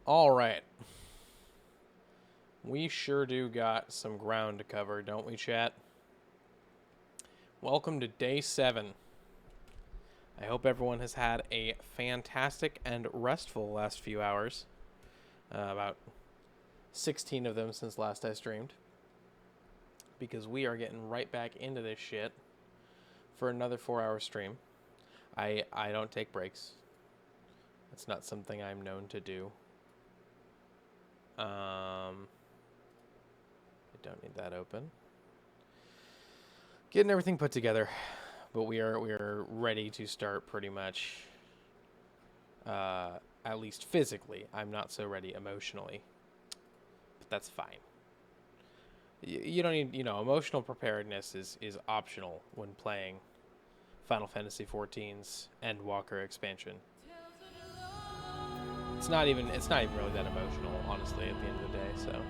All right. We sure do got some ground to cover, don't we, chat? Welcome to day 7. I hope everyone has had a fantastic and restful last few hours. About 16 of them since last I streamed. Because we are getting right back into this shit for another 4-hour stream. I don't take breaks. That's not something I'm known to do. I don't need that open. Getting everything put together, but we are ready to start pretty much. At least physically, I'm not so ready emotionally, but that's fine. You don't need, emotional preparedness is optional when playing Final Fantasy XIV's Endwalker expansion. It's not even really that emotional, honestly, at the end of the day. So.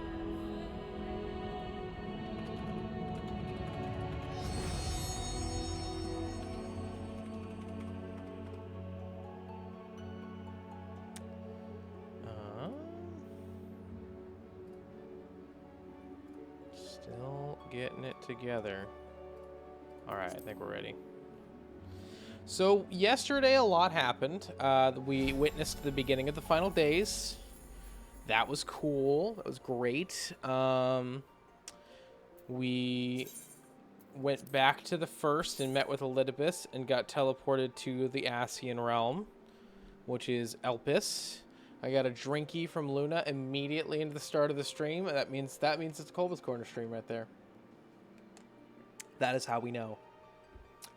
Still getting it together. All right, I think we're ready. So yesterday a lot happened. We witnessed the beginning of the final days. That was cool. That was great. We went back to the first and met with Elidibus and got teleported to the Asian realm, which is Elpis. I got a drinky from Luna immediately into the start of the stream. That means it's Colbus Corner stream right there. That is how we know.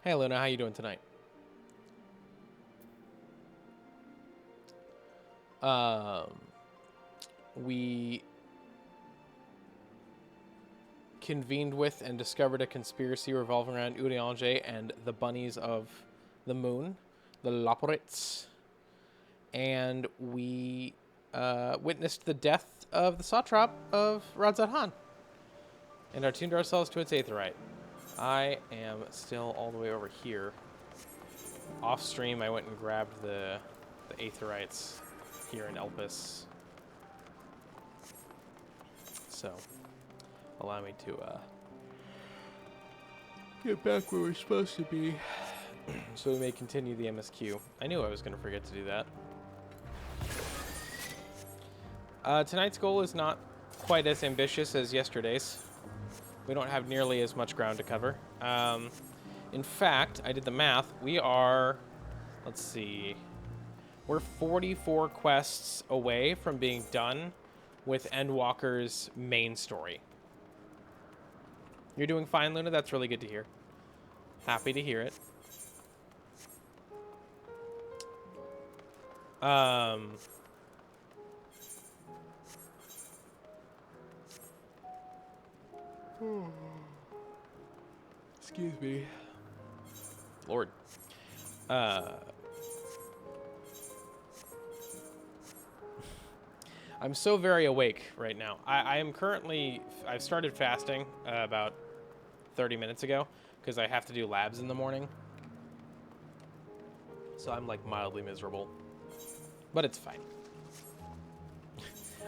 Hey Luna, how you doing tonight? We convened with and discovered a conspiracy revolving around Urianger and the bunnies of the moon, the Loporits. And we witnessed the death of the Satrap of Radzat-Han. And are tuned ourselves to its Aetheryte. I am still all the way over here. Off stream, I went and grabbed the Aetherites here in Elpis. So, allow me to get back where we're supposed to be so we may continue the MSQ. I knew I was going to forget to do that. Tonight's goal is not quite as ambitious as yesterday's. We don't have nearly as much ground to cover. In fact, I did the math. We are, let's see, we're 44 quests away from being done with Endwalker's main story. You're doing fine, Luna. That's really good to hear. Happy to hear it. Excuse me. Lord. I'm so very awake right now. I am currently... I've started fasting about 30 minutes ago because I have to do labs in the morning. So I'm like mildly miserable. But it's fine.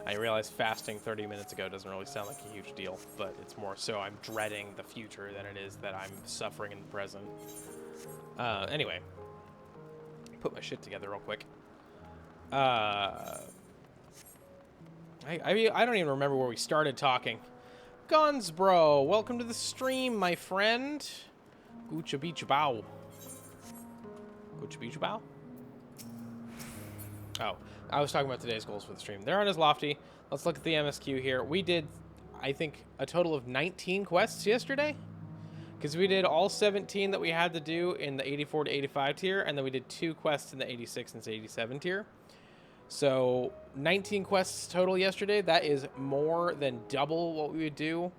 I realized fasting 30 minutes ago doesn't really sound like a huge deal, but it's more so I'm dreading the future than it is that I'm suffering in the present. Anyway. Put my shit together real quick. I don't even remember where we started talking. Guns, bro. Welcome to the stream, my friend. Goocha beach bow. Goocha beach bow? Oh, I was talking about today's goals for the stream. They aren't as lofty. Let's look at the MSQ here. We did, I think, a total of 19 quests yesterday. Because we did all 17 that we had to do in the 84 to 85 tier. And then we did 2 quests in the 86 and 87 tier. So 19 quests total yesterday. That is more than double what we would do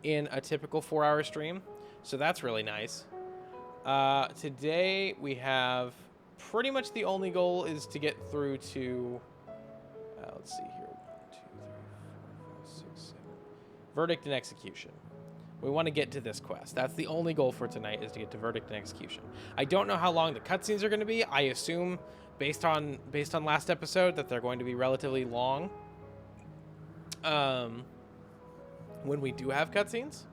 in a typical 4-hour stream. So that's really nice. Today we have pretty much the only goal is to get through to, let's see here, 1, 2, 3, 4, 5, 6, 7. Verdict and execution. We want to get to this quest. That's the only goal for tonight, is to get to verdict and execution. I don't know how long the cutscenes are going to be. I assume, based on last episode, that they're going to be relatively long. When we do have cutscenes.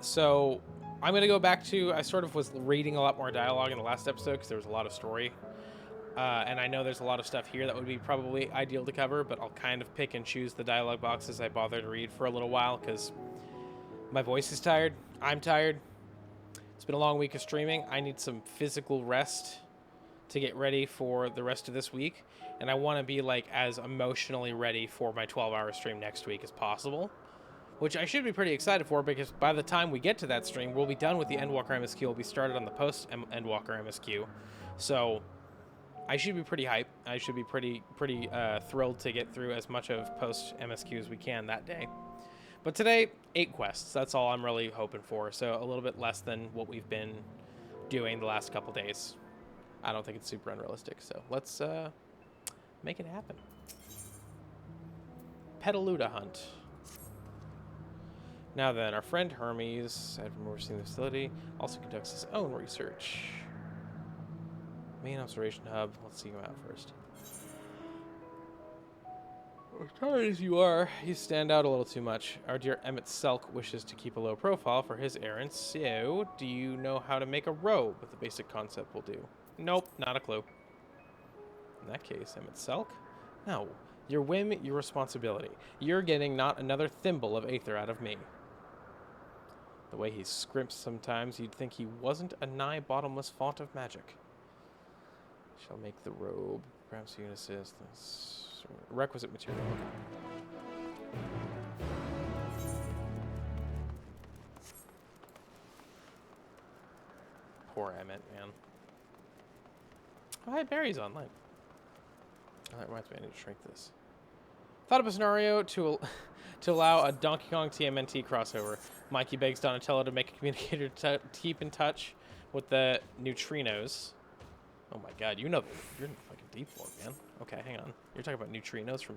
So I'm going to go back to, I sort of was reading a lot more dialogue in the last episode because there was a lot of story. And I know there's a lot of stuff here that would be probably ideal to cover, but I'll kind of pick and choose the dialogue boxes I bother to read for a little while because my voice is tired. I'm tired. It's been a long week of streaming. I need some physical rest to get ready for the rest of this week. And I want to be like as emotionally ready for my 12-hour stream next week as possible, which I should be pretty excited for because by the time we get to that stream, we'll be done with the Endwalker MSQ. We'll be started on the post-Endwalker MSQ. So I should be pretty hyped. I should be pretty thrilled to get through as much of post-MSQ as we can that day. But today, 8 quests. That's all I'm really hoping for. So a little bit less than what we've been doing the last couple days. I don't think it's super unrealistic. So let's make it happen. Petaluda hunt. Now then, our friend Hermes, aside from overseeing the facility, also conducts his own research. Main observation hub. Let's see him out first. As tired as you are, you stand out a little too much. Our dear Emmett Selk wishes to keep a low profile for his errands, so do you know how to make a robe? The basic concept will do. Nope, not a clue. In that case, Emmett Selk? No. Your whim, your responsibility. You're getting not another thimble of aether out of me. The way he scrimps sometimes, you'd think he wasn't a nigh bottomless font of magic. Shall make the robe. Perhaps you can assist. Requisite material. Poor Emmett, man. Oh, hi, Barry's online. Oh, that reminds me, I need to shrink this. Thought of a scenario to allow a Donkey Kong TMNT crossover. Mikey begs Donatello to make a communicator to keep in touch with the neutrinos. Oh my god, you know, you're in the fucking deep lore, man. Okay, hang on. You're talking about neutrinos from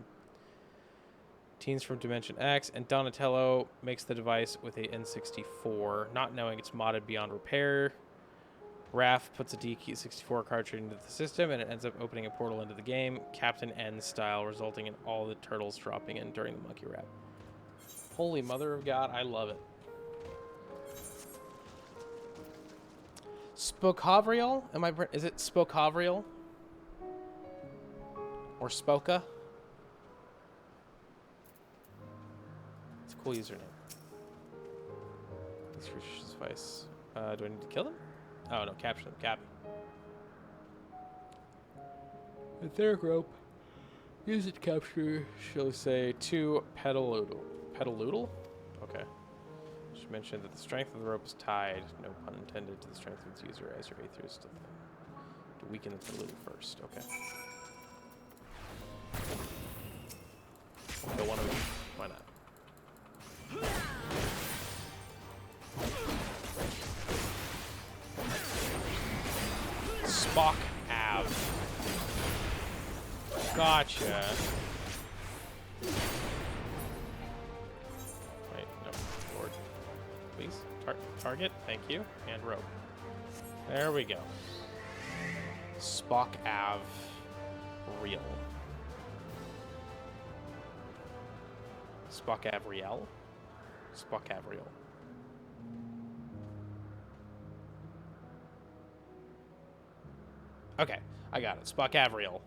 teens from Dimension X, and Donatello makes the device with a N64, not knowing it's modded beyond repair. Raph puts a DK64 cartridge into the system, and it ends up opening a portal into the game, Captain N style, resulting in all the turtles dropping in during the monkey rap. Holy mother of God, I love it. Spokovriel? Is it Spokovriel? Or Spoka? It's a cool username. These creatures device. Do I need to kill them? Oh no, capture them. Cap. Etheric rope. Use it to capture, shall we say, 2 Petaloodle. Petaloodle? Okay. Should mention that the strength of the rope is tied, no pun intended, to the strength of its user as your aether is to weaken the Petaloodle first. Okay. We'll kill one of them. Why not? Spock Ave. Gotcha. Wait, no, forward. Please. Target, thank you. And rope. There we go. Spock Ave. Real. Spock Avriel? Spock Avriel. Okay, I got it. Spock Avriel.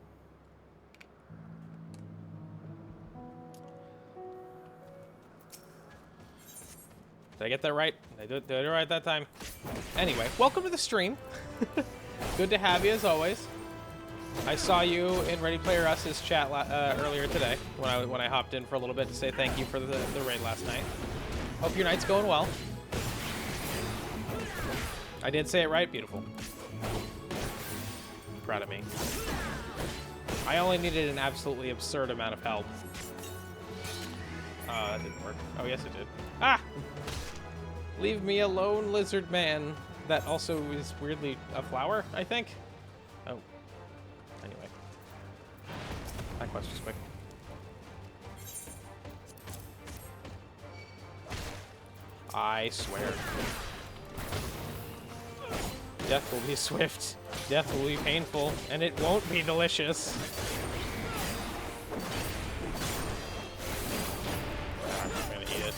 Did I get that right? Did I do it right that time? Anyway, welcome to the stream. Good to have you as always. I saw you in Ready Player Us's chat earlier today when I hopped in for a little bit to say thank you for the raid last night. Hope your night's going well. I did say it right. Beautiful. Proud of me. I only needed an absolutely absurd amount of help. That didn't work. Oh, yes, it did. Ah! Leave me alone, lizard man. That also is weirdly a flower, I think. Oh. Anyway. That quest was quick. I swear. Death will be swift. Death will be painful. And it won't be delicious. I'm just gonna eat it.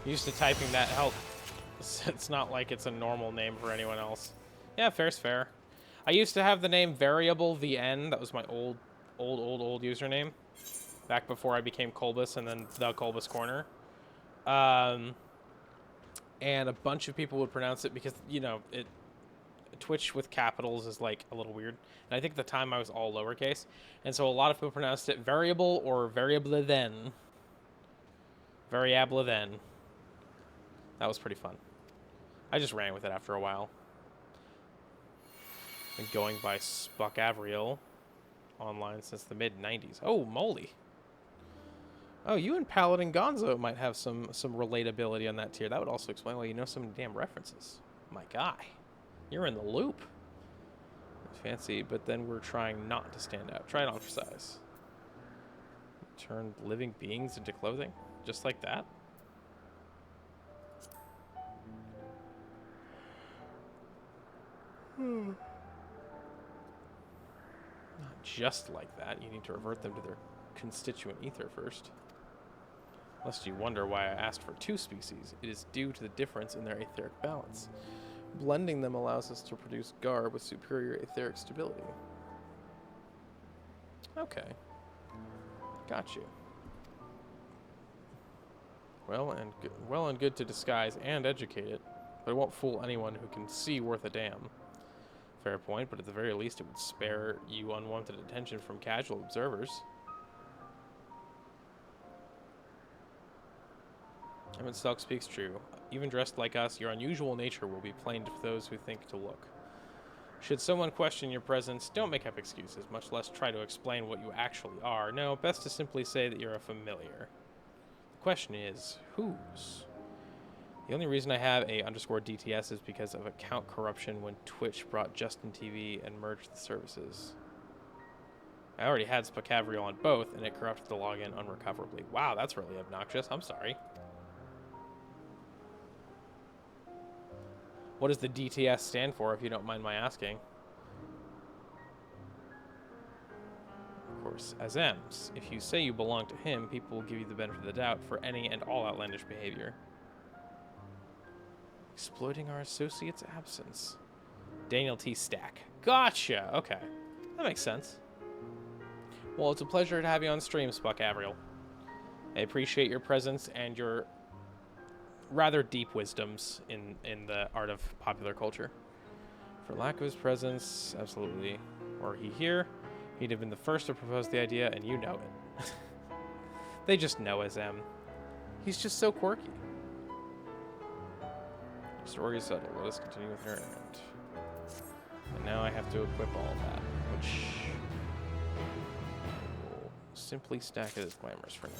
Used to typing that help. It's not like it's a normal name for anyone else. Yeah, fair's fair. I used to have the name Variable the N. That was my old username. Back before I became Colbus and then the Colbus Corner. And a bunch of people would pronounce it because, you know, Twitch with capitals is like a little weird. And I think at the time I was all lowercase. And so a lot of people pronounced it Variable or Variable then. Variable then. That was pretty fun. I just ran with it after a while. Been going by Spuck Avriel online since the mid-90s. Oh, moly. Oh, you and Paladin Gonzo might have some relatability on that tier. That would also explain why you know so many damn references. My guy. You're in the loop. Fancy, but then we're trying not to stand out. Try it on for size. Turn living beings into clothing? Just like that? Not just like that. You need to revert them to their constituent ether first. Lest you wonder why I asked for 2 species, it is due to the difference in their etheric balance. Blending them allows us to produce garb with superior etheric stability. Okay. Got you. Well and good to disguise and educate it, but it won't fool anyone who can see worth a damn. Fair point, but at the very least it would spare you unwanted attention from casual observers. Stalk speaks true. Even dressed like us, your unusual nature will be plain to those who think to look. Should someone question your presence, don't make up excuses, much less try to explain what you actually are. No, best to simply say that you're a familiar. The question is, whose? The only reason I have a _DTS is because of account corruption when Twitch brought Justin TV and merged the services. I already had Spacavriel on both, and it corrupted the login unrecoverably. Wow, that's really obnoxious. I'm sorry. What does the DTS stand for, if you don't mind my asking? Of course, as M's. If you say you belong to him, people will give you the benefit of the doubt for any and all outlandish behavior. Exploiting our associate's absence. Daniel T. Stack. Gotcha! Okay. That makes sense. Well, it's a pleasure to have you on stream, Spuck Avriel. I appreciate your presence and your rather deep wisdoms in the art of popular culture. For lack of his presence, absolutely. Were he here, he'd have been the first to propose the idea, and you know it. They just know SM. He's just so quirky. Story is settled. Let us continue with her errand. And now I have to equip all of that, which will simply stack it as glamorous for now.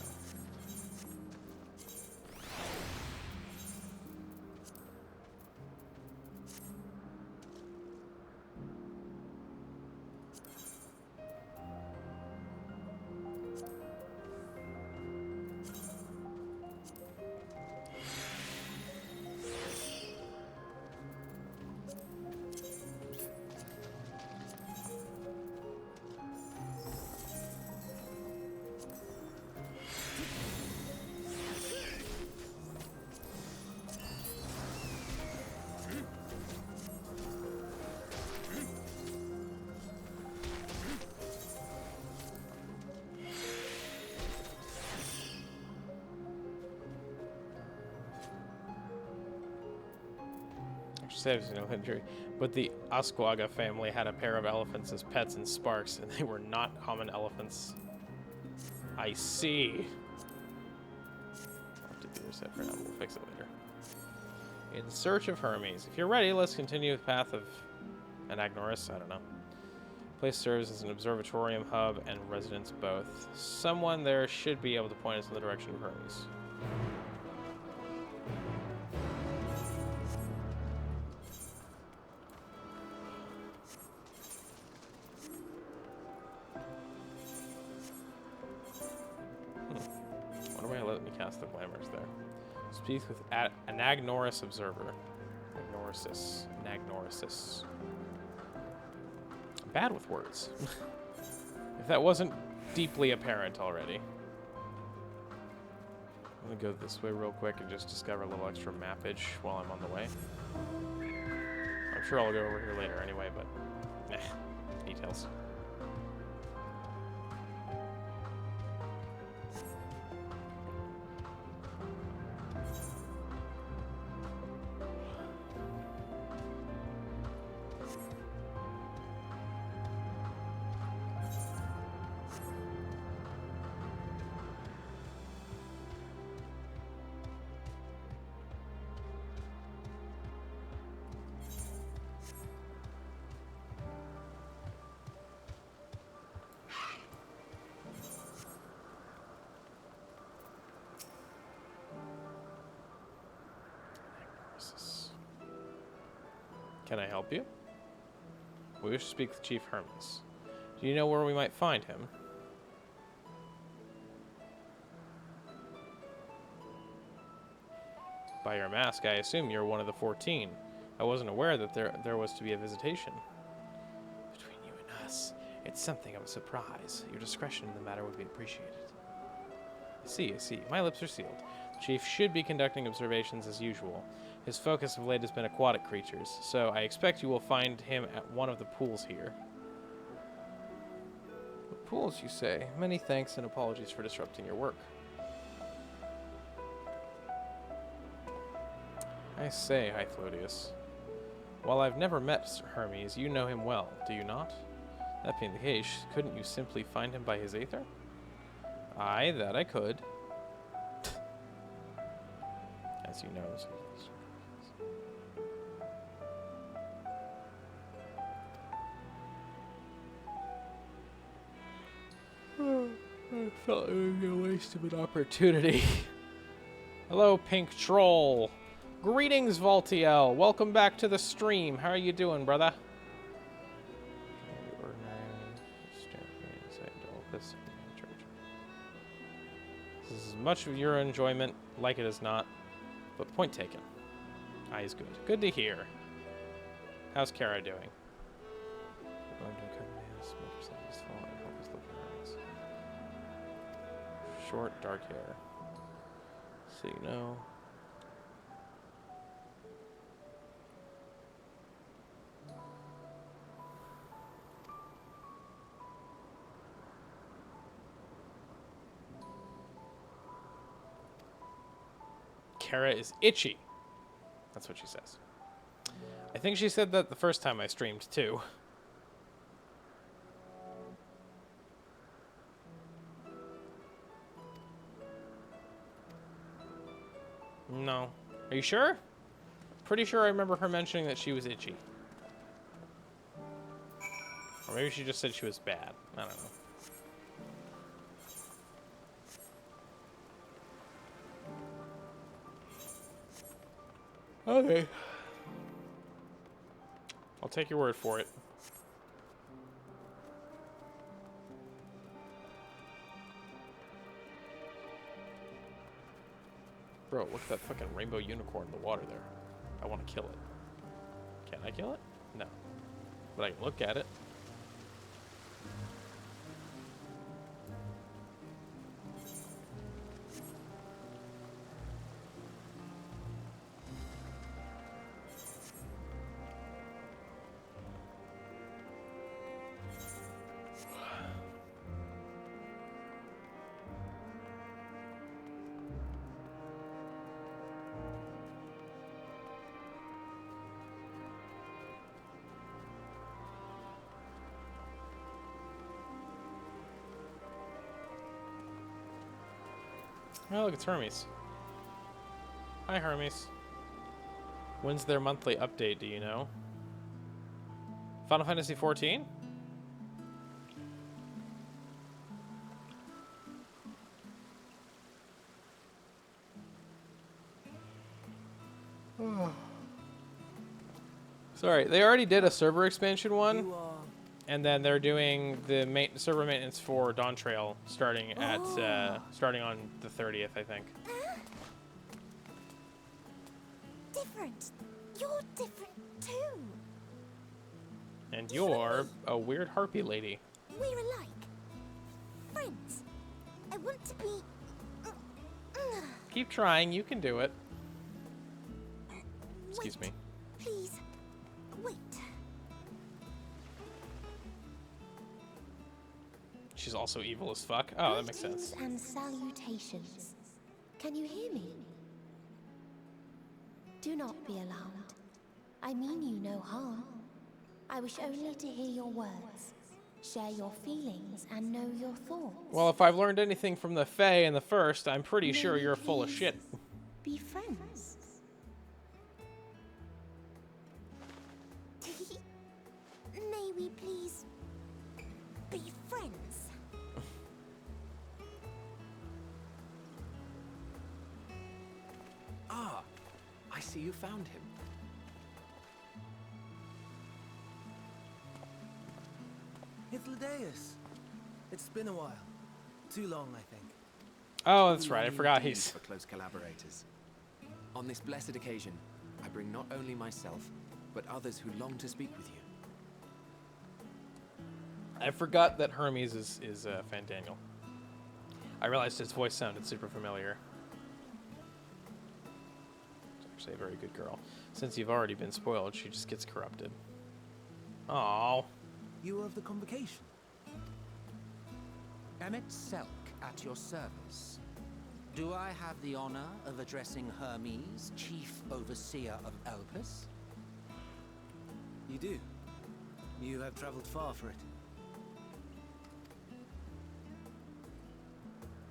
But the Asquaga family had a pair of elephants as pets in Sparks, and they were not common elephants. I see. I'll have to do this for now. We'll fix it later. In search of Hermes. If you're ready, let's continue with Path of Anagnoris. I don't know. Place serves as an observatorium, hub, and residence both. Someone there should be able to point us in the direction of Hermes. Speak with an Agnoris observer. Agnorisis. I'm bad with words. If that wasn't deeply apparent already. I'm gonna go this way real quick and just discover a little extra mappage while I'm on the way. I'm sure I'll go over here later anyway, but details. Can I help you? We wish to speak with Chief Hermes. Do you know where we might find him? By your mask, I assume you're one of the 14. I wasn't aware that there was to be a visitation. Between you and us, it's something of a surprise. Your discretion in the matter would be appreciated. I see. My lips are sealed. The Chief should be conducting observations as usual. His focus of late has been aquatic creatures, so I expect you will find him at one of the pools here. The pools, you say? Many thanks and apologies for disrupting your work. I say, Hythlodius. While I've never met Sir Hermes, you know him well, do you not? That being the case, couldn't you simply find him by his aether? Aye, that I could. As you know, I felt it would be a waste of an opportunity. Hello, Pink Troll. Greetings, Voltiel. Welcome back to the stream. How are you doing, brother? This is as much of your enjoyment like it is not, but point taken. Aye is good. Good to hear. How's Kara doing? Short, dark hair. So you know. Kara is itchy. That's what she says. I think she said that the first time I streamed too. No. Are you sure? Pretty sure I remember her mentioning that she was itchy. Or maybe she just said she was bad. I don't know. Okay. I'll take your word for it. Bro, look at that fucking rainbow unicorn in the water there. I want to kill it. Can I kill it? No. But I can look at it. Oh, look, it's Hermes. Hi, Hermes. When's their monthly update, do you know? Final Fantasy XIV? Sorry, they already did a server expansion one. And then they're doing the server maintenance for Dawntrail starting at starting on the 30th, I think. different. You're different too. And you're a weird harpy lady. We're alike. Friends. I want to be... Keep trying, you can do it. Excuse me. Please, wait. She's also evil as fuck. Oh, that makes sense. And salutations. Can you hear me? Do not be alarmed. I mean you no harm. I wish only to hear your words, share your feelings, and know your thoughts. Well, if I've learned anything from the Fae in the first, I'm pretty sure you're full of shit. Be friends. May we please be friends? Ah, I see you found him. Hythlodaeus. It's been a while. Too long, I think. Oh, that's right. I Long forgot indeed he's... for close collaborators. On this blessed occasion, I bring not only myself, but others who long to speak with you. I forgot that Hermes is Fandaniel. I realized his voice sounded super familiar. She's actually a very good girl. Since you've already been spoiled, she just gets corrupted. Aww. You are of the convocation. Emmett Selk at your service. Do I have the honor of addressing Hermes, Chief Overseer of Elpis? You do. You have traveled far for it.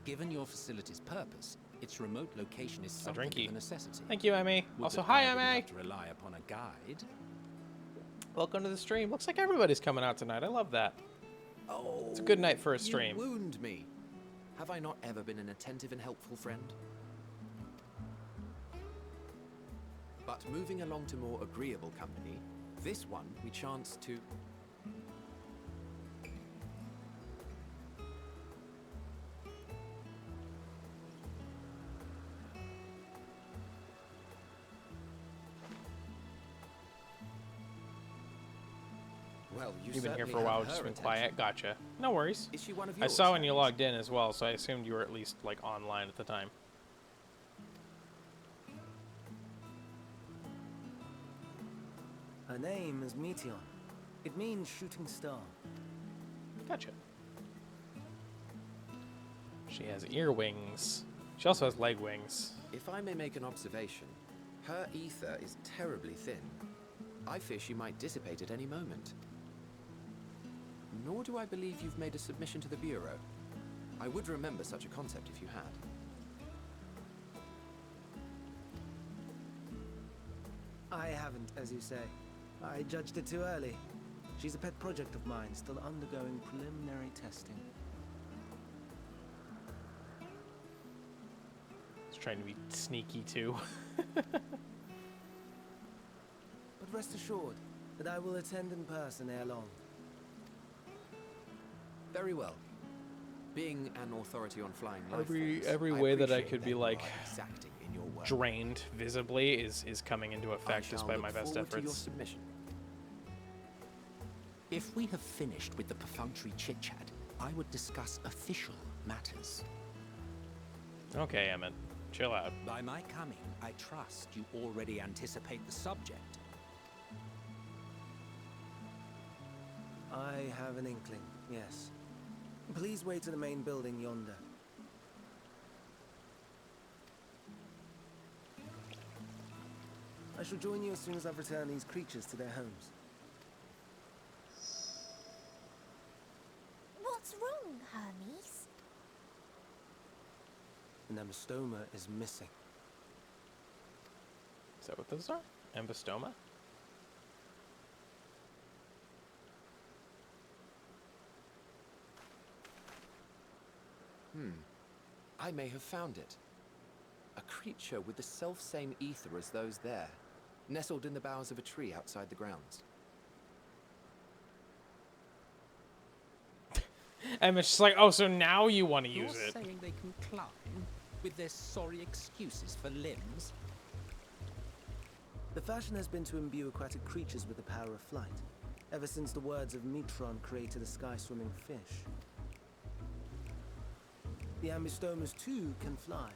Given your facility's purpose, its remote location is A something drinky. of a necessity. Thank you, Emmy. Would Also, that hi, I wouldn't Emmy. have to rely upon a guide. Welcome to the stream. Looks like everybody's coming out tonight. I love that. Oh, It's a good night for a stream. You wound me. Have I not ever been an attentive and helpful friend? But moving along to more agreeable company, this one we chanced to... Well, You've been here for a while, just been quiet. Gotcha. No worries. Is she one of I yours? saw when you logged in as well, so I assumed you were at least like online at the time. Her name is Meteon. It means shooting star. Gotcha. She has ear wings. She also has leg wings. If I may make an observation, her ether is terribly thin. I fear she might dissipate at any moment. Nor do I believe you've made a submission to the Bureau. I would remember such a concept if you had. I haven't, as you say. I judged it too early. She's a pet project of mine, still undergoing preliminary testing. It's trying to be sneaky too. But rest assured that I will attend in person ere long. Very well. Being an authority on flying life forms, every way that I appreciate could be you like are exacting in your work. drained visibly is coming into I effect shall despite look my best forward to your efforts. submission. If we have finished with the perfunctory chit-chat, I would discuss official matters. Okay, Emmett, chill out. By my coming, I trust you already anticipate the subject. I have an inkling, yes. Please wait in the main building yonder. I shall join you as soon as I've returned these creatures to their homes. What's wrong, Hermes? An amostoma is missing. Is that what those are? Embostoma? I may have found it. A creature with the self-same ether as those there, nestled in the boughs of a tree outside the grounds. Emmett's just like, oh, so now you want to You're use it. saying they can climb with their sorry excuses for limbs? The fashion has been to imbue aquatic creatures with the power of flight, ever since the words of Metron created a sky-swimming fish. The ambistomas too can fly,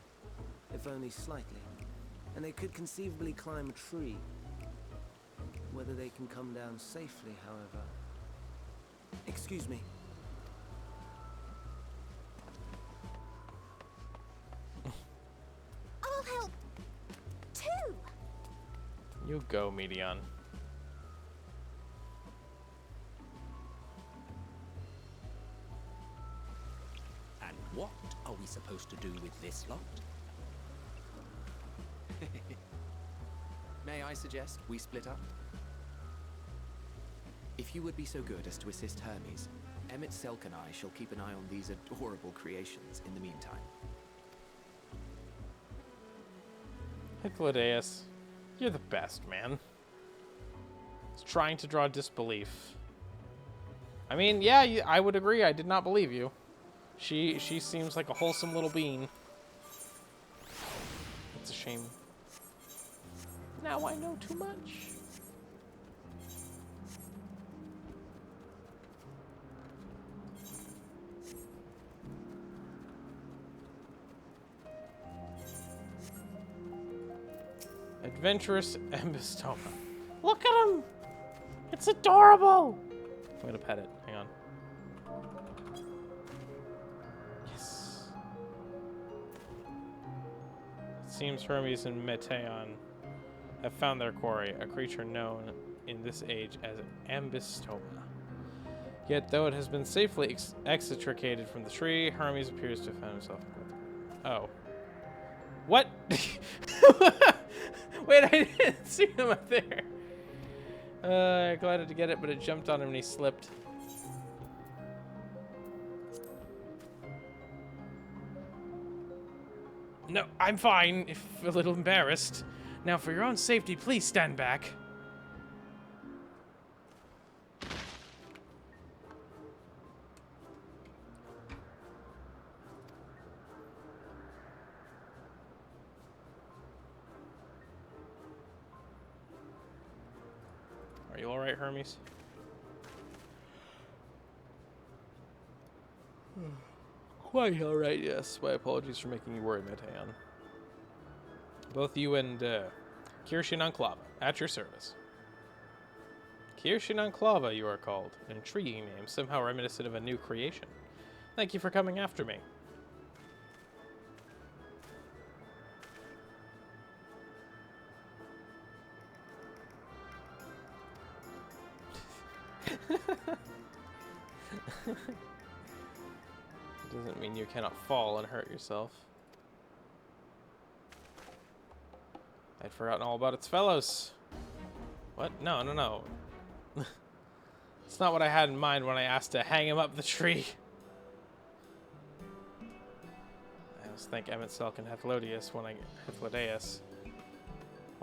if only slightly, and they could conceivably climb a tree. Whether they can come down safely, however... Excuse me. I'll help too. You go, Medion. And what are we supposed to do with this lot? May I suggest we split up? If you would be so good as to assist Hermes, Emmett Selk and I shall keep an eye on these adorable creations in the meantime. Hythlodaeus, you're the best, man. It's trying to draw disbelief. I mean, yeah, I would agree. I did not believe you. She seems like a wholesome little bean. It's a shame. Now I know too much. Adventurous Embistoma. Look at him! It's adorable! I'm gonna pet it. Hang on. Yes. It seems Hermes and Meteion have found their quarry, a creature known in this age as Ambistoma. Yet, though it has been safely extricated from the tree, Hermes appears to have found himself. Oh. What? Wait, I didn't see him up there. I glided to get it, but it jumped on him and he slipped. No, I'm fine, if a little embarrassed. Now, for your own safety, please stand back. Are you alright, Hermes? Quite alright, yes. My apologies for making you worry, Meteion. Both you and Kirshin Anklava, at your service. Kirshin Anklava, you are called. An intriguing name, somehow reminiscent of a new creation. Thank you for coming after me. Doesn't mean you cannot fall and hurt yourself. I'd forgotten all about its fellows. What? No, no, no. It's not what I had in mind when I asked to hang him up the tree. I always think Emmett Selk and Hythlodaeus when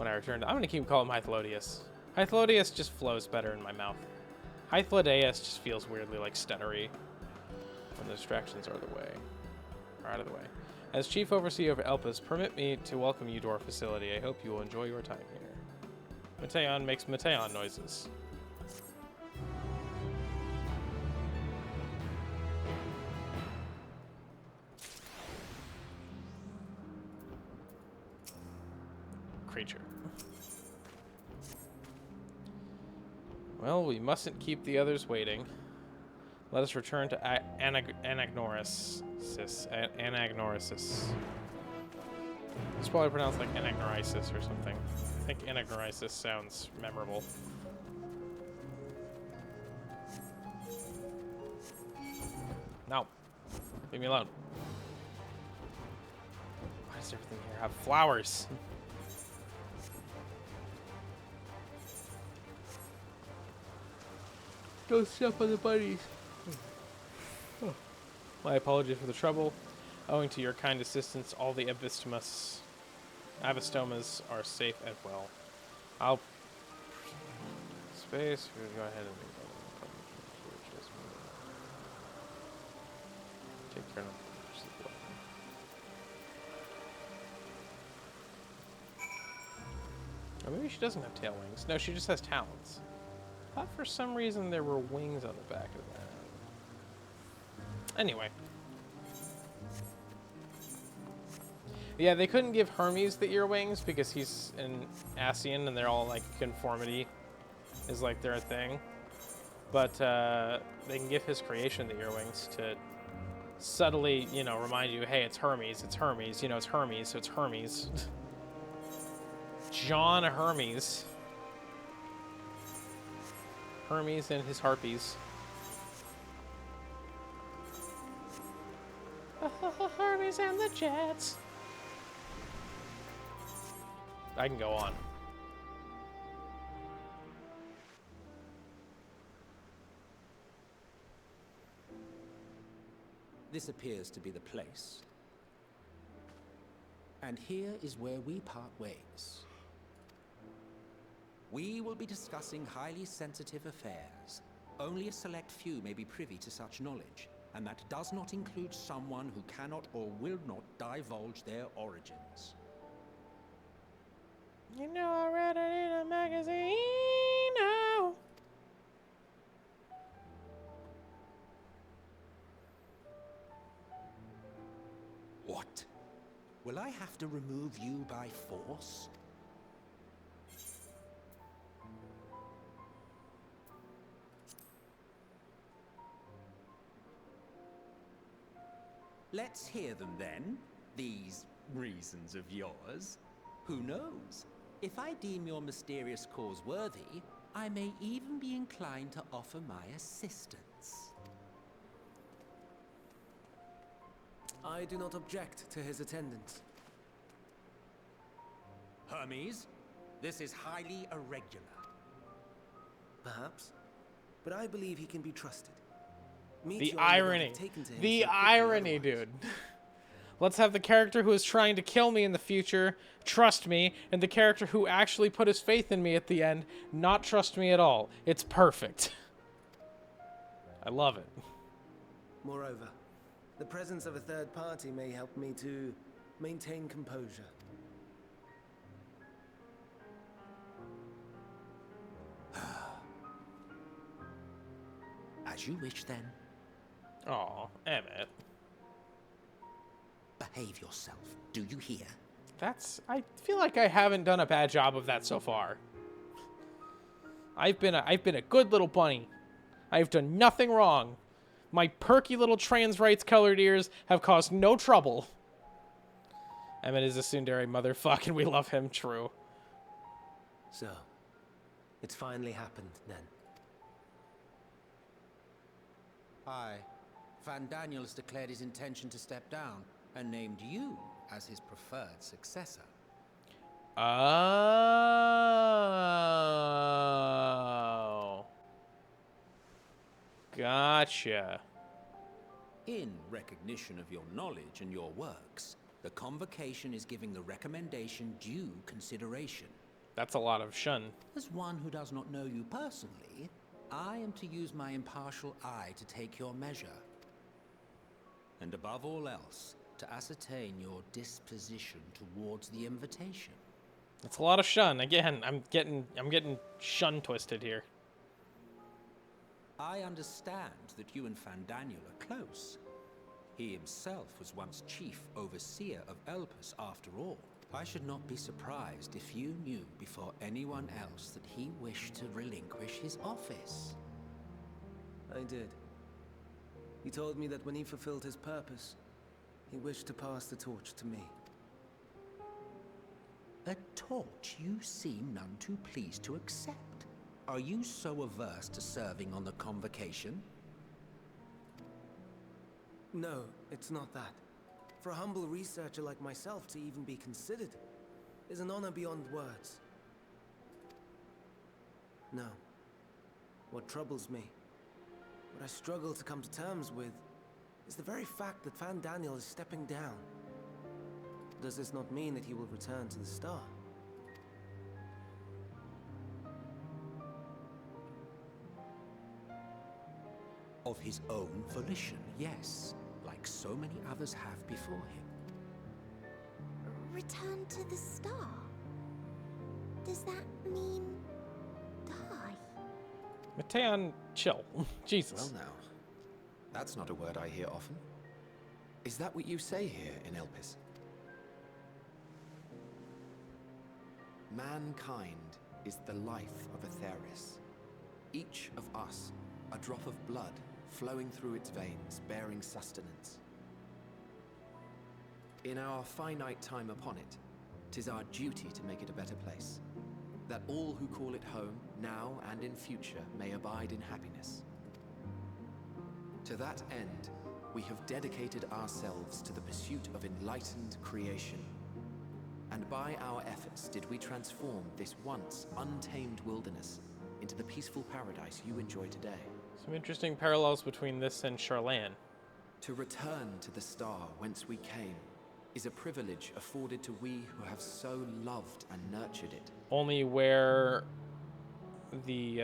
I returned. I'm gonna keep calling him Hythlodaeus. Hythlodaeus just flows better in my mouth. Hythlodaeus just feels weirdly like stuttery when the distractions are out of the way. As Chief Overseer of Elpis, permit me to welcome you to our facility. I hope you will enjoy your time here. Meteion makes Meteion noises. Creature. Well, we mustn't keep the others waiting. Let us return to Anagnorisis. It's probably pronounced like Anagnorisis or something. I think Anagnorisis sounds memorable. No. Leave me alone. Why does everything here have flowers? Don't step on the bunnies. My apologies for the trouble. Owing to your kind assistance, all the abistomas are safe and well. I'll space. We're gonna go ahead and take care of Or maybe she doesn't have tail wings. No, she just has talons. I thought for some reason there were wings on the back of that. Anyway. Yeah, they couldn't give Hermes the ear wings because he's an Asian and they're all like conformity is like their thing. But they can give his creation the ear wings to subtly, you know, remind you, hey, it's Hermes, you know, it's Hermes, so it's Hermes. John Hermes. Hermes and his harpies. Hermes and the Jets. I can go on. This appears to be the place. And here is where we part ways. We will be discussing highly sensitive affairs. Only a select few may be privy to such knowledge, and that does not include someone who cannot or will not divulge their origins. You know, I read it in a magazine now. What? Will I have to remove you by force? Let's hear them then, these reasons of yours. Who knows? If I deem your mysterious cause worthy, I may even be inclined to offer my assistance. I do not object to his attendance. Hermes, this is highly irregular. Perhaps, but I believe he can be trusted. Meteor The would not have irony. taken to him The so quickly irony, otherwise. dude. Let's have the character who is trying to kill me in the future trust me, and the character who actually put his faith in me at the end not trust me at all. It's perfect. I love it. Moreover, the presence of a third party may help me to maintain composure. As you wish then. Aw, Emmett. Behave yourself, do you hear? I feel like I haven't done a bad job of that so far. I've been a good little bunny. I've done nothing wrong. My perky little trans rights colored ears have caused no trouble. Emmett is a tsundere motherfucker, and we love him, true. So, it's finally happened then. Aye. Van Daniel has declared his intention to step down and named you as his preferred successor. Oh. Gotcha. In recognition of your knowledge and your works, the convocation is giving the recommendation due consideration. That's a lot of shun. As one who does not know you personally, I am to use my impartial eye to take your measure. And above all else, to ascertain your disposition towards the invitation. That's a lot of shun. Again, I'm getting shun twisted here. I understand that you and Van Daniel are close. He himself was once chief overseer of Elpis after all. I should not be surprised if you knew before anyone else that he wished to relinquish his office. I did. He told me that when he fulfilled his purpose, he wished to pass the torch to me. A torch you seem none too pleased to accept. Are you so averse to serving on the convocation? No, it's not that. For a humble researcher like myself to even be considered is an honor beyond words. No. What troubles me, what I struggle to come to terms with, is the very fact that Van Daniel is stepping down. Does this not mean that he will return to the Star? Of his own volition, yes, like so many others have before him. Return to the Star? Does that mean die? Mateon, chill. Jesus. Well now, that's not a word I hear often. Is that what you say here in Elpis? Mankind is the life of Atheris. Each of us, a drop of blood flowing through its veins, bearing sustenance. In our finite time upon it, 'tis our duty to make it a better place, that all who call it home, now and in future, may abide in happiness. To that end, we have dedicated ourselves to the pursuit of enlightened creation. And by our efforts did we transform this once untamed wilderness into the peaceful paradise you enjoy today. Some interesting parallels between this and Charlan. To return to the star whence we came is a privilege afforded to we who have so loved and nurtured it. Only where the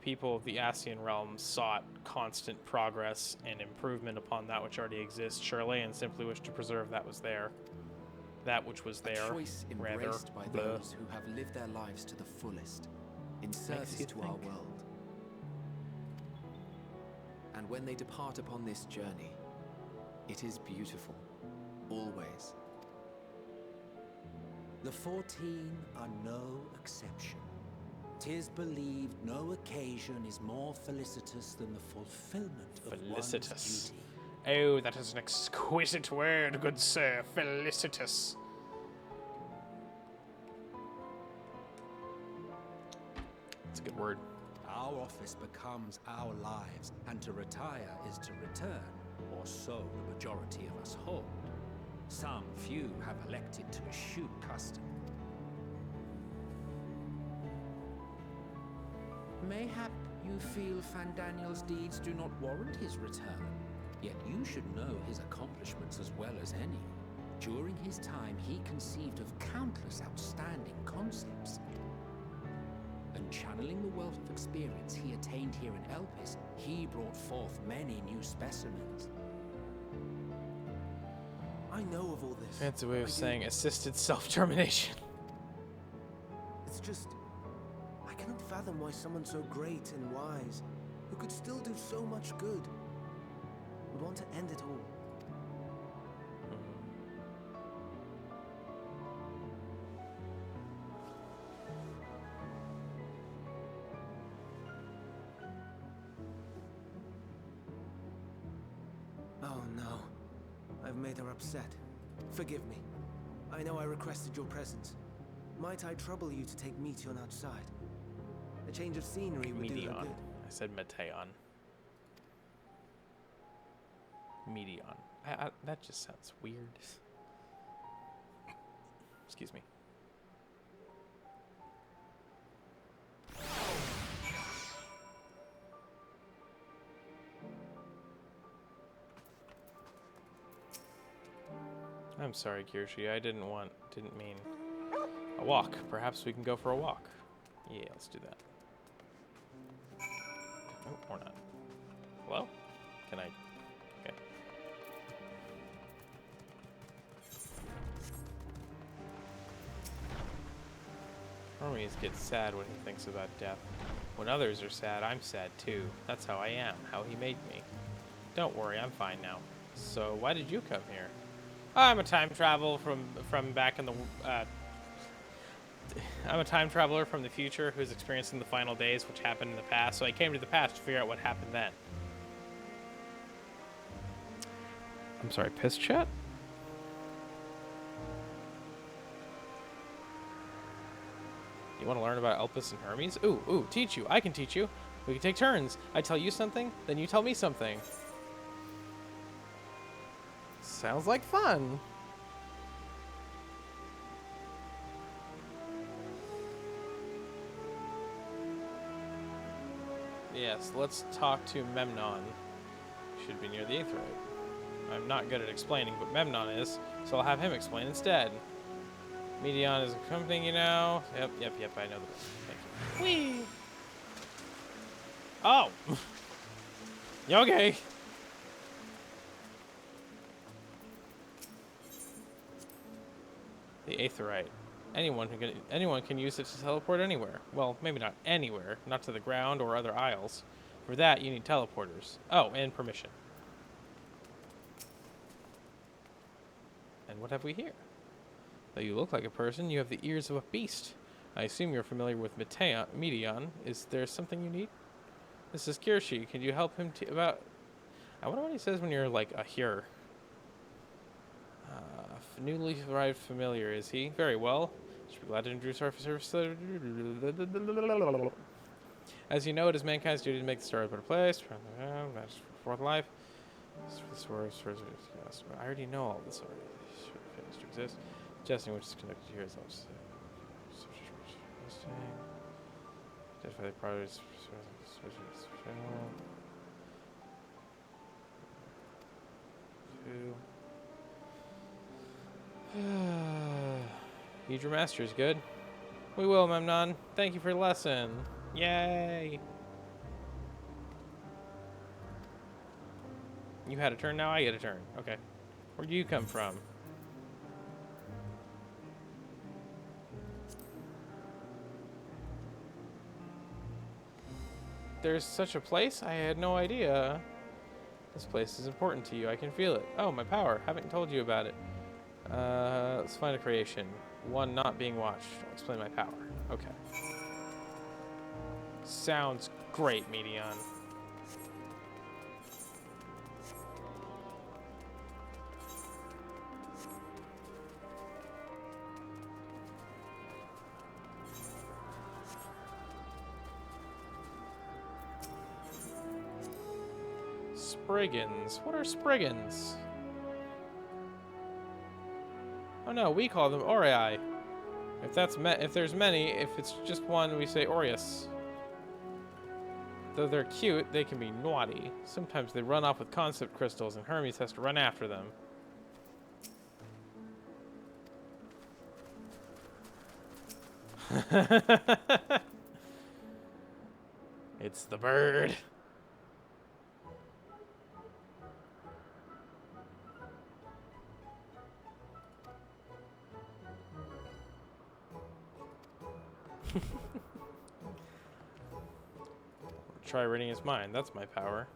people of the Ascian realm sought constant progress and improvement upon that which already exists, Charlan simply wished to preserve that which was there. A choice embraced by those who have lived their lives to the fullest, in service to our world. And when they depart upon this journey, it is beautiful, always. The 14 are no exception. 'Tis believed no occasion is more felicitous than the fulfillment of Felicitous. one's duty. Oh, that is an exquisite word, good sir. Felicitous. That's a good word. Our office becomes our lives, and to retire is to return, or so the majority of us hold. Some few have elected to eschew custom. Mayhap you feel Fandaniel's deeds do not warrant his return, yet you should know his accomplishments as well as any. During his time, he conceived of countless outstanding concepts. And channeling the wealth of experience he attained here in Elpis, he brought forth many new specimens. I know of all this. Fancy way I of do. saying assisted self-termination. It's just, I cannot fathom why someone so great and wise, who could still do so much good, would want to end it all. Oh no, I've made her upset. Forgive me. I know I requested your presence. Might I trouble you to take Meteon outside? A change of scenery would do her Meteon. good. I said Mateon. Meteon. That just sounds weird. Excuse me. I'm sorry, Kirshi. I didn't mean a walk. Perhaps we can go for a walk. Yeah, let's do that. Oh, or not. Hello? Can I? Okay. Hermes gets sad when he thinks about death. When others are sad, I'm sad too. That's how I am, how he made me. Don't worry, I'm fine now. So why did you come here? I'm a time traveler from back in the. I'm a time traveler from the future who's experiencing the final days, which happened in the past. So I came to the past to figure out what happened then. I'm sorry, piss chat? You want to learn about Elpis and Hermes? Ooh, teach you. I can teach you. We can take turns. I tell you something, then you tell me something. Sounds like fun. Yes, let's talk to Memnon. Should be near the Aetheryte. I'm not good at explaining, but Memnon is, so I'll have him explain instead. Meteon is accompanying you now. Yep, I know the rest. Thank you. Whee! Oh! You okay? The Aetheryte. Anyone can use it to teleport anywhere. Well, maybe not anywhere, not to the ground or other isles. For that, you need teleporters. Oh, and permission. And what have we here? Though you look like a person, you have the ears of a beast. I assume you're familiar with Meteon. Is there something you need? This is Kirshi. Can you help him about... I wonder what he says when you're, like, a here. Newly arrived familiar, is he? Very well. Should be glad to introduce our service. As you know, it is mankind's duty to make the star a better place. That's for fourth life. I already know all this already. Fitness to exist. Suggesting which is connected here is also. Identify the products. Hydra Master is good. We will, Memnon. Thank you for the lesson. Yay! You had a turn, now I get a turn. Okay. Where do you come from? There's such a place? I had no idea. This place is important to you. I can feel it. Oh, my power. Haven't told you about it. Let's find a creation. One not being watched. I'll explain my power. Okay. Sounds great, Meteon. Spriggans. What are Spriggans? Oh no, we call them Aureae. If there's many, if it's just one, we say Aureus. Though they're cute, they can be naughty. Sometimes they run off with concept crystals, and Hermes has to run after them. It's the bird. Try reading his mind. That's my power.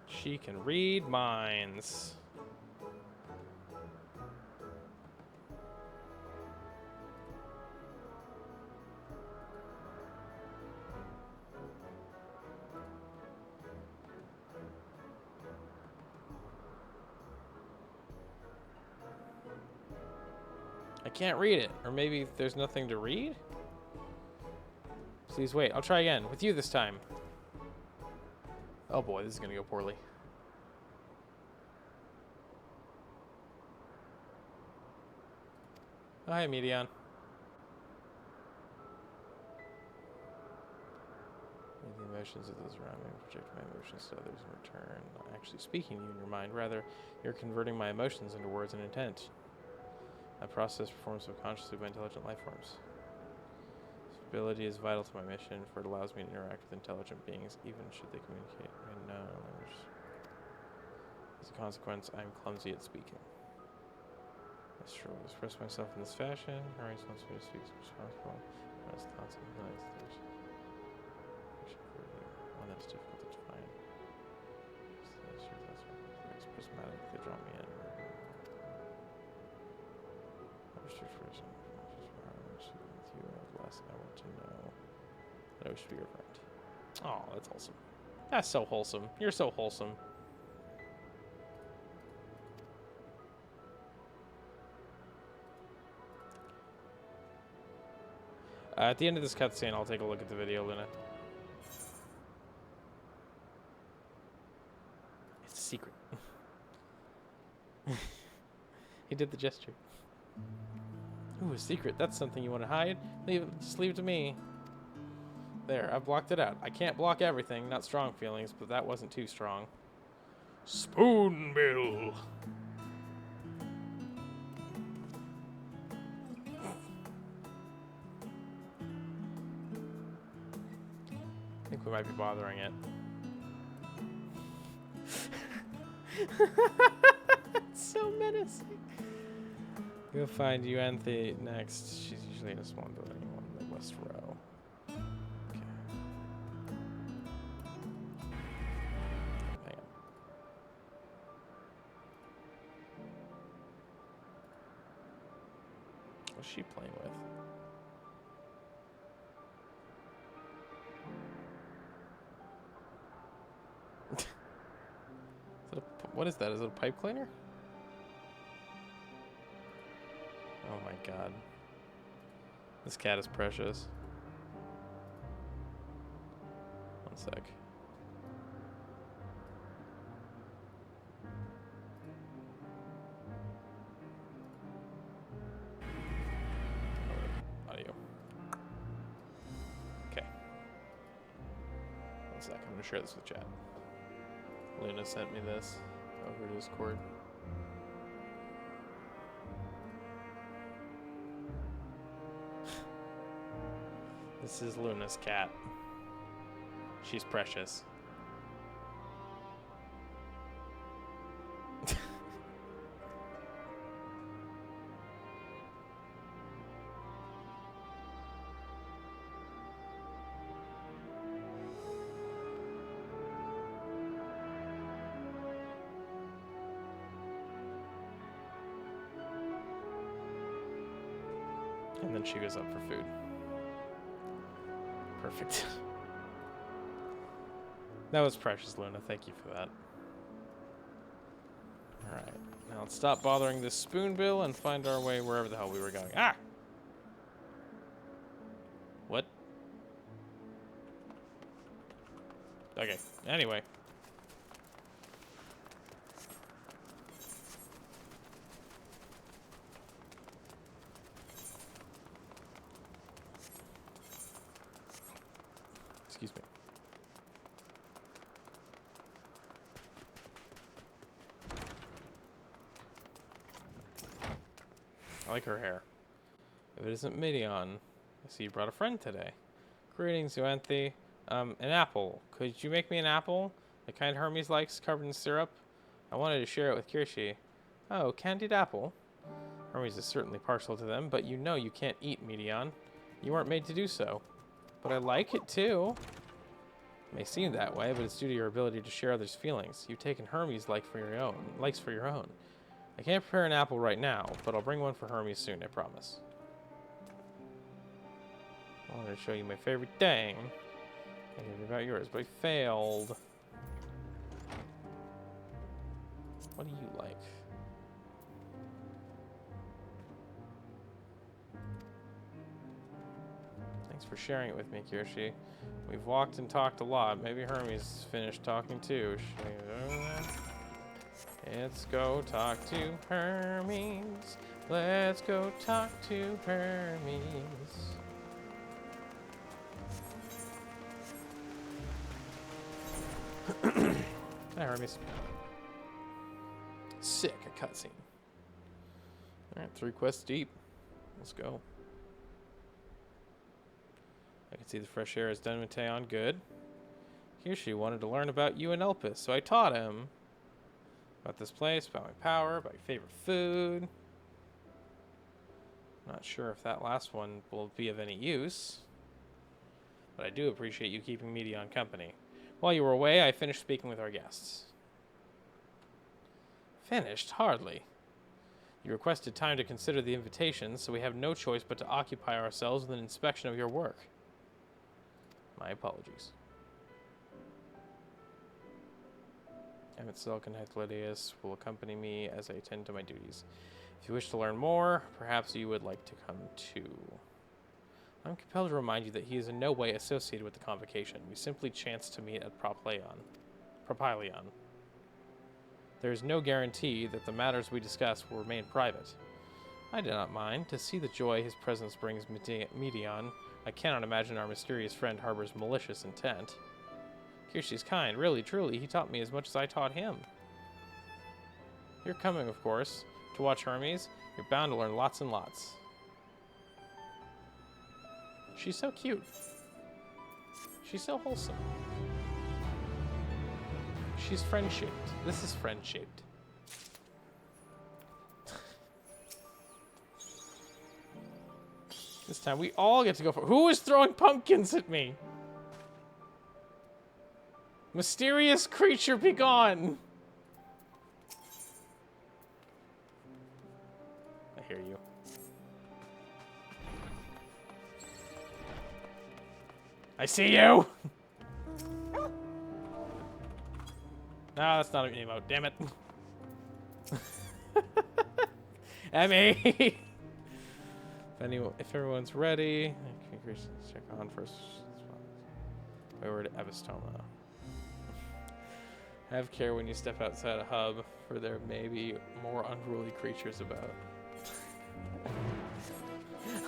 She can read minds. I can't read it. Or maybe there's nothing to read? Please wait. I'll try again. With you this time. Oh boy, this is going to go poorly. Oh, hi, Meteon. The emotions of those around me project my emotions to others in return. Not actually speaking to you in your mind. Rather, you're converting my emotions into words and intent. A process performed subconsciously by intelligent life forms. This ability is vital to my mission, for it allows me to interact with intelligent beings, even should they communicate in no language. As a consequence, I am clumsy at speaking. I struggle to express myself in this fashion. Hermes wants me to speak as responsible. That's thoughts and feelings. One that's difficult to define. It's prismatic. They draw me in. I want to know that I should be your friend. Oh, that's wholesome. That's so wholesome. You're so wholesome. At the end of this cutscene, I'll take a look at the video, Luna. It's a secret. He did the gesture. Ooh, a secret. That's something you want to hide? Just leave it to me. There, I've blocked it out. I can't block everything, not strong feelings, but that wasn't too strong. Spoonbill. I think we might be bothering it. It's so menacing. We'll find Euanthe next. She's usually in a small building on the west row. Okay. Hang on. What's she playing with? What is that? Is it a pipe cleaner? Oh my god. This cat is precious. One sec. Audio. Okay. One sec. I'm gonna share this with chat. Luna sent me this over Discord. This is Luna's cat. She's precious. And then she goes up for food. Perfect. That was precious, Luna. Thank you for that. Alright. Now let's stop bothering this spoonbill and find our way wherever the hell we were going. Ah! What? Okay. Anyway. Excuse me. I like her hair. If it isn't Midian, I see you brought a friend today. Greetings, Euanthe. An apple. Could you make me an apple? The kind Hermes likes, covered in syrup? I wanted to share it with Kirshi. Oh, candied apple? Hermes is certainly partial to them, but you know you can't eat Midian. You weren't made to do so. But I like it too. It may seem that way, but it's due to your ability to share others' feelings. You've taken Hermes' likes for your own. I can't prepare an apple right now, but I'll bring one for Hermes soon, I promise. I wanted to show you my favorite thing. I heard about yours, but I failed. What do you like? Thanks for sharing it with me, Kirshi. We've walked and talked a lot. Maybe Hermes finished talking too. Let's go talk to Hermes. Let's go talk to Hermes. Hi, Hermes. Sick, a cutscene. Alright, 3 quests deep. Let's go. I can see the fresh air has done Mateon good. Kirshi wanted to learn about you and Elpis, so I taught him. About this place, about my power, about your favorite food. Not sure if that last one will be of any use. But I do appreciate you keeping Midian company. While you were away, I finished speaking with our guests. Finished? Hardly. You requested time to consider the invitation, so we have no choice but to occupy ourselves with an inspection of your work. My apologies. Emmett Silk and Hecladius will accompany me as I attend to my duties. If you wish to learn more, perhaps you would like to come too. I'm compelled to remind you that he is in no way associated with the convocation. We simply chanced to meet at Propylion. There is no guarantee that the matters we discuss will remain private. I do not mind. To see the joy his presence brings Midian, I cannot imagine our mysterious friend harbors malicious intent. Kirshi's kind. Really, truly, he taught me as much as I taught him. You're coming, of course. To watch Hermes, you're bound to learn lots and lots. She's so cute. She's so wholesome. She's friend-shaped. This is friend-shaped. This time we all get to go for. Who is throwing pumpkins at me? Mysterious creature, be gone! I hear you. I see you! No, that's not an emote. Damn it. Emmy! If everyone's ready, check on first. Wayward Evastoma. Have care when you step outside a hub, for there may be more unruly creatures about.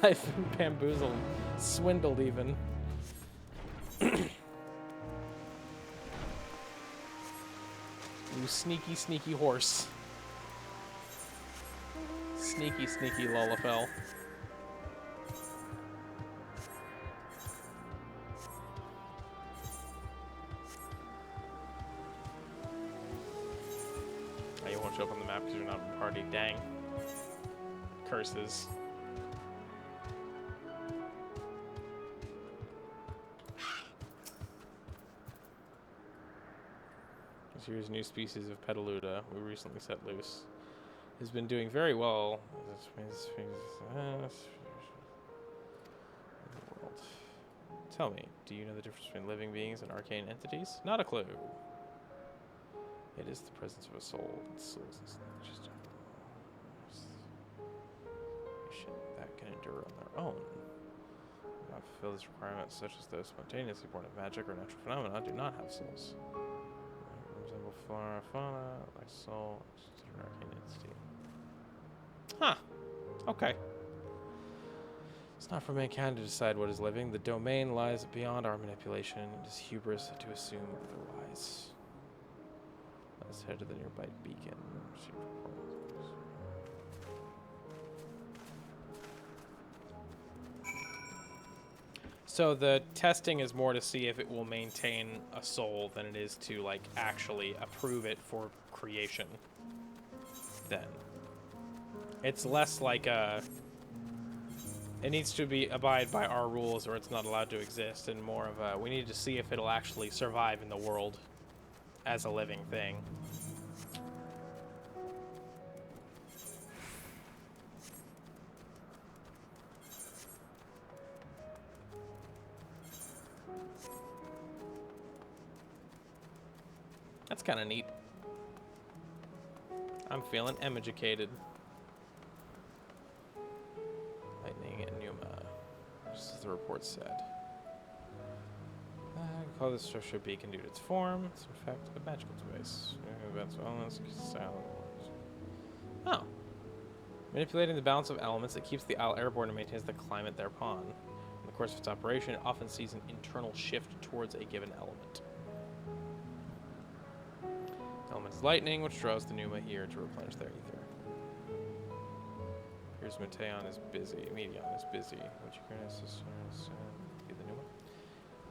I've been bamboozled, swindled even. You sneaky, sneaky horse. Sneaky, sneaky Lullafell. Oh, you won't show up on the map because you're not in the party. Dang. Curses. This year's new species of Petaluda we recently set loose has been doing very well. Tell me, do you know the difference between living beings and arcane entities? Not a clue. It is the presence of a soul. Souls is not just that can endure on their own. Not fulfill these requirements, such as those spontaneously born of magic or natural phenomena, do not have souls. Resemble flora, fauna, like soul, arcane entity. Huh. Okay. It's not for mankind to decide what is living. The domain lies beyond our manipulation. It is hubris to assume otherwise. Let's head to the nearby beacon. So the testing is more to see if it will maintain a soul than it is to like actually approve it for creation. Then it's less like a it needs to be abide by our rules or it's not allowed to exist, and more of a we need to see if it'll actually survive in the world as a living thing. That's kind of neat. I'm feeling educated. Lightning and Numa, just as the report said. Call this structure a beacon due to its form. It's in fact a magical device. Oh. Manipulating the balance of elements, it keeps the isle airborne and maintains the climate thereupon. In the course of its operation, it often sees an internal shift towards a given element. Element is lightning, which draws the Numa here to replenish their ether. Here's Mateon is busy. Medion is busy. What you can feed the Numa.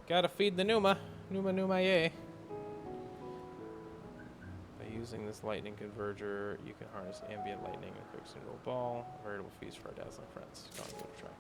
Gotta feed the Numa. Numa, yay. By using this lightning converger, you can harness ambient lightning and fix into a ball. A veritable feast for our dazzling friends. Go on, give it a try.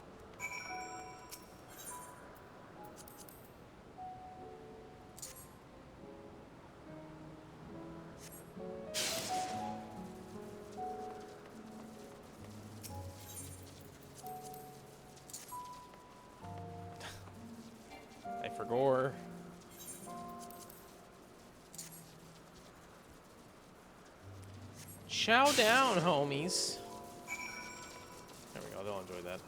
For gore. Chow down, homies. There we go, they'll enjoy that.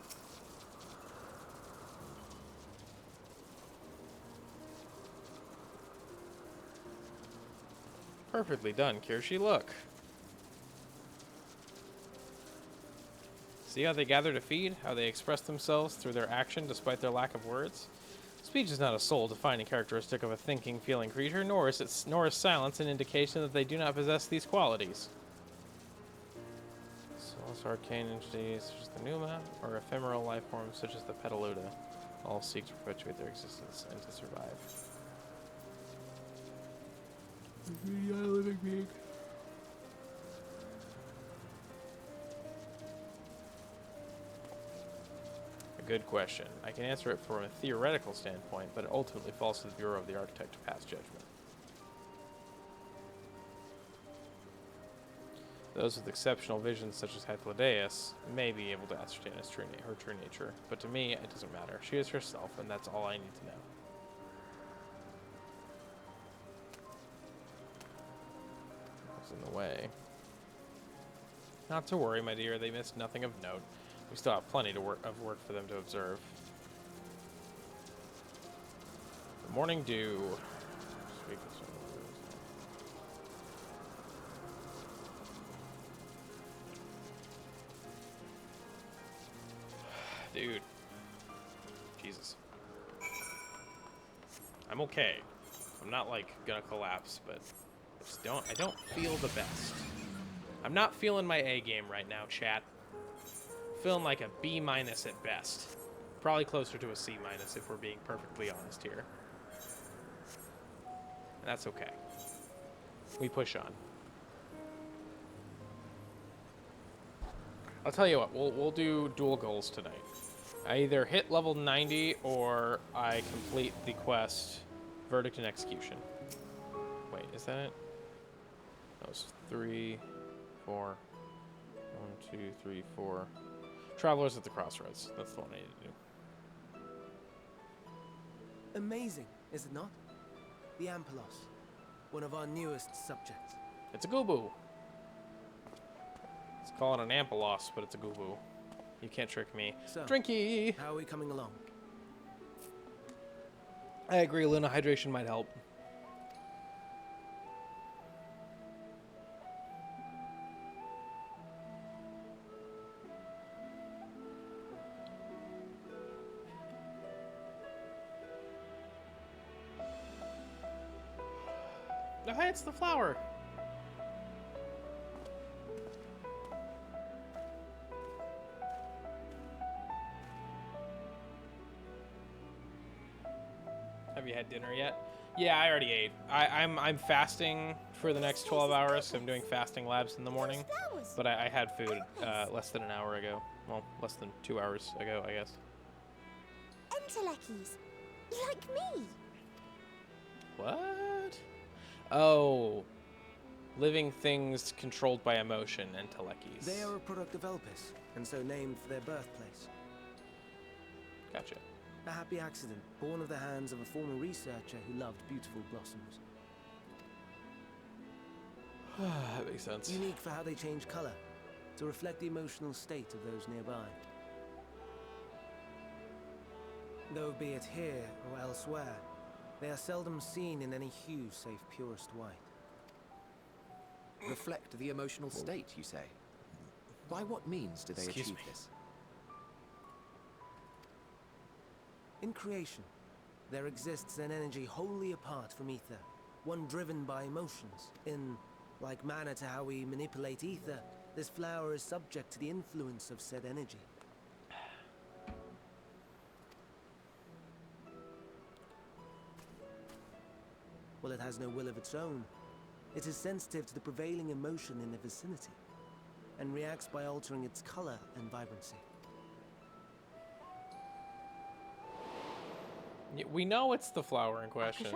Perfectly done, Kirshi, look. See how they gather to feed? How they express themselves through their action despite their lack of words? Speech is not a soul-defining characteristic of a thinking, feeling creature, nor is silence an indication that they do not possess these qualities. Souls, arcane entities such as the Numa, or ephemeral life forms such as the Petaluda, all seek to perpetuate their existence and to survive. Living being. good question. I can answer it from a theoretical standpoint, but it ultimately falls to the Bureau of the Architect to pass judgment. Those with exceptional visions, such as Hythlodaeus, may be able to ascertain her true nature, but to me, it doesn't matter. She is herself, and that's all I need to know. What's in the way? Not to worry, my dear. They missed nothing of note. We still have plenty of work for them to observe. The morning dew. Dude. Jesus. I'm okay. I'm not like gonna collapse, but I don't feel the best. I'm not feeling my A game right now, chat. Feeling like a B- at best. Probably closer to a C- if we're being perfectly honest here. That's okay. We push on. I'll tell you what, we'll do dual goals tonight. I either hit level 90 or I complete the quest Verdict and Execution. Wait, is that it? That was 3, 4. 1, 2, 3, 4. Travelers at the Crossroads. That's the one I need to do. Amazing, is it not? The Ampelos, one of our newest subjects. It's a Goobu. Let's call it an Ampelos, but it's a Goobu. You can't trick me. So, Drinky! how are we coming along? I agree, Luna. Hydration might help. Oh, hey, it's the flower. Have you had dinner yet? Yeah, I already ate. I'm fasting for the next 12 hours. I'm doing fasting labs in the morning, but I had food less than an hour ago. Well, less than 2 hours ago, I guess. Entelekis, like me. What? Oh, living things controlled by emotion, Entelekis. They are a product of Elpis, and so named for their birthplace. Gotcha. A happy accident, born of the hands of a former researcher who loved beautiful blossoms. That makes sense. Unique for how they change color, to reflect the emotional state of those nearby. Though be it here or elsewhere, they are seldom seen in any hue save purest white. Reflect the emotional state, you say? By what means do they achieve this? In creation, there exists an energy wholly apart from ether, one driven by emotions. In like manner to how we manipulate ether, this flower is subject to the influence of said energy. While it has no will of its own, it is sensitive to the prevailing emotion in the vicinity, and reacts by altering its color and vibrancy. We know it's the flower in question.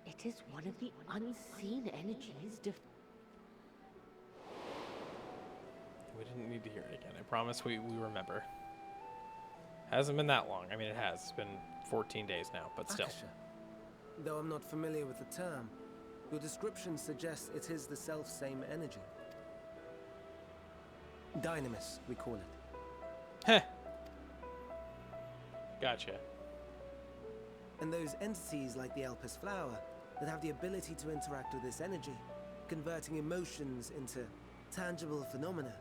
It is one of the unseen energies. We didn't need to hear it again. I promise we remember. Hasn't been that long. I mean, it has. It's been 14 days now, but still. Akasha. Though I'm not familiar with the term, your description suggests it is the self-same energy. Dynamis, we call it. Heh. Gotcha. And those entities like the Elpis flower that have the ability to interact with this energy, converting emotions into tangible phenomena.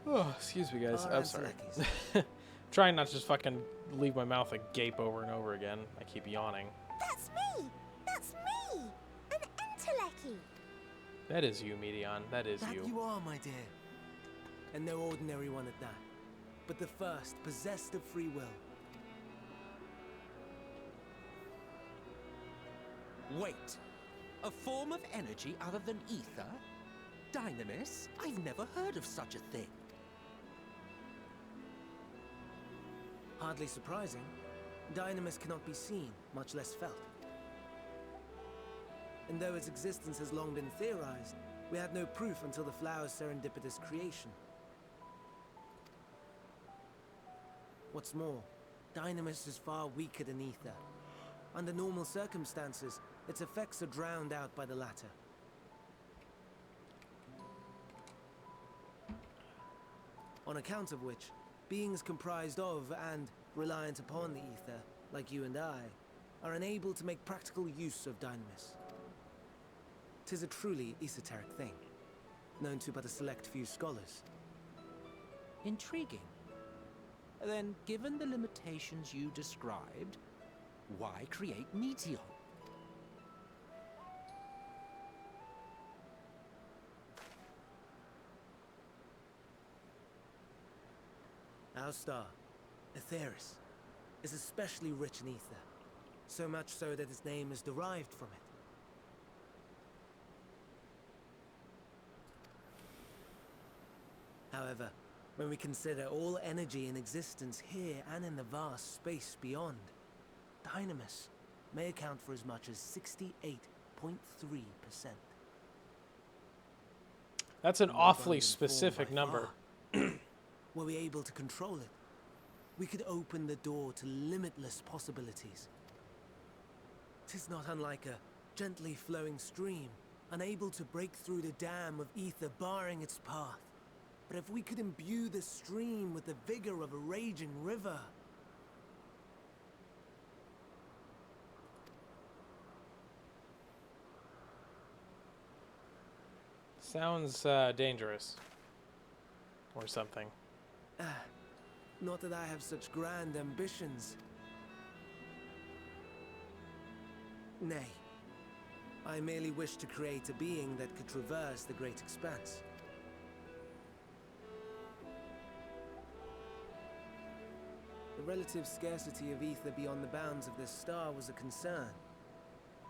Oh, excuse me, guys. Are I'm sorry. Antelekis. Trying not to just fucking leave my mouth agape over and over again. I keep yawning. That's me! That's me! An Enteleki! That is you, Medion. That is That you. you are, my dear. And no ordinary one at that, but the first possessed of free will. Wait. A form of energy other than ether? Dynamis? I've never heard of such a thing. Hardly surprising. Dynamis cannot be seen, much less felt. And though its existence has long been theorized, we had no proof until the flower's serendipitous creation. What's more, Dynamis is far weaker than Ether. Under normal circumstances, its effects are drowned out by the latter. On account of which, beings comprised of and reliant upon the Ether, like you and I, are unable to make practical use of Dynamis. 'Tis a truly esoteric thing, known to but a select few scholars. Intriguing. Then, given the limitations you described, why create Meteor? Our star, Aetheris, is especially rich in ether, so much so that its name is derived from it. However, when we consider all energy in existence here and in the vast space beyond, Dynamis may account for as much as 68.3%. That's an More awfully abundant form specific by number. far. Were we able to control it, we could open the door to limitless possibilities. 'Tis not unlike a gently flowing stream, unable to break through the dam of ether barring its path. But if we could imbue the stream with the vigor of a raging river... Sounds dangerous. Or something. Not that I have such grand ambitions. Nay. I merely wish to create a being that could traverse the great expanse. The relative scarcity of ether beyond the bounds of this star was a concern.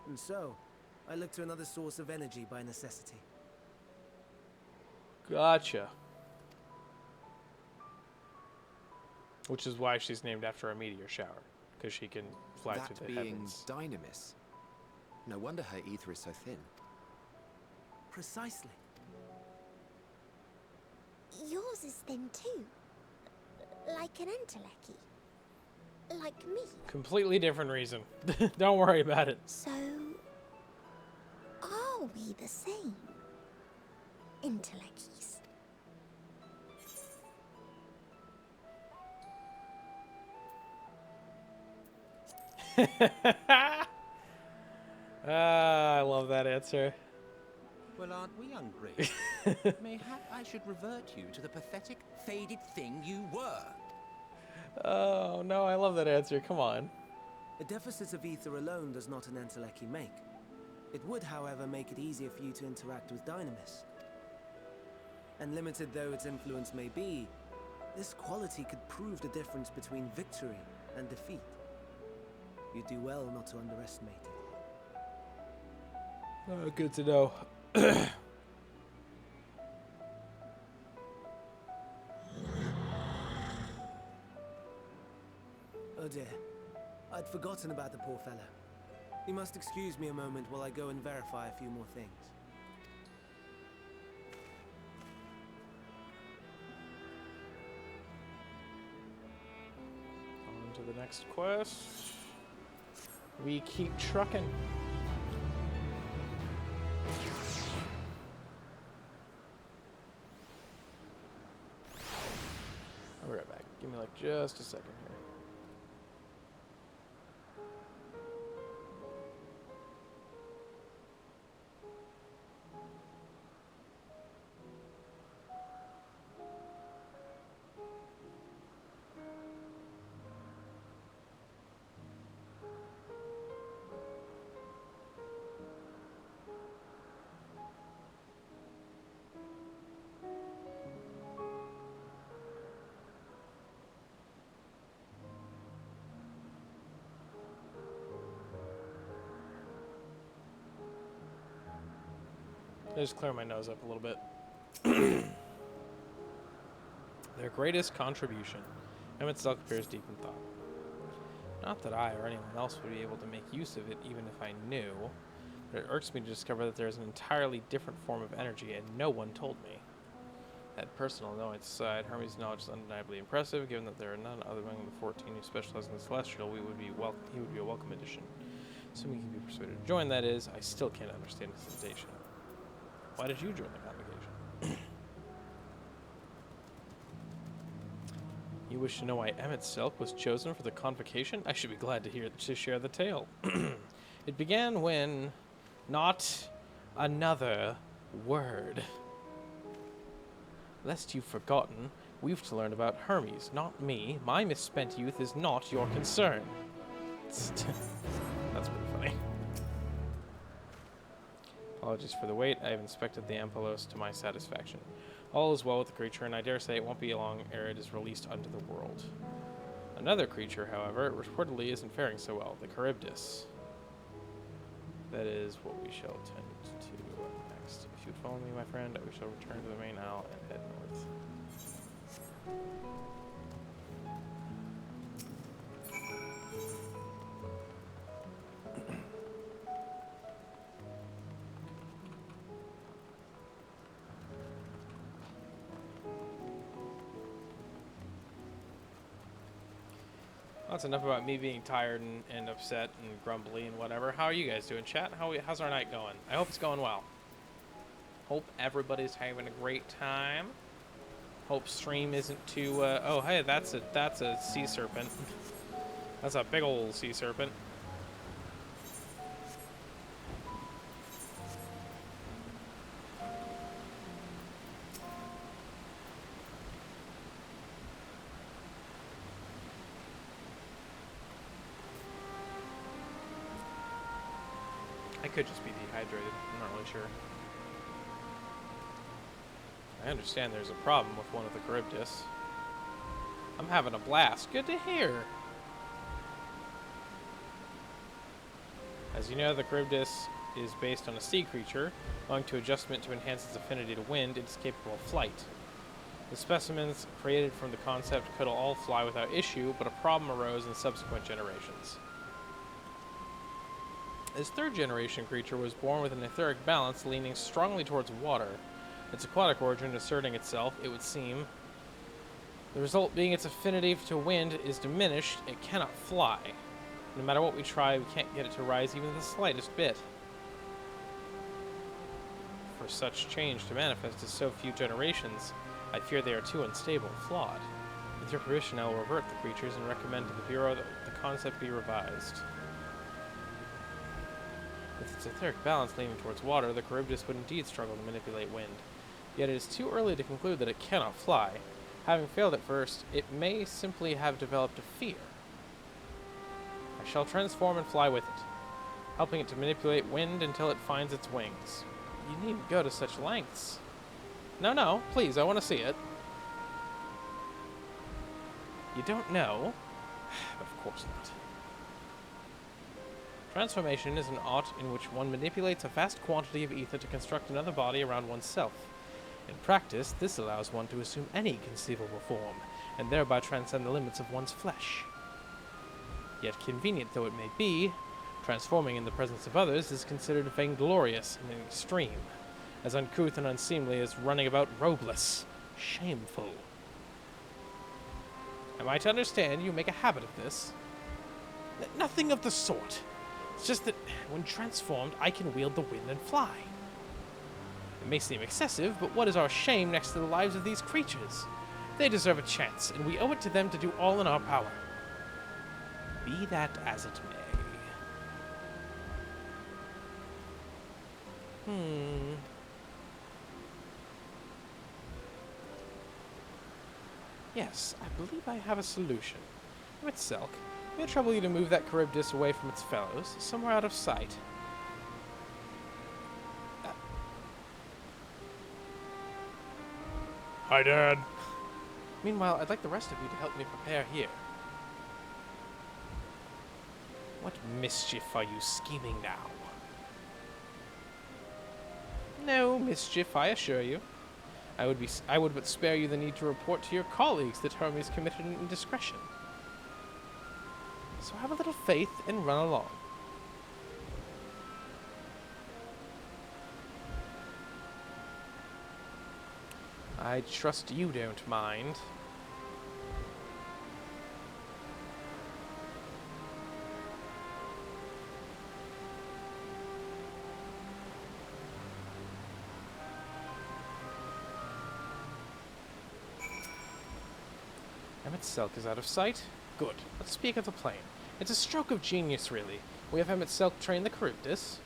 And so, I looked to another source of energy by necessity. Gotcha. Which is why she's named after a meteor shower, because she can fly That through the being heavens. Dynamis. No wonder her ether is so thin. Precisely. Yours is thin too. Like an entelechy. Like me. Completely different reason. Don't worry about it. So, are we the same? Intelleckies. I love that answer. Well, aren't we hungry? Mayhap I should revert you to the pathetic, faded thing you were. Oh, no, I love that answer. Come on. A deficit of ether alone does not an entelechy make. It would, however, make it easier for you to interact with Dynamis. And limited though its influence may be, this quality could prove the difference between victory and defeat. You'd do well not to underestimate it. Good to know. Oh dear, I'd forgotten about the poor fellow. You must excuse me a moment while I go and verify a few more things. On to the next quest. We keep trucking. I'll be right back. Give me like just a second here. I just clear my nose up a little bit. Their greatest contribution. Emmett Selk appears deep in thought. Not that I or anyone else would be able to make use of it even if I knew, but it irks me to discover that there is an entirely different form of energy and no one told me. That personal knowledge aside, Hermes' knowledge is undeniably impressive, given that there are none other among the 14 who specialize in the Celestial. He would be a welcome addition. Assuming he can be persuaded to join, that is, I still can't understand his hesitation. Why did you join the convocation? You wish to know why Emmett Selk was chosen for the convocation? I should be glad to share the tale. It began when... Not another word. Lest you've forgotten, we've to learn about Hermes, not me. My misspent youth is not your concern. That's pretty funny. Apologies for the wait. I have inspected the Ampelos to my satisfaction. All is well with the creature, and I dare say it won't be long ere it is released unto the world. Another creature, however, reportedly isn't faring so well, the Charybdis. That is what we shall tend to next. If you'd follow me, my friend, we shall return to the main isle and head north. That's enough about me being tired and upset and grumbly and whatever. How are you guys doing, chat? How's our night going? I hope it's going well. Hope everybody's having a great time. Hope stream isn't too... oh, hey, that's a sea serpent. That's a big old sea serpent. I could just be dehydrated. I'm not really sure. I understand there's a problem with one of the Charybdis. I'm having a blast. Good to hear. As you know, the Charybdis is based on a sea creature. Owing to adjustment to enhance its affinity to wind, it is capable of flight. The specimens created from the concept could all fly without issue, but a problem arose in subsequent generations. This third-generation creature was born with an etheric balance leaning strongly towards water. Its aquatic origin asserting itself, it would seem. The result being its affinity to wind is diminished, it cannot fly. No matter what we try, we can't get it to rise even the slightest bit. For such change to manifest in so few generations, I fear they are too unstable and flawed. With your permission, I will revert the creatures and recommend to the Bureau that the concept be revised. With its etheric balance leaning towards water, the Charybdis would indeed struggle to manipulate wind. Yet it is too early to conclude that it cannot fly. Having failed at first, it may simply have developed a fear. I shall transform and fly with it, helping it to manipulate wind until it finds its wings. You needn't go to such lengths. No, please, I want to see it. You don't know? Of course not. Transformation is an art in which one manipulates a vast quantity of ether to construct another body around oneself. In practice, this allows one to assume any conceivable form, and thereby transcend the limits of one's flesh. Yet convenient though it may be, transforming in the presence of others is considered vainglorious in an extreme, as uncouth and unseemly as running about robeless. Shameful. Am I to understand you make a habit of this? Nothing of the sort. It's just that, when transformed, I can wield the wind and fly. It may seem excessive, but what is our shame next to the lives of these creatures? They deserve a chance, and we owe it to them to do all in our power. Be that as it may. Yes, I believe I have a solution. With Selk, may I trouble you to move that Charybdis away from its fellows, somewhere out of sight? Hi, Dad. Meanwhile, I'd like the rest of you to help me prepare here. What mischief are you scheming now? No mischief, I assure you. I would but spare you the need to report to your colleagues that Hermes committed an indiscretion. So have a little faith and run along. I trust you don't mind. Emmet Selk is out of sight. Good. Let's speak of the plane. It's a stroke of genius, really. We have Emmet Selk train the Charybdis.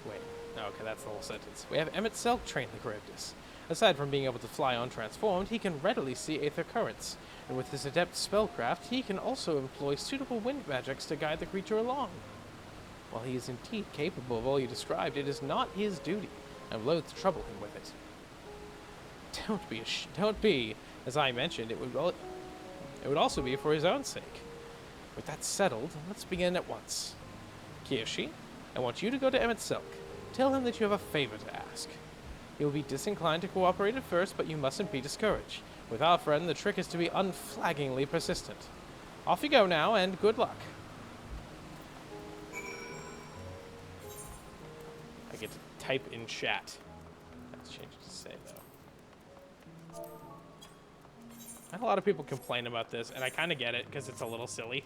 Wait. Okay, that's the whole sentence. We have Emmet Selk train the Charybdis. Aside from being able to fly untransformed, he can readily see aether currents. And with his adept spellcraft, he can also employ suitable wind magics to guide the creature along. While he is indeed capable of all you described, it is not his duty. I'm loath to trouble him with it. Don't be. As I mentioned, it would also be for his own sake. With that settled, let's begin at once. Kiyoshi, I want you to go to Emmet Selk. Tell him that you have a favor to ask. He will be disinclined to cooperate at first, but you mustn't be discouraged. With our friend, the trick is to be unflaggingly persistent. Off you go now, and good luck. I get to type in chat. Let's change it to say, though. I had a lot of people complain about this, and I kind of get it, because it's a little silly.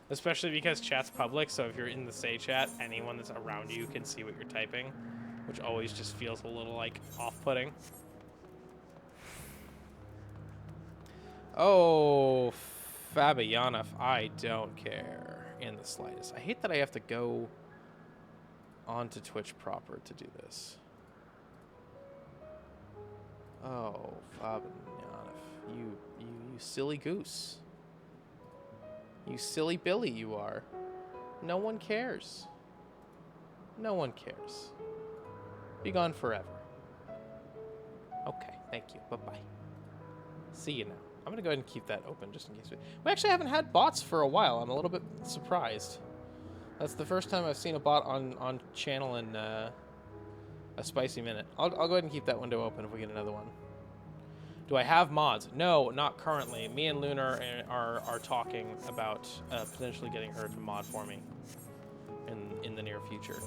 Especially because chat's public, so if you're in the say chat, anyone that's around you can see what you're typing, which always just feels a little, like, off-putting. Oh, Fabiana, I don't care in the slightest. I hate that I have to go onto Twitch proper to do this. Oh, Fabiana, you silly goose. You silly Billy you are. No one cares. No one cares. Be gone forever. Okay, thank you. Bye-bye. See you now. I'm going to go ahead and keep that open just in case. We actually haven't had bots for a while. I'm a little bit surprised. That's the first time I've seen a bot on channel in a spicy minute. I'll go ahead and keep that window open if we get another one. Do I have mods? No, not currently. Me and Lunar are talking about potentially getting her to mod for me in the near future.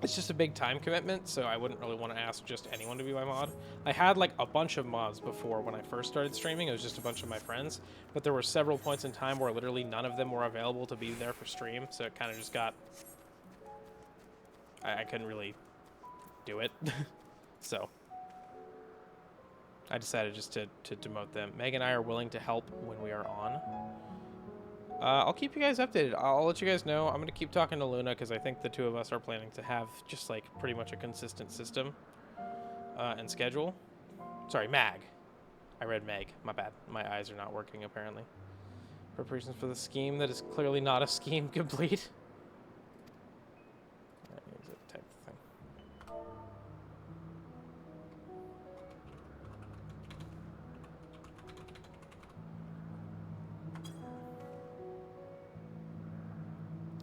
It's just a big time commitment, so I wouldn't really want to ask just anyone to be my mod. I had like a bunch of mods before when I first started streaming. It was just a bunch of my friends, but there were several points in time where literally none of them were available to be there for stream, so it kind of just got... I couldn't really do it. So I decided just to demote them. Meg and I are willing to help when we are on. I'll keep you guys updated. I'll let you guys know. I'm going to keep talking to Luna because I think the two of us are planning to have just like pretty much a consistent system and schedule. Sorry, Mag. I read Meg. My bad. My eyes are not working apparently. Preparations for the scheme that is clearly not a scheme complete. Type of thing.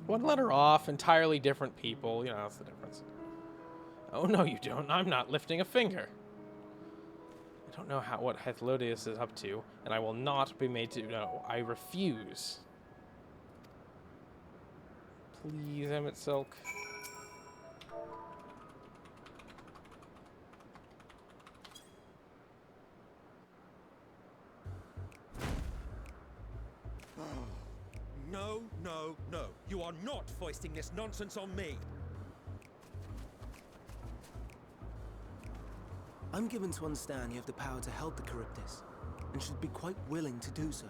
One letter off, entirely different people. You know, that's the difference. Oh, no, you don't. I'm not lifting a finger. I don't know what Hythlodius is up to, and I will not be made to know. I refuse. Please, Emmet Selk. No, no, no. You are not foisting this nonsense on me. I'm given to understand you have the power to help the Charybdis, and should be quite willing to do so.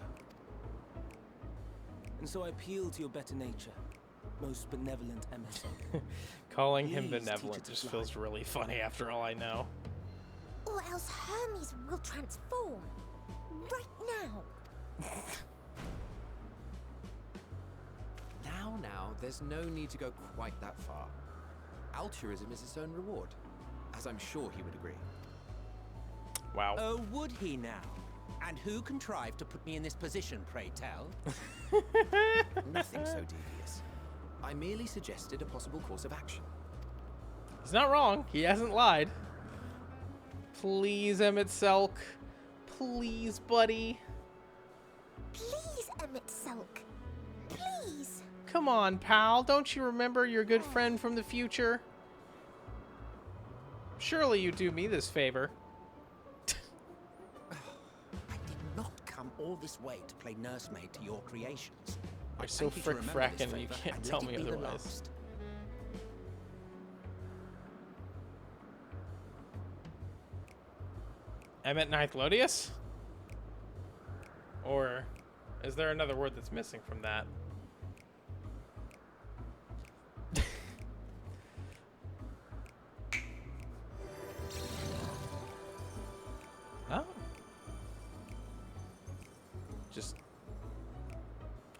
And so I appeal to your better nature, most benevolent Emmet. Calling him benevolent just feels really funny after all I know. Or else Hermes will transform. Right now. Now, there's no need to go quite that far. Altruism is its own reward, as I'm sure he would agree. Wow. Oh, would he now? And who contrived to put me in this position, pray tell? Nothing so devious. I merely suggested a possible course of action. He's not wrong. He hasn't lied. Please, Emmett Selk. Please, buddy. Please, Emmett Selk. Please. Come on, pal. Don't you remember your good friend from the future? Surely you do me this favor. I did not come all this way to play nursemaid to your creations. You're so Thank you to remember this frick-frackin' you favour, can't and tell let it me be the otherwise. last. Emmett Nithlodius? Or is there another word that's missing from that? Oh. Just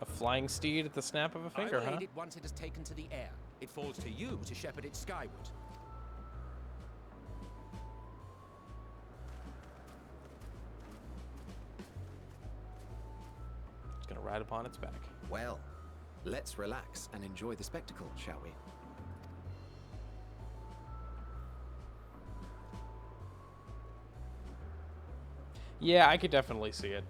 a flying steed at the snap of a finger, I will huh? aid it once it has taken to the air. It falls to you to shepherd it skyward. It's gonna ride upon its back. Well, let's relax and enjoy the spectacle, shall we? Yeah, I could definitely see it.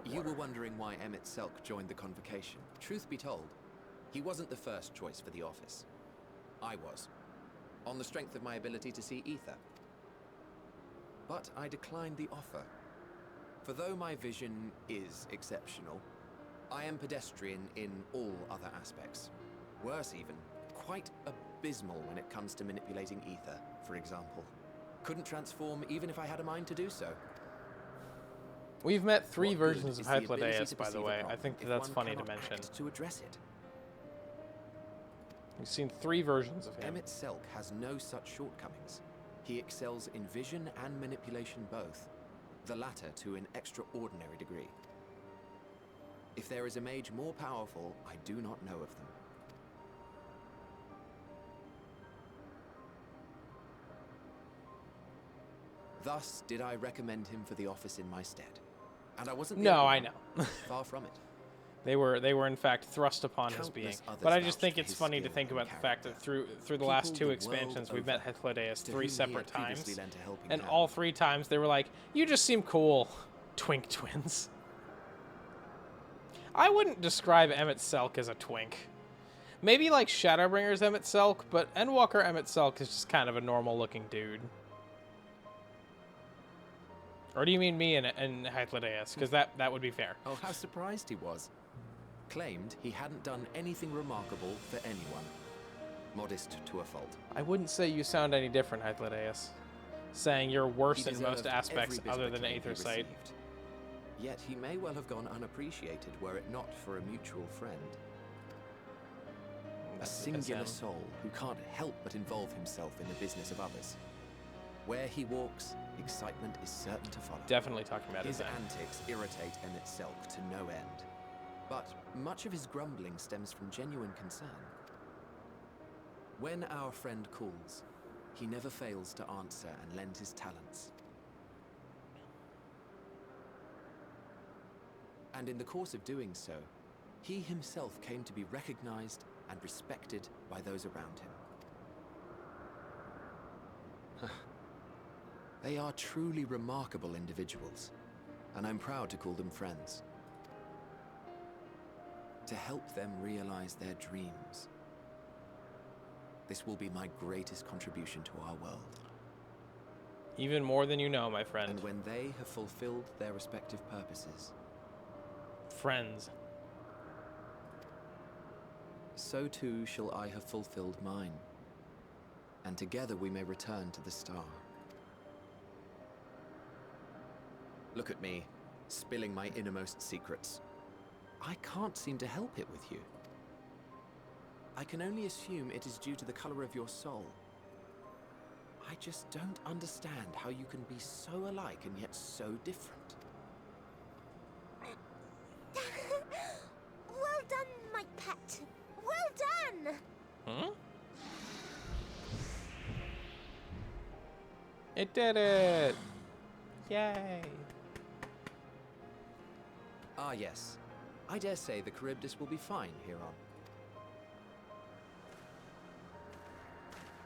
You were wondering why Emmett Selk joined the convocation. Truth be told, he wasn't the first choice for the office. I was, on the strength of my ability to see ether. But I declined the offer. For though my vision is exceptional, I am pedestrian in all other aspects. Worse even, quite abysmal when it comes to manipulating ether, for example. Couldn't transform even if I had a mind to do so. We've met three What good versions of is the ability Hyplodeus, to by the perceive a way. I problem think if that's one funny to cannot mention. act to address it? We've seen three versions of him. Emmett Selk has no such shortcomings. He excels in vision and manipulation both, the latter to an extraordinary degree. If there is a mage more powerful, I do not know of them. Thus did I recommend him for the office in my stead. And I wasn't the No, only I one. know. Far from it. They were in fact thrust upon his Countless being. others But I just vouched think for it's his funny to skill think and about the fact that character. through the last People two the expansions, world we've met over, Hyplodeus to three whom he separate had previously times, lent a helping and hand. all three times they were like, "You just seem cool, twink twins." I wouldn't describe Emmett Selk as a twink. Maybe like Shadowbringer's Emmett Selk, but Endwalker Emmett Selk is just kind of a normal-looking dude. Or do you mean me and Hyplodeus? Because that would be fair. Oh, how surprised he was. Claimed he hadn't done anything remarkable for anyone. Modest to a fault. I wouldn't say you sound any different, Hyplodeus. Saying you're worse He in most deserved aspects every bit other of than acclaim he Aether Sight. received. Yet he may well have gone unappreciated were it not for a mutual friend. A That's singular him. soul who can't help but involve himself in the business of others. Where he walks, excitement is certain to follow. Definitely talking about His his antics irritate Emmett Selk to no end. But much of his grumbling stems from genuine concern. When our friend calls, he never fails to answer and lend his talents. And in the course of doing so, he himself came to be recognized and respected by those around him. They are truly remarkable individuals, and I'm proud to call them friends. To help them realize their dreams. This will be my greatest contribution to our world. Even more than you know, my friend. And when they have fulfilled their respective purposes, Friends. so too shall I have fulfilled mine. And together we may return to the star. Look at me, spilling my innermost secrets. I can't seem to help it with you. I can only assume it is due to the color of your soul. I just don't understand how you can be so alike and yet so different. Well done, my pet. Well done. Hmm? It did it! Yay! Ah, yes. I dare say the Charybdis will be fine here on.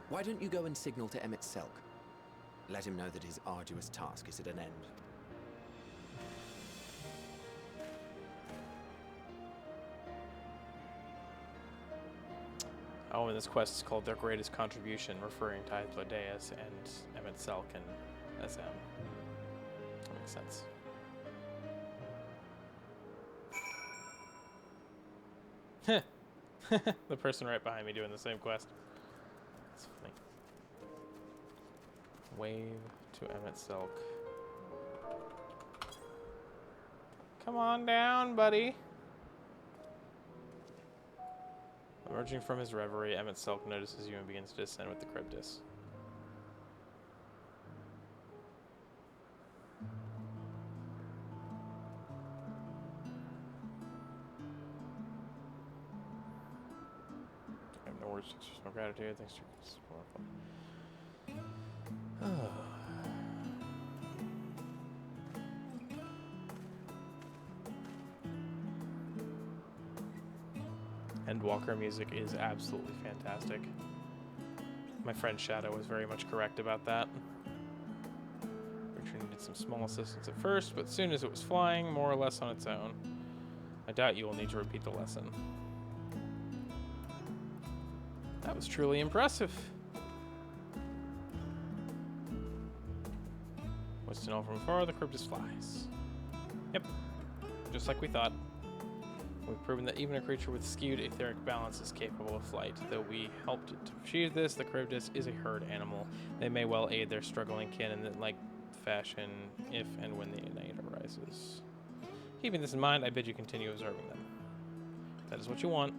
Why don't you go and signal to Emmett Selk? Let him know that his arduous task is at an end. Oh, and this quest is called Their Greatest Contribution, referring to Hythlodaeus and Emmett Selk and SM. That makes sense. The person right behind me doing the same quest. That's funny. Wave to Emmett Selk. Come on down, buddy. Emerging from his reverie, Emmett Selk notices you and begins to descend with the Charybdis. I have no words to express my gratitude. Thanks to your support. Endwalker music is absolutely fantastic. My friend Shadow was very much correct about that. Creature needed some small assistance at first, but soon as it was flying, more or less on its own. I doubt you will need to repeat the lesson. That was truly impressive. What's to know from afar, the Charybdis flies. Yep, just like we thought. We've proven that even a creature with skewed etheric balance is capable of flight. Though we helped to achieve this, the Charybdis is a herd animal. They may well aid their struggling kin in like fashion if and when the need arises. Keeping this in mind, I bid you continue observing them. That is what you want.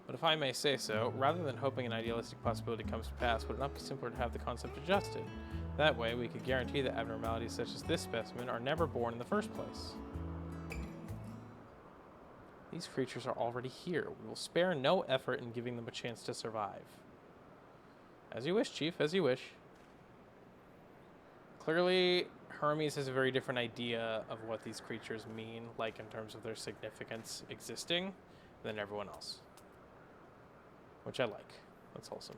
But if I may say so, rather than hoping an idealistic possibility comes to pass, would it not be simpler to have the concept adjusted? That way, we could guarantee that abnormalities such as this specimen are never born in the first place. These creatures are already here. We will spare no effort in giving them a chance to survive. As you wish, Chief, as you wish. Clearly, Hermes has a very different idea of what these creatures mean, like in terms of their significance existing, than everyone else. Which I like. That's wholesome.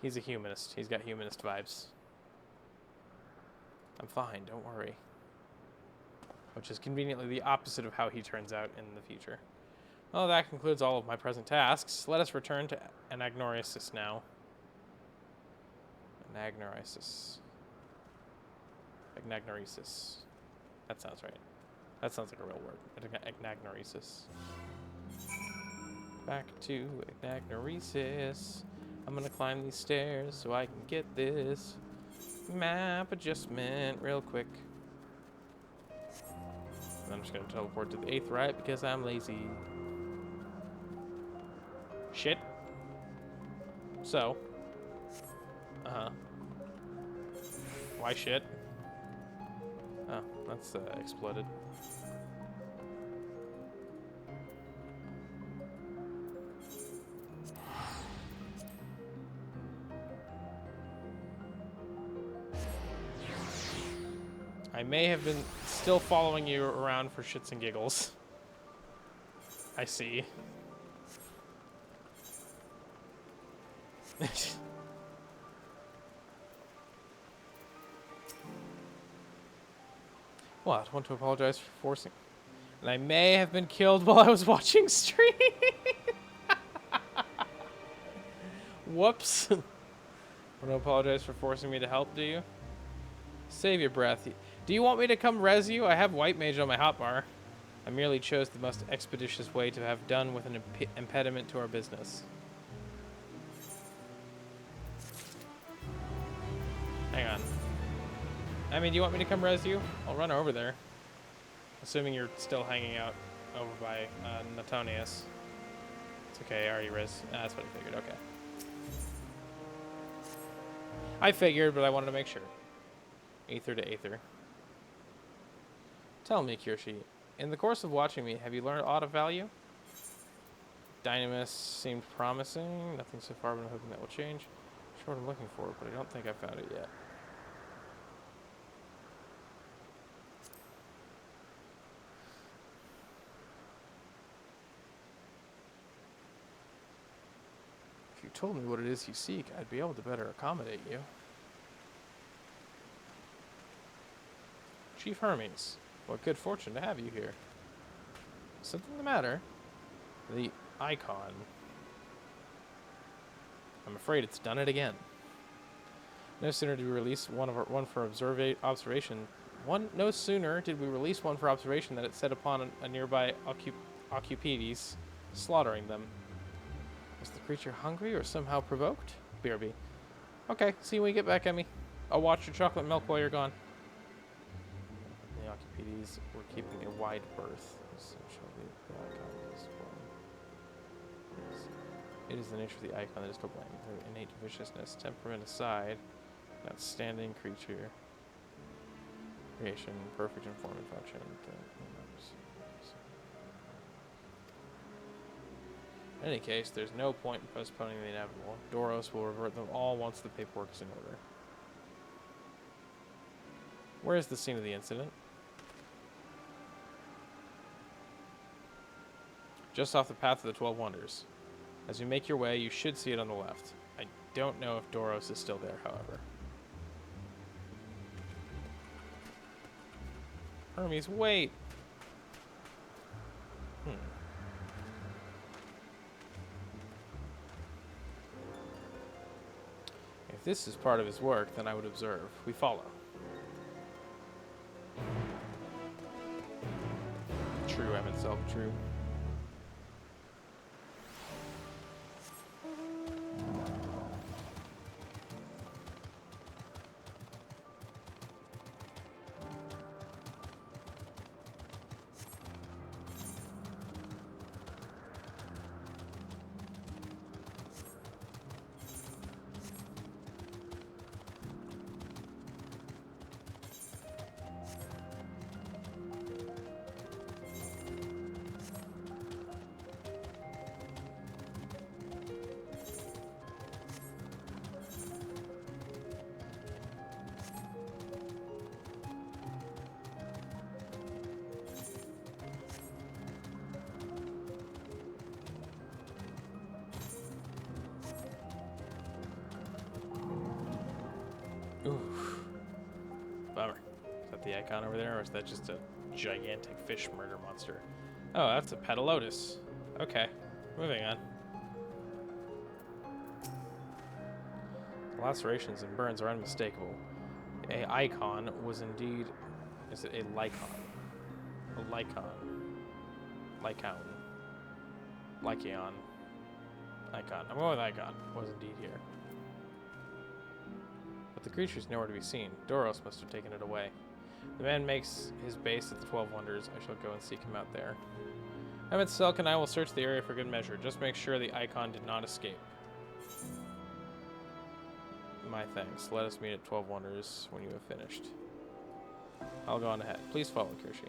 He's a humanist. He's got humanist vibes. I'm fine, don't worry. Which is conveniently the opposite of how he turns out in the future. Well, that concludes all of my present tasks. Let us return to Anagnorisis now. Anagnorisis. Agnagnoresis. That sounds right. That sounds like a real word. Agnagnoresis. Back to Agnagnoresis. I'm gonna climb these stairs so I can get this map adjustment real quick. And I'm just gonna teleport to the 8th right because I'm lazy. Shit. So. Why shit? Oh, that's exploded. I may have been still following you around for shits and giggles. I see. What? Want to apologize for forcing... And I may have been killed while I was watching stream. Whoops. Want to apologize for forcing me to help, do you? Save your breath. Do you want me to come res you? I have White Mage on my hotbar. I merely chose the most expeditious way to have done with an impediment to our business. Hang on. I mean, do you want me to come res you? I'll run over there. Assuming you're still hanging out over by Natonius. It's okay, I already res. That's what I figured, okay. I figured, but I wanted to make sure. Aether to Aether. Tell me, Kirshi, in the course of watching me, have you learned aught of value? Dynamis seemed promising. Nothing so far, but I'm hoping that will change. I'm sure what I'm looking for, but I don't think I've found it yet. you told me what it is you seek, I'd be able to better accommodate you. Chief Hermes, what good fortune to have you here. Something the matter? The icon. I'm afraid it's done it again. No sooner did we release one for observation. No sooner did we release one for observation than it set upon a nearby Occupides, slaughtering them. Was the creature hungry or somehow provoked? BRB. Okay, see you when you get back, Emmy. I'll watch your chocolate milk while you're gone. The Occupides were keeping a wide berth. It is the nature of the icon that is to blame. Their innate viciousness, temperament aside, an outstanding creature. Creation, perfect in form and function. In any case, there's no point in postponing the inevitable. Doros will revert them all once the paperwork is in order. Where is the scene of the incident? Just off the path of the 12 Wonders. As you make your way, you should see it on the left. I don't know if Doros is still there, however. Hermes, wait! If this is part of his work, then I would observe. We follow. True, I'm itself true. Oof. Bummer. Is that the icon over there, or is that just a gigantic fish murder monster? Oh, that's a Petalotus. Okay, moving on. The lacerations and burns are unmistakable. A icon was indeed... Is it a lycon? A lycon. Lycaon. Lycaon. Icon. I'm going with icon. Was indeed here. But the creature's nowhere to be seen. Doros must have taken it away. The man makes his base at the 12 Wonders. I shall go and seek him out there. Emmett Selk and I will search the area for good measure. Just make sure the icon did not escape. My thanks. Let us meet at 12 Wonders when you have finished. I'll go on ahead. Please follow, Kirshi.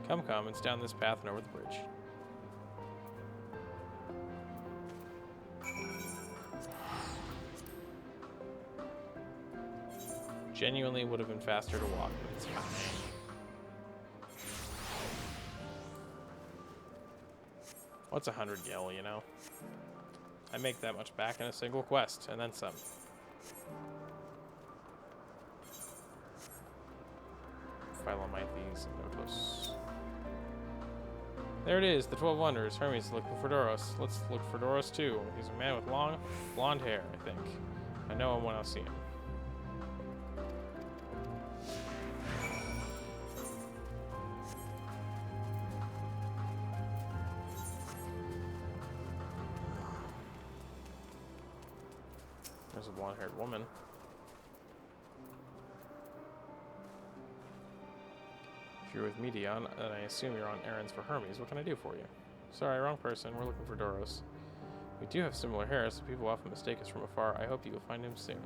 Come, it's down this path and over the bridge. Genuinely would have been faster to walk, but it's fine. What's 100 gil, you know? I make that much back in a single quest, and then some. Philomithes and Notos. There it is, the 12 Wonders. Hermes is looking for Doros. Let's look for Doros too. He's a man with long, blonde hair, I think. I know him when I see him. There's a blonde-haired woman. If you're with me, Dion, and I assume you're on errands for Hermes, what can I do for you? Sorry, wrong person. We're looking for Doros. We do have similar hair, so people often mistake us from afar. I hope you will find him soon.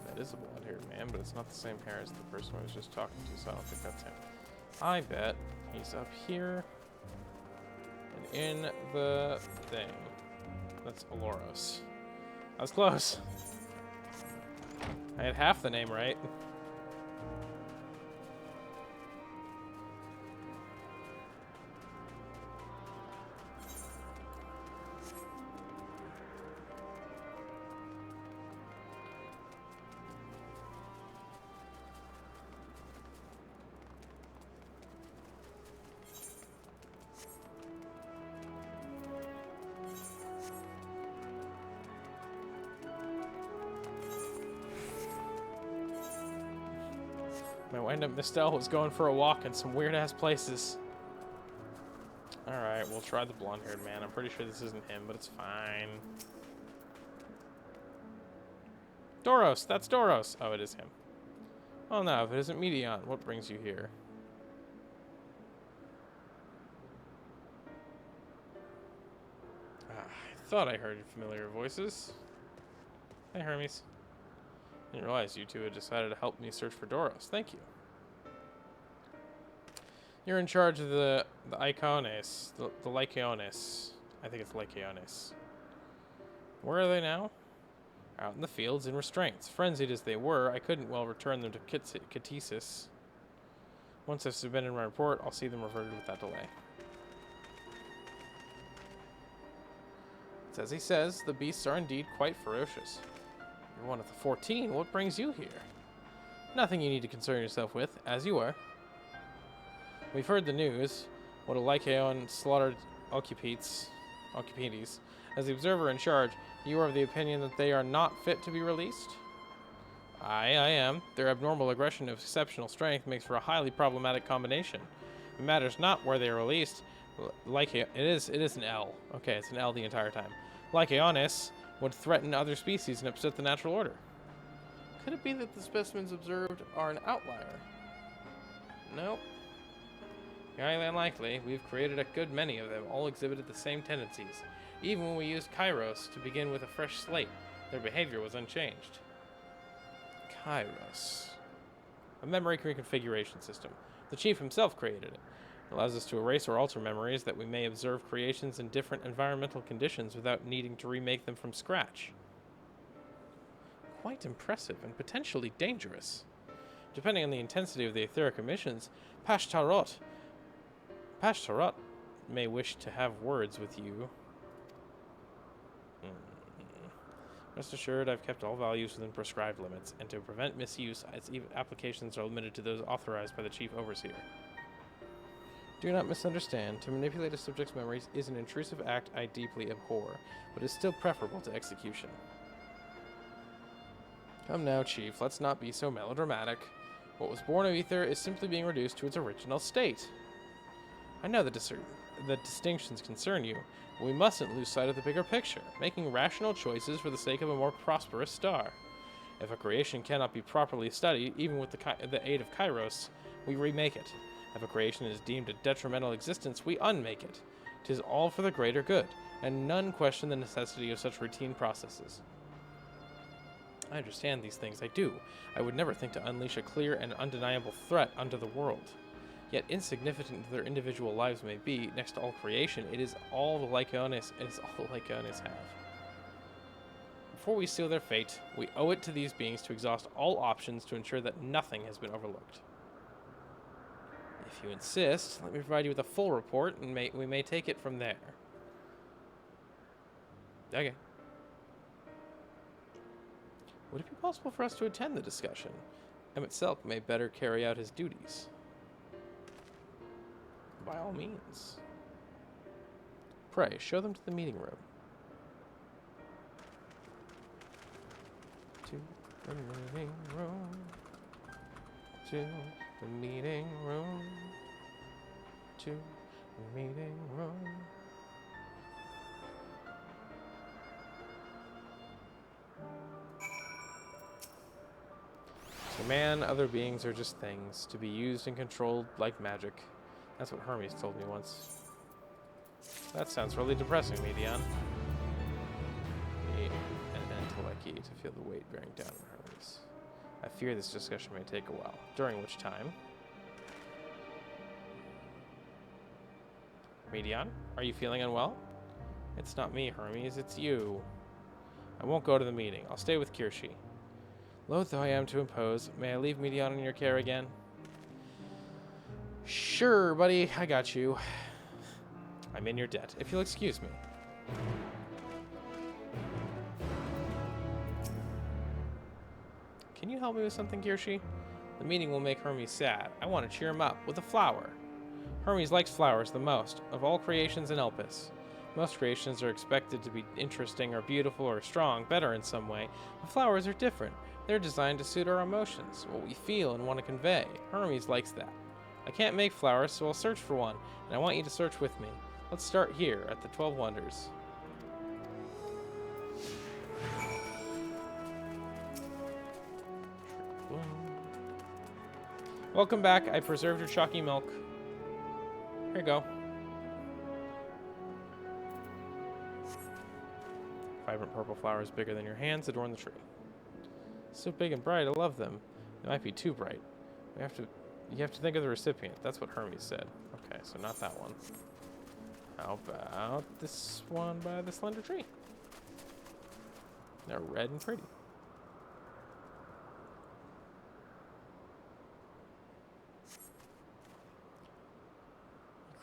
That is a blonde-haired man, but it's not the same hair as the person I was just talking to, so I don't think that's him. I bet he's up here and in the thing. That's Aloros. I was close. I had half the name right. Might wind up Mistel was going for a walk in some weird-ass places. Alright, we'll try the blonde-haired man. I'm pretty sure this isn't him, but it's fine. Doros! That's Doros! Oh, it is him. Oh no, if it isn't Medion, what brings you here? I thought I heard familiar voices. Hey, Hermes. Didn't realize you two had decided to help me search for Doros. Thank you. You're in charge of the Icones, the Lycaones. I think it's Lycaones. Where are they now? Out in the fields in restraints. Frenzied as they were, I couldn't well return them to Catesis. Once I've submitted my report, I'll see them reverted without delay. It's as he says, the beasts are indeed quite ferocious. You're one of the 14. What brings you here? Nothing you need to concern yourself with, as you are. We've heard the news. What a Lycaon slaughtered Occupites. As the observer in charge, you are of the opinion that they are not fit to be released? I am. Their abnormal aggression of exceptional strength makes for a highly problematic combination. It matters not where they are released. It is an L. Okay, it's an L the entire time. Lycaonis would threaten other species and upset the natural order. Could it be that the specimens observed are an outlier? Nope. Highly unlikely. We've created a good many of them, all exhibited the same tendencies. Even when we used Kairos to begin with a fresh slate, their behavior was unchanged. Kairos. A memory reconfiguration system. The chief himself created it. It allows us to erase or alter memories that we may observe creations in different environmental conditions without needing to remake them from scratch. Quite impressive and potentially dangerous. Depending on the intensity of the etheric emissions, Pashtarot may wish to have words with you. Rest assured, I've kept all values within prescribed limits, and to prevent misuse, its applications are limited to those authorized by the Chief Overseer. Do not misunderstand. To manipulate a subject's memories is an intrusive act I deeply abhor, but is still preferable to execution. Come now, Chief, let's not be so melodramatic. What was born of ether is simply being reduced to its original state. I know the distinctions concern you, but we mustn't lose sight of the bigger picture, making rational choices for the sake of a more prosperous star. If a creation cannot be properly studied, even with the aid of Kairos, we remake it. If a creation is deemed a detrimental existence, we unmake it. 'Tis all for the greater good, and none question the necessity of such routine processes. I understand these things, I do. I would never think to unleash a clear and undeniable threat unto the world. Yet insignificant their individual lives may be, next to all creation, it is all the Lycaones have. Before we seal their fate, we owe it to these beings to exhaust all options to ensure that nothing has been overlooked. If you insist, let me provide you with a full report, and we may take it from there. Okay. Would it be possible for us to attend the discussion? Emmett Selk may better carry out his duties. By all means. Pray, show them to the meeting room. To the meeting room. To the meeting room. To the meeting room. So man, other beings are just things to be used and controlled like magic. That's what Hermes told me once. That sounds really depressing, Medion. And Teleki to feel the weight bearing down on Hermes. I fear this discussion may take a while, during which time... Medion, are you feeling unwell? It's not me, Hermes, it's you. I won't go to the meeting. I'll stay with Kirshi. Loath though I am to impose, may I leave Medion in your care again? Sure, buddy, I got you. I'm in your debt, if you'll excuse me. Can you help me with something, Kirshi? The meeting will make Hermes sad. I want to cheer him up with a flower. Hermes likes flowers the most, of all creations in Elpis. Most creations are expected to be interesting or beautiful or strong, better in some way, but flowers are different. They're designed to suit our emotions, what we feel and want to convey. Hermes likes that. I can't make flowers, so I'll search for one, and I want you to search with me. Let's start here at the 12 Wonders. Welcome back. I preserved your chalky milk. Here you go. Vibrant purple flowers bigger than your hands adorn the tree. So big and bright, I love them. They might be too bright. You have to think of the recipient. That's what Hermes said. Okay, so not that one. How about this one by the slender tree? They're red and pretty.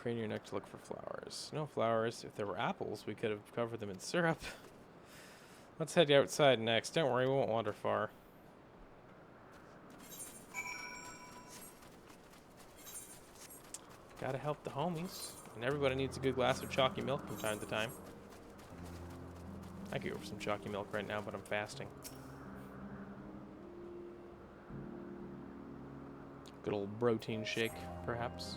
Crane your neck to look for flowers. No flowers. If there were apples, we could have covered them in syrup. Let's head outside next. Don't worry, we won't wander far. Gotta help the homies. And everybody needs a good glass of chalky milk from time to time. I could go for some chalky milk right now, but I'm fasting. Good old protein shake, perhaps.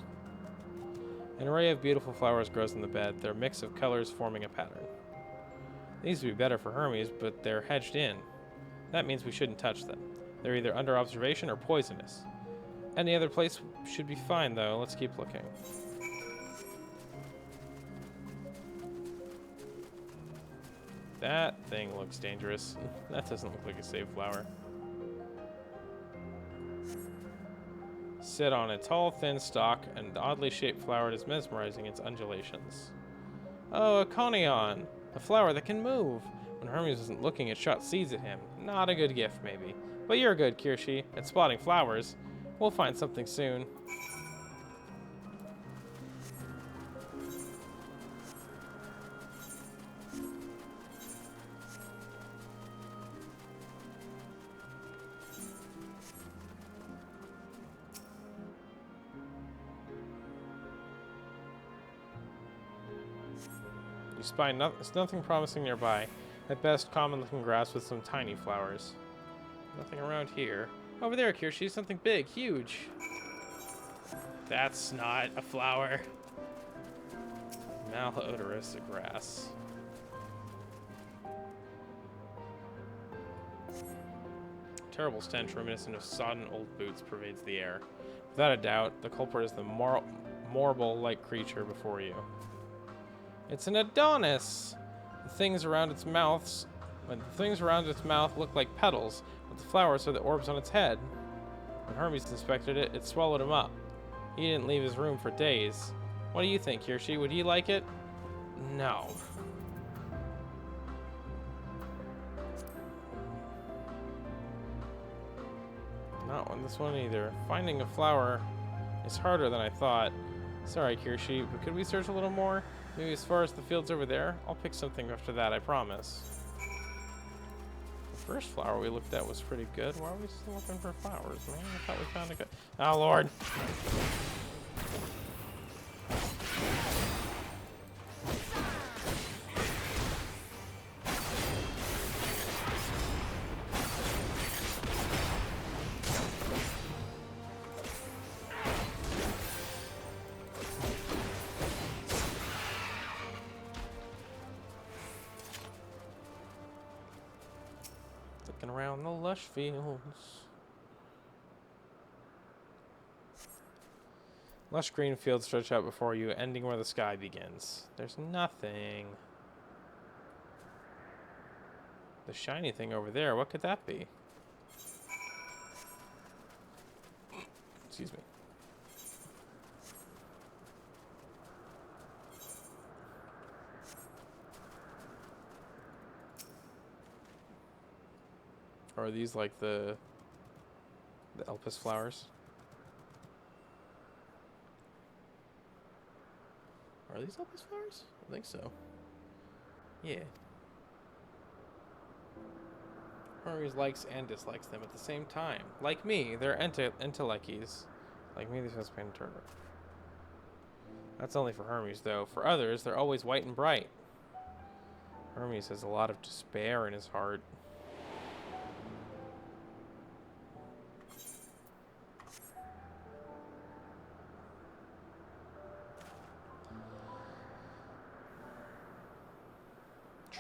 An array of beautiful flowers grows in the bed, their mix of colors forming a pattern. These would be better for Hermes, but they're hedged in. That means we shouldn't touch them. They're either under observation or poisonous. Any other place should be fine, though. Let's keep looking. That thing looks dangerous. That doesn't look like a safe flower. Sit on a tall, thin stalk, and the oddly shaped flower is mesmerizing its undulations. Oh, a conion! A flower that can move! When Hermes wasn't looking, it shot seeds at him. Not a good gift, maybe. But you're good, Kirshi, at spotting flowers. We'll find something soon. You spy nothing promising nearby. At best, common-looking grass with some tiny flowers. Nothing around here. Over there, Kirshi, something big, huge. That's not a flower. Malodorous grass. Terrible stench reminiscent of sodden old boots pervades the air. Without a doubt, the culprit is the marble-like creature before you. It's an Adonis! The things around its mouth look like petals, but the flowers are the orbs on its head. When Hermes inspected it, it swallowed him up. He didn't leave his room for days. What do you think, Kirshi? Would he like it? No. Not on this one either. Finding a flower is harder than I thought. Sorry, Kirshi, but could we search a little more? Maybe as far as the fields over there? I'll pick something after that, I promise. The first flower we looked at was pretty good. Why are we still looking for flowers, man? I thought we found a good... Oh, Lord! Looking around the lush fields. Lush green fields stretch out before you, ending where the sky begins. There's nothing. The shiny thing over there, what could that be? Excuse me. Or are these like the Elpis flowers? Are these Elpis flowers? I think so. Yeah. Hermes likes and dislikes them at the same time. Like me, they're entelekes. Like me, they're supposed to be Turner. That's only for Hermes, though. For others, they're always white and bright. Hermes has a lot of despair in his heart.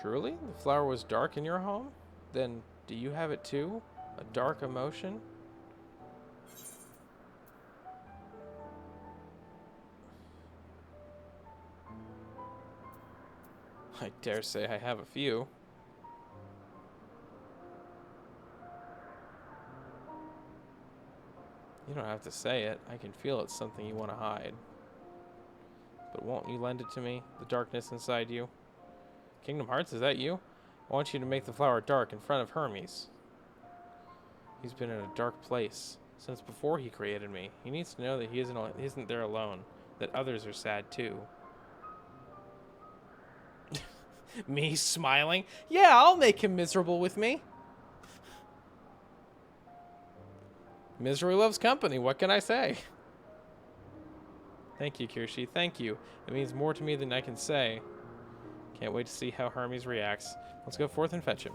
Truly? The flower was dark in your home? Then do you have it too? A dark emotion? I dare say I have a few. You don't have to say it. I can feel it's something you want to hide. But won't you lend it to me? The darkness inside you? Kingdom Hearts, is that you? I want you to make the flower dark in front of Hermes. He's been in a dark place since before he created me. He needs to know that he isn't there alone, that others are sad too. Me smiling? Yeah, I'll make him miserable with me. Misery loves company, what can I say? Thank you, Kirshi, thank you. It means more to me than I can say. Can't wait to see how Hermes reacts. Let's go forth and fetch him.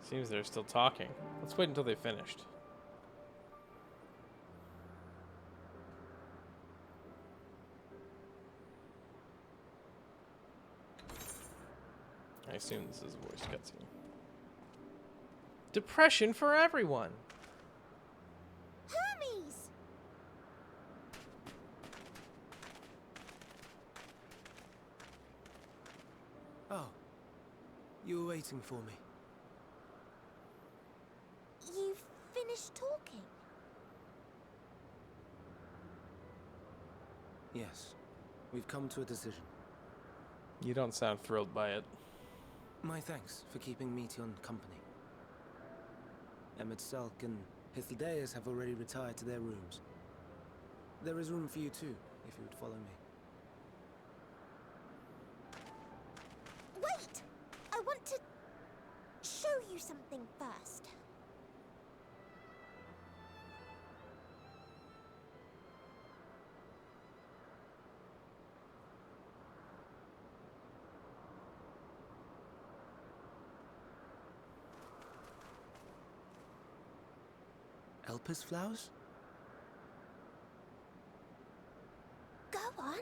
Seems they're still talking. Let's wait until they've finished. I assume this is a voice cutscene. Depression for everyone! Hermes! Oh, you were waiting for me. You've finished talking? Yes, we've come to a decision. You don't sound thrilled by it. My thanks for keeping Meteon company. Emmett Selk and Hythlodaeus have already retired to their rooms. There is room for you too, if you would follow me. Wait! I want to show you something first. Elpis flowers? Go on.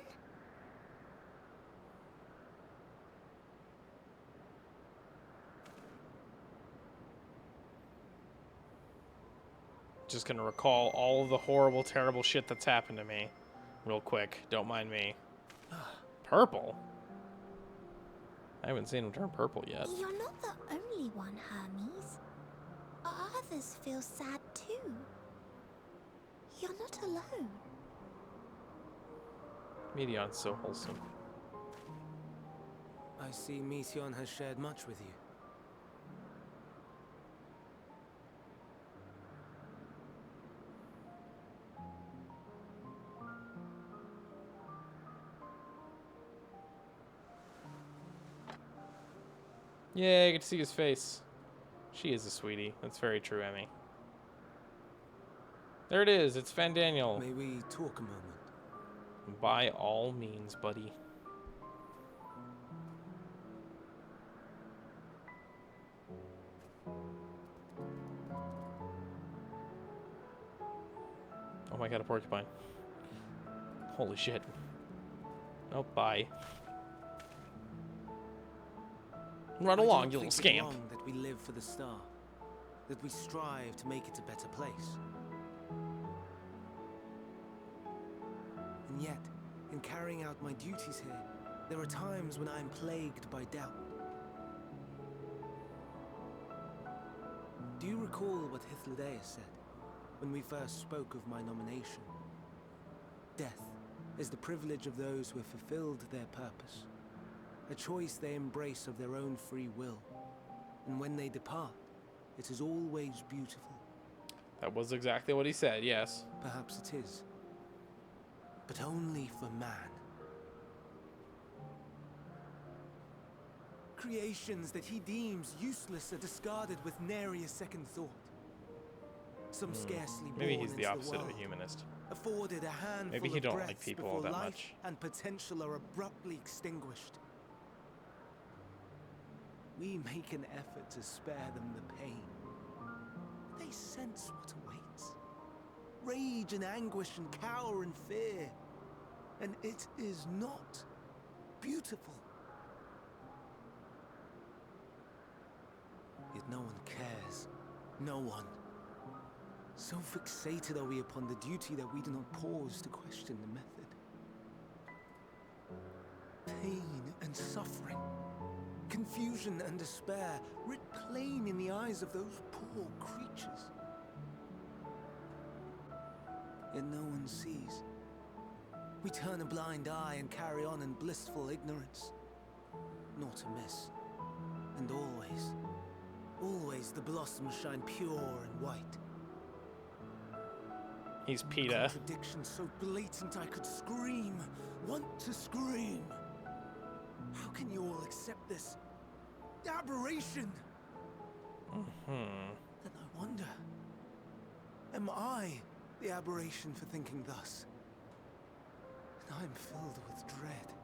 Just gonna recall all of the horrible, terrible shit that's happened to me. Real quick. Don't mind me. Purple? I haven't seen him turn purple yet. You're not the only one, Hermes. Others feel sad too. You're not alone. Meteon's so wholesome. I see Meteon has shared much with you. Yay, I get to see his face. She is a sweetie. That's very true, Emmy. There it is. It's Fandaniel. May we talk a moment? By all means, buddy. Oh my god, a porcupine. Holy shit. Oh, bye. Run along, you little It's scamp. wrong that we live for the star, that we strive to make it a better place. And yet, in carrying out my duties here, there are times when I am plagued by doubt. Do you recall what Hythlodaeus said when we first spoke of my nomination? Death is the privilege of those who have fulfilled their purpose, a choice they embrace of their own free will. And when they depart, it is always beautiful. That was exactly what he said, yes. Perhaps it is, but only for man. creations that he deems useless are discarded with nary a second thought. Some scarcely Maybe born he's the into opposite of a world, humanist. afforded a handful Maybe he of don't like breaths people before that life much. and potential are abruptly extinguished. We make an effort to spare them the pain. They sense what awaits. Rage and anguish and cower and fear. And it is not beautiful. Yet no one cares. No one. So fixated are we upon the duty that we do not pause to question the method. Pain and suffering, confusion and despair, writ plain in the eyes of those poor creatures. Yet no one sees. We turn a blind eye and carry on in blissful ignorance. Not amiss. And always, always the blossoms shine pure and white. He's PETA. Contradiction so blatant I could scream, want to scream. How can you all accept this aberration? Then I wonder, am I the aberration for thinking thus? And I'm filled with dread.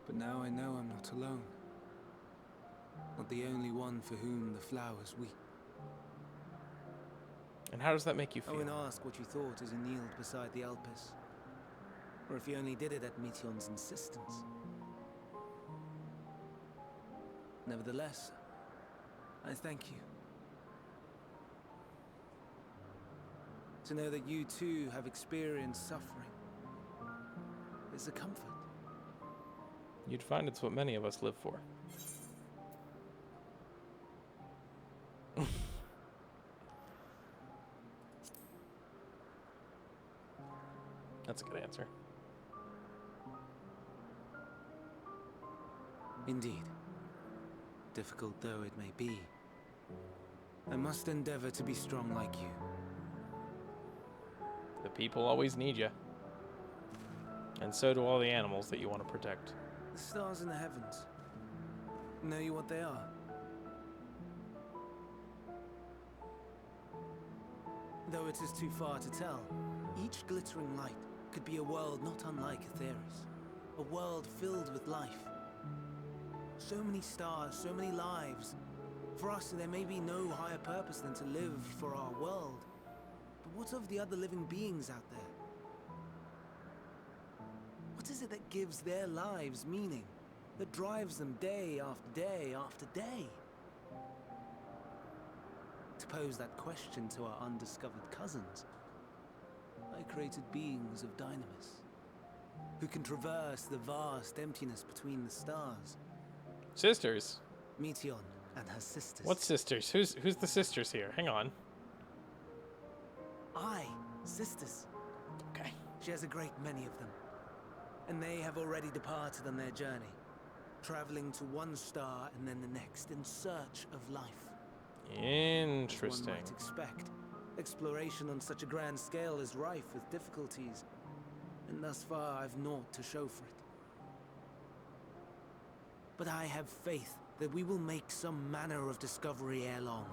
But now I know I'm not alone. Not the only one for whom the flowers weep. And how does that make you I feel? won't ask what you thought as you kneeled beside the Alpes. Or if you only did it at Meteon's insistence. Nevertheless, I thank you. To know that you too have experienced suffering is a comfort. You'd find it's what many of us live for. That's a good answer. Indeed. Difficult though it may be, I must endeavor to be strong like you. The people always need you. And so do all the animals that you want to protect. The stars in the heavens. Know you what they are? Though it is too far to tell, each glittering light could be a world not unlike Aetheris. A world filled with life. So many stars, so many lives. For us, there may be no higher purpose than to live for our world. But what of the other living beings out there? What is it that gives their lives meaning? That drives them day after day after day? To pose that question to our undiscovered cousins, I created beings of Dynamis, who can traverse the vast emptiness between the stars. Sisters? Meteon and her sisters. What sisters? Who's the sisters here? Hang on. Sisters. Okay. She has a great many of them. And they have already departed on their journey, traveling to one star and then the next in search of life. As one Interesting. might expect, exploration on such a grand scale is rife with difficulties, and thus far I've naught to show for it. But I have faith that we will make some manner of discovery ere long.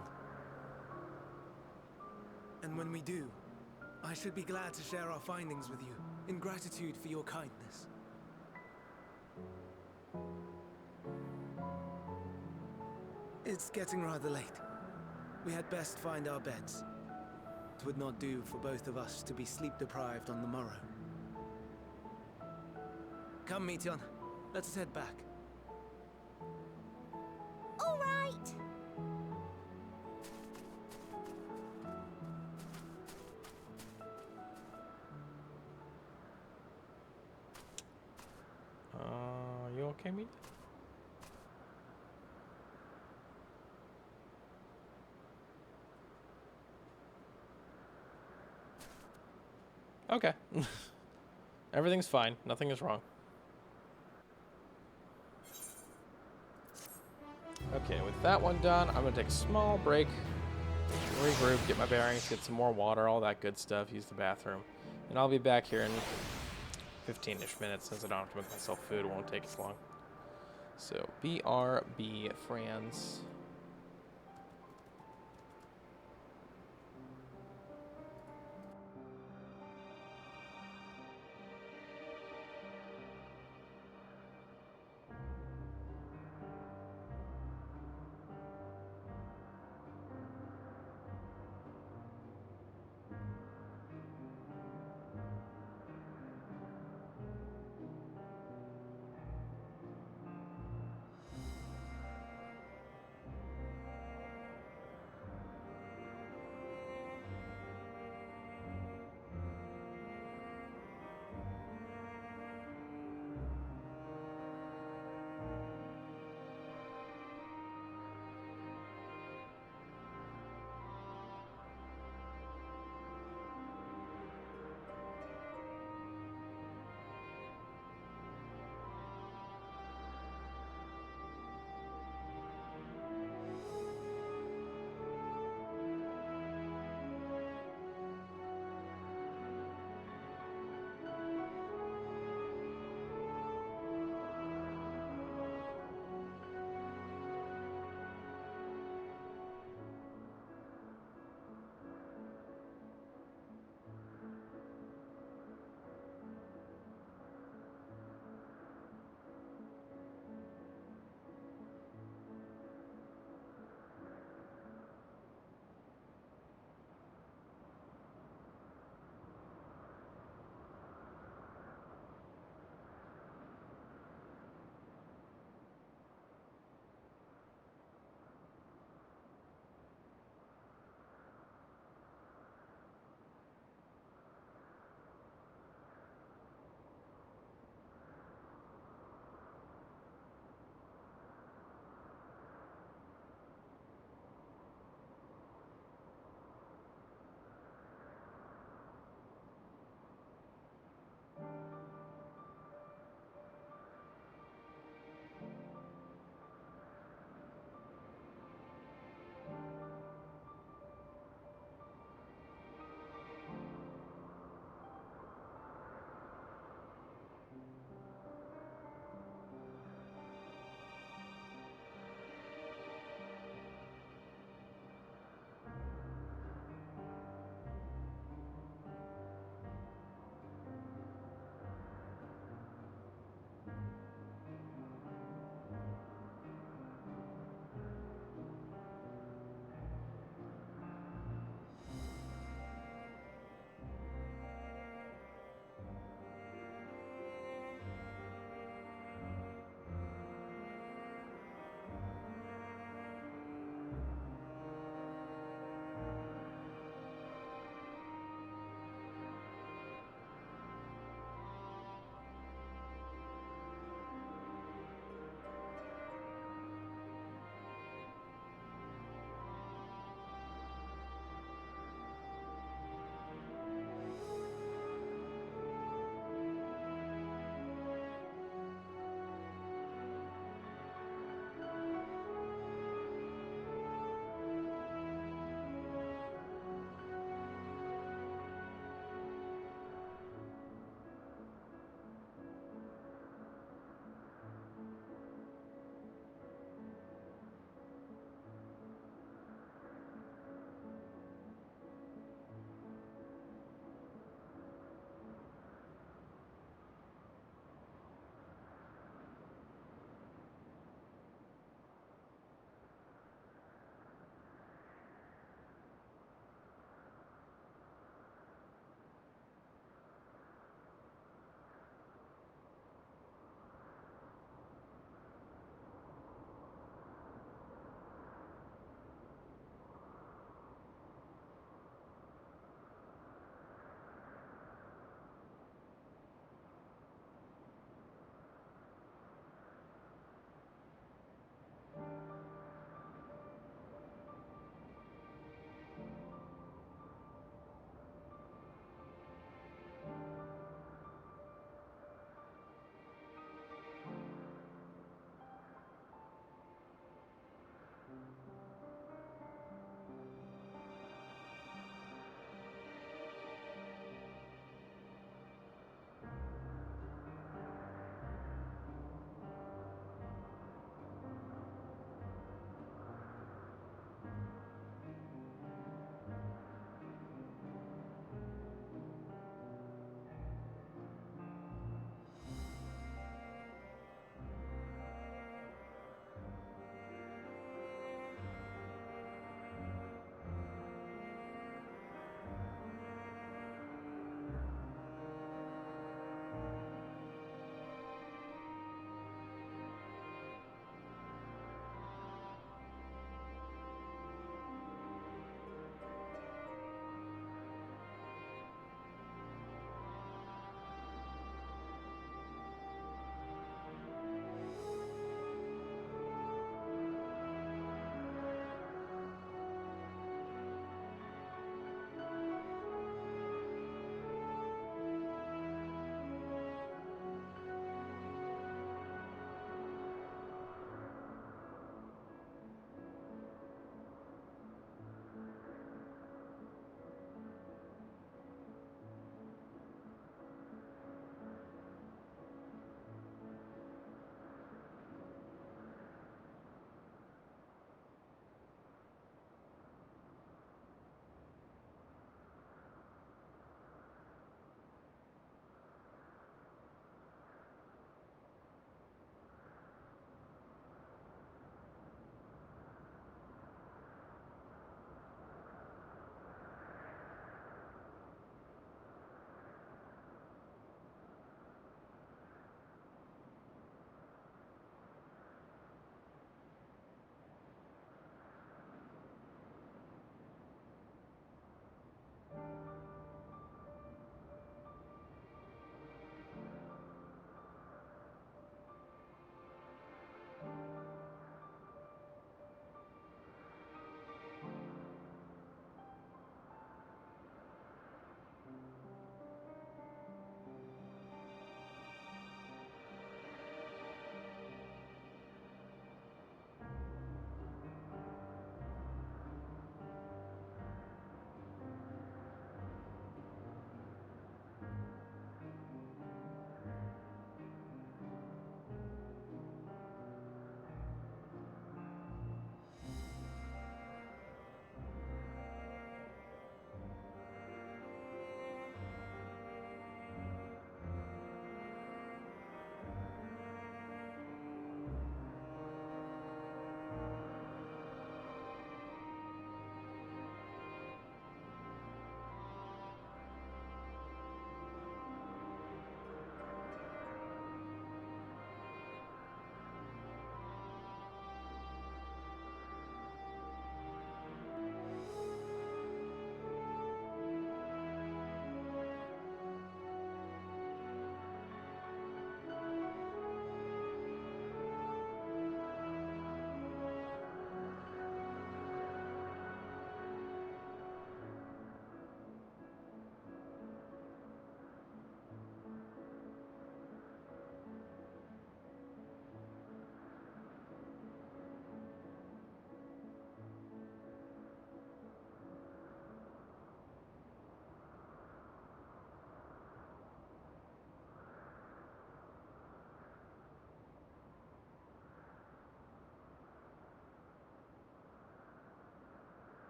And when we do, I should be glad to share our findings with you, in gratitude for your kindness. It's getting rather late. We had best find our beds. It would not do for both of us to be sleep-deprived on the morrow. Come, Meteon. Let us head back. All right. You okay, me? Okay. Everything's fine. Nothing is wrong. Okay, with that one done, I'm going to take a small break, regroup, get my bearings, get some more water, all that good stuff, use the bathroom. And I'll be back here in 15-ish minutes since I don't have to make myself food. It won't take as long. So, BRB, friends.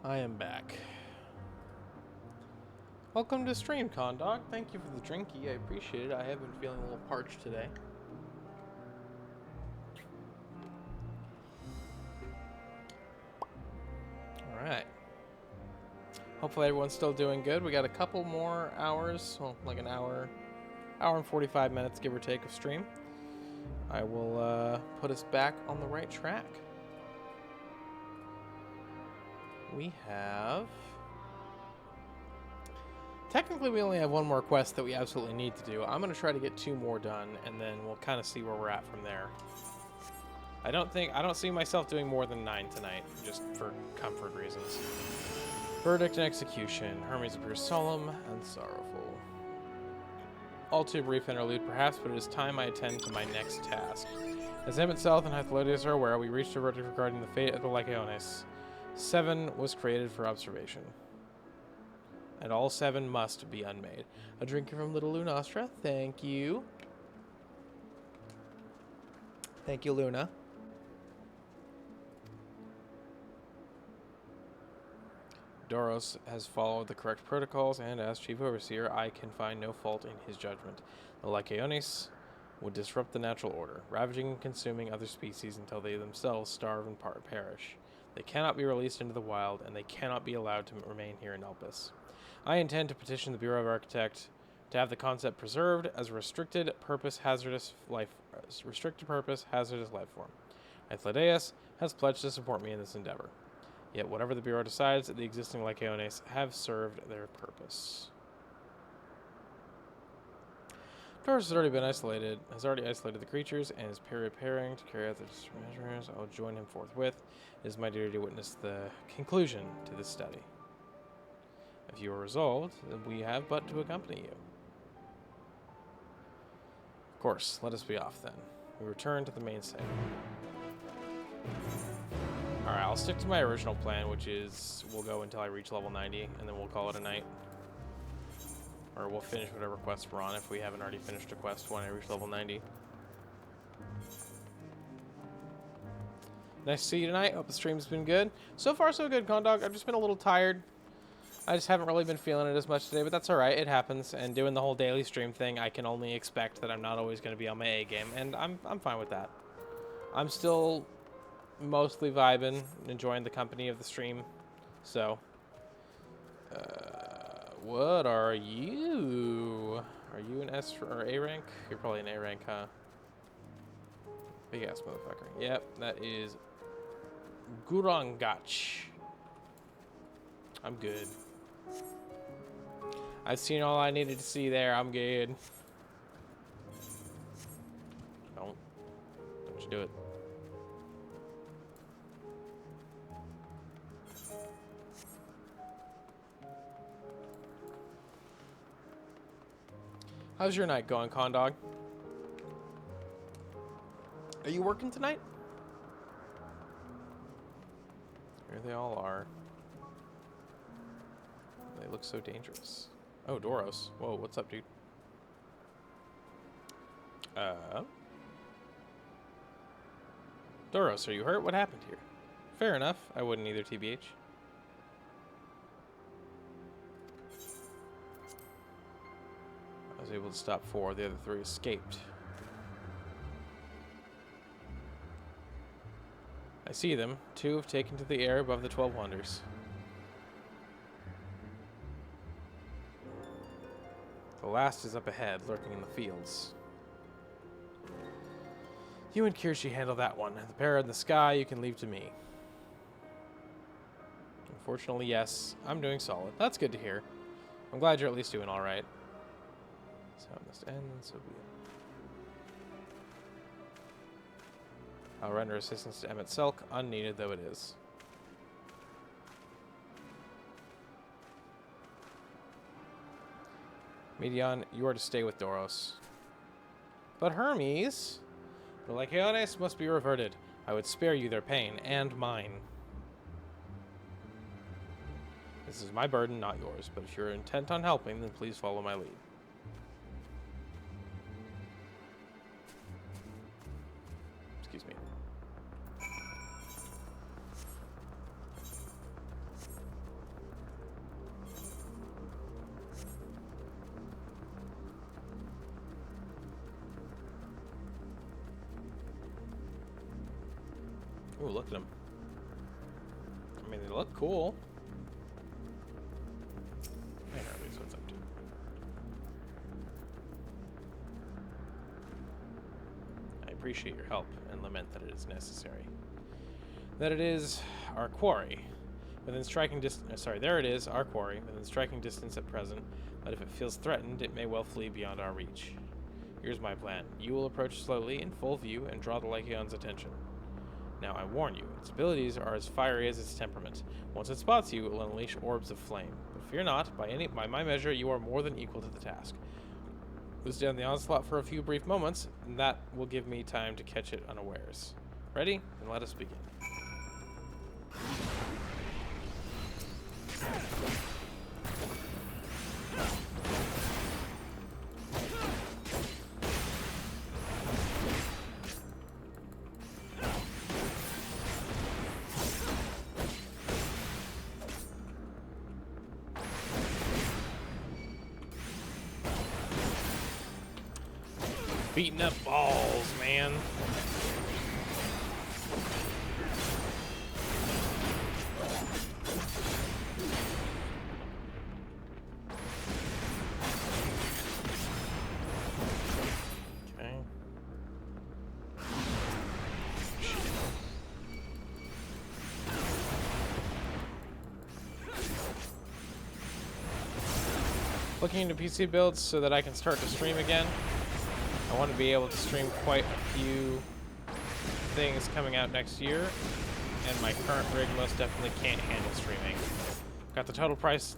I am back. Welcome to stream, Condog. Thank you for the drinky. I appreciate it. I have been feeling a little parched today. Alright. Hopefully everyone's still doing good. We got a couple more hours, well, like an hour and 45 minutes, give or take, of stream. I will put us back on the right track. We have... Technically, we only have one more quest that we absolutely need to do. I'm going to try to get 2 more done, and then we'll kind of see where we're at from there. I don't see myself doing more than 9 tonight, just for comfort reasons. Verdict and execution. Hermes appears solemn and sorrowful. All too brief interlude, perhaps, but it is time I attend to my next task. As him itself and Hythlodius are aware, we reached a verdict regarding the fate of the Lycaones. 7 was created for observation. And all 7 must be unmade. A drink from Little Lunastra. Thank you. Thank you, Luna. Doros has followed the correct protocols, and as Chief Overseer, I can find no fault in his judgment. The Lycaones would disrupt the natural order, ravaging and consuming other species until they themselves starve and perish. They cannot be released into the wild, and they cannot be allowed to remain here in Elpis. I intend to petition the Bureau of Architect to have the concept preserved as a restricted purpose hazardous life form. Hythlodius has pledged to support me in this endeavor. Yet whatever the Bureau decides, the existing Lycaones have served their purpose. Doros has already isolated the creatures and is preparing to carry out the measures. I will join him forthwith. It is my duty to witness the conclusion to this study. If you are resolved, then we have but to accompany you. Of course, let us be off then. We return to the main site. Alright, I'll stick to my original plan, which is we'll go until I reach level 90, and then we'll call it a night. Or we'll finish whatever quest we're on if we haven't already finished a quest when I reach level 90. Nice to see you tonight. Hope the stream's been good. So far, so good, Condog. I've just been a little tired. I just haven't really been feeling it as much today, but that's alright. It happens. And doing the whole daily stream thing, I can only expect that I'm not always going to be on my A game, and I'm fine with that. I'm still mostly vibing, enjoying the company of the stream. So, what are you? Are you an S or A rank? You're probably an A rank, huh? Big ass motherfucker. Yep, that is Gurangach. I'm good. I've seen all I needed to see there. I'm good. Don't you do it. How's your night going, Condog? Are you working tonight? Here they all are. They look so dangerous. Oh, Doros. Whoa, what's up, dude? Doros, are you hurt? What happened here? Fair enough. I wouldn't either, TBH. I was able to stop 4. The other 3 escaped. I see them. 2 have taken to the air above the 12 wonders. The last is up ahead, lurking in the fields. You and Kirshi handle that one. The pair in the sky you can leave to me. Unfortunately, yes. I'm doing solid. That's good to hear. I'm glad you're at least doing alright. So it must end, and so be it. I'll render assistance to Emmett Selk, unneeded though it is. Medion, you are to stay with Doros. But Hermes, the Lycaones must be reverted. I would spare you their pain, and mine. This is my burden, not yours, but if you're intent on helping, then please follow my lead. Excuse me. Ooh, look at them. I mean, they look cool. I know at least what's up to. I appreciate your help and lament that it is necessary. That it is our quarry. Within striking distance, sorry, there it is, our quarry, within striking distance at present, but if it feels threatened, it may well flee beyond our reach. Here's my plan. You will approach slowly, in full view, and draw the Lycaon's attention. Now, I warn you, its abilities are as fiery as its temperament. Once it spots you, it will unleash orbs of flame. But fear not, by my measure, you are more than equal to the task. Withstand the onslaught for a few brief moments, and that will give me time to catch it unawares. Ready? Then let us begin. Beating up balls, man. Okay. Looking into PC builds so that I can start to stream again. I want to be able to stream quite a few things coming out next year, and my current rig most definitely can't handle streaming. Got the total price